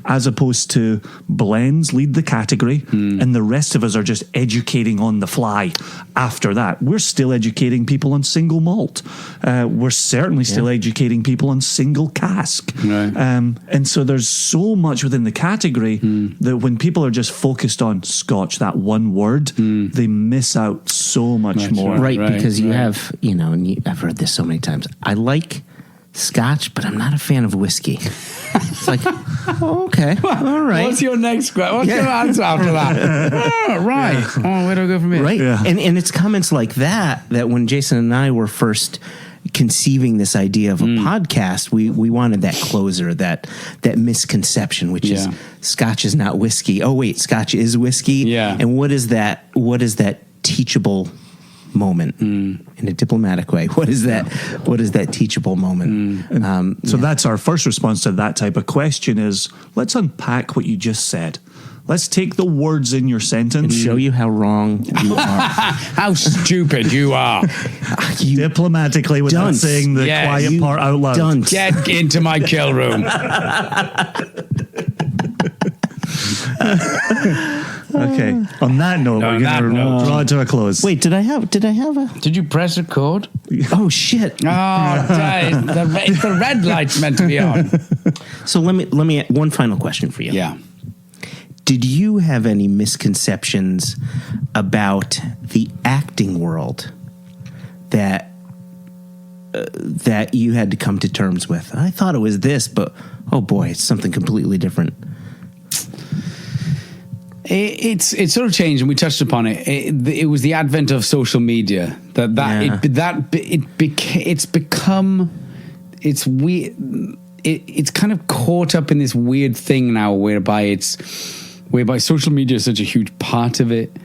as opposed to blends lead the category and the rest of us are just educating on the fly after that. We're still educating people on single malt. We're certainly still educating people on single cask. Right. And so there's so much within the category that when people are just focused on Scotch, that one word, they miss out so much more. Right, because you have, and I've heard this so many times. I like Scotch, but I'm not a fan of whiskey. It's like, okay, all right. What's your next question? What's your answer after that? Right. Oh, where do I go from here? Right. Yeah. And it's comments like that when Jason and I were first conceiving this idea of a podcast, we wanted that closer, that misconception, which is Scotch is not whiskey. Oh wait, Scotch is whiskey. Yeah. And what is that teachable moment in a diplomatic way? What is that teachable moment? So that's our first response to that type of question is, let's unpack what you just said. Let's take the words in your sentence and show you how wrong you are. How stupid you are. Diplomatically without saying the quiet part out loud. Dunce. Get into my kill room. Okay. On that note, we're going to draw it to a close. Wait, did I have a... Did you press record? Oh, shit. Oh, it's the red light's meant to be on. So let me one final question for you. Yeah. Did you have any misconceptions about the acting world that you had to come to terms with? I thought it was this, but oh boy, it's something completely different. It's sort of changed, and we touched upon it. It was the advent of social media it's become weird. It's kind of caught up in this weird thing now, whereby social media is such a huge part of it.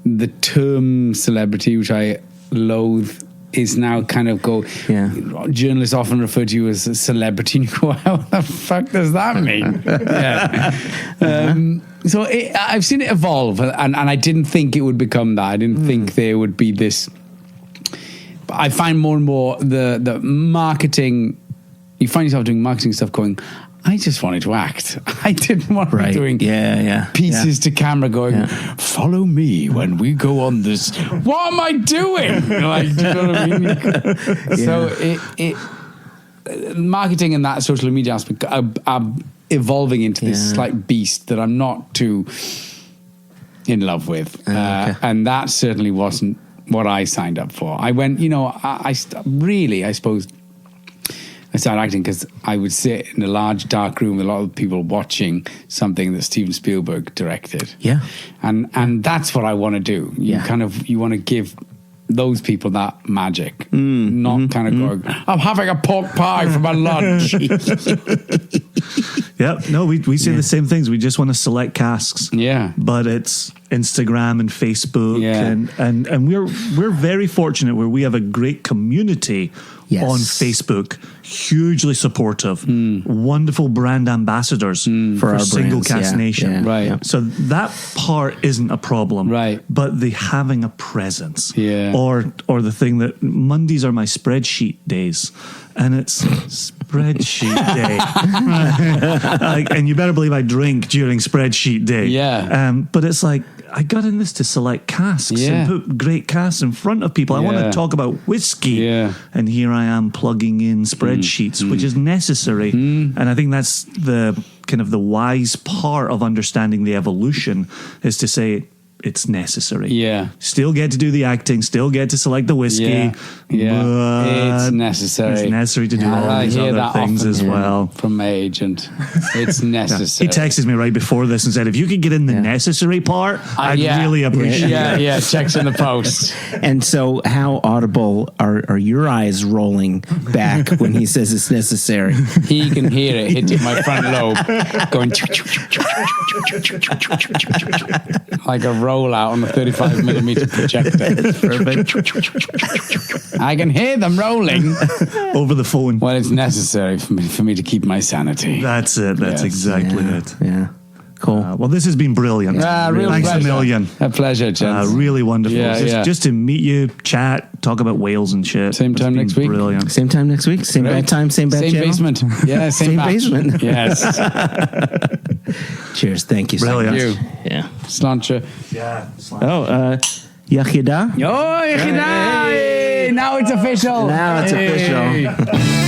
The term celebrity, which I loathe, is now kind of journalists often refer to you as a celebrity, and you go, how the fuck does that mean? So I've seen it evolve, and I didn't think it would become that. I didn't think there would be this. I find more and more the marketing, you find yourself doing marketing stuff going, I just wanted to act. I didn't want to be doing pieces to camera going, follow me when we go on this. What am I doing? Like, do you know what I mean? So marketing and that social media aspect are evolving into this slight beast that I'm not too in love with. And that certainly wasn't what I signed up for. I went, I suppose I started acting because I would sit in a large dark room with a lot of people watching something that Steven Spielberg directed. Yeah. And that's what I want to do. You want to give those people that magic, not kind of going, I'm having a pork pie for my lunch. We say the same things. We just want to select casks. Yeah. But it's Instagram and Facebook and we're very fortunate where we have a great community on Facebook, hugely supportive, wonderful brand ambassadors for our Single Cask Nation. Right. So that part isn't a problem. Right. But the having a presence. Or the thing that Mondays are my spreadsheet days. And it's spreadsheet day. And you better believe I drink during spreadsheet day. Yeah. But it's like, I got in this to select casks and put great casks in front of people. I want to talk about whiskey. Yeah. And here I am plugging in spreadsheets, which is necessary. And I think that's the kind of the wise part of understanding the evolution is to say it's necessary. Yeah. Still get to do the acting, still get to select the whiskey. Yeah. It's necessary. It's necessary to do all these other things as well. From my agent. It's necessary. He texted me right before this and said, if you could get in the necessary part, I'd really appreciate it. Yeah, checks in the post. And so how audible are your eyes rolling back when he says it's necessary? He can hear it hitting my front lobe, going like a rollout on a 35mm projector. That's perfect. I can hear them rolling over the phone. Well, it's necessary for me to keep my sanity. That's it. That's exactly it. Yeah. Cool. Well, this has been brilliant. Real Thanks pleasure. a million. A pleasure, gents. Really wonderful. Just to meet you, chat, talk about whales and shit. Same time next week. Brilliant. Same time next week. Same bad time. Same bad channel. Basement. Yeah, same basement. Yes. Cheers. Thank you. Brilliant. Thank you. Yeah. Sláinte. Yeah. Yachida. Oh, Yachida. Now it's official. Now it's official.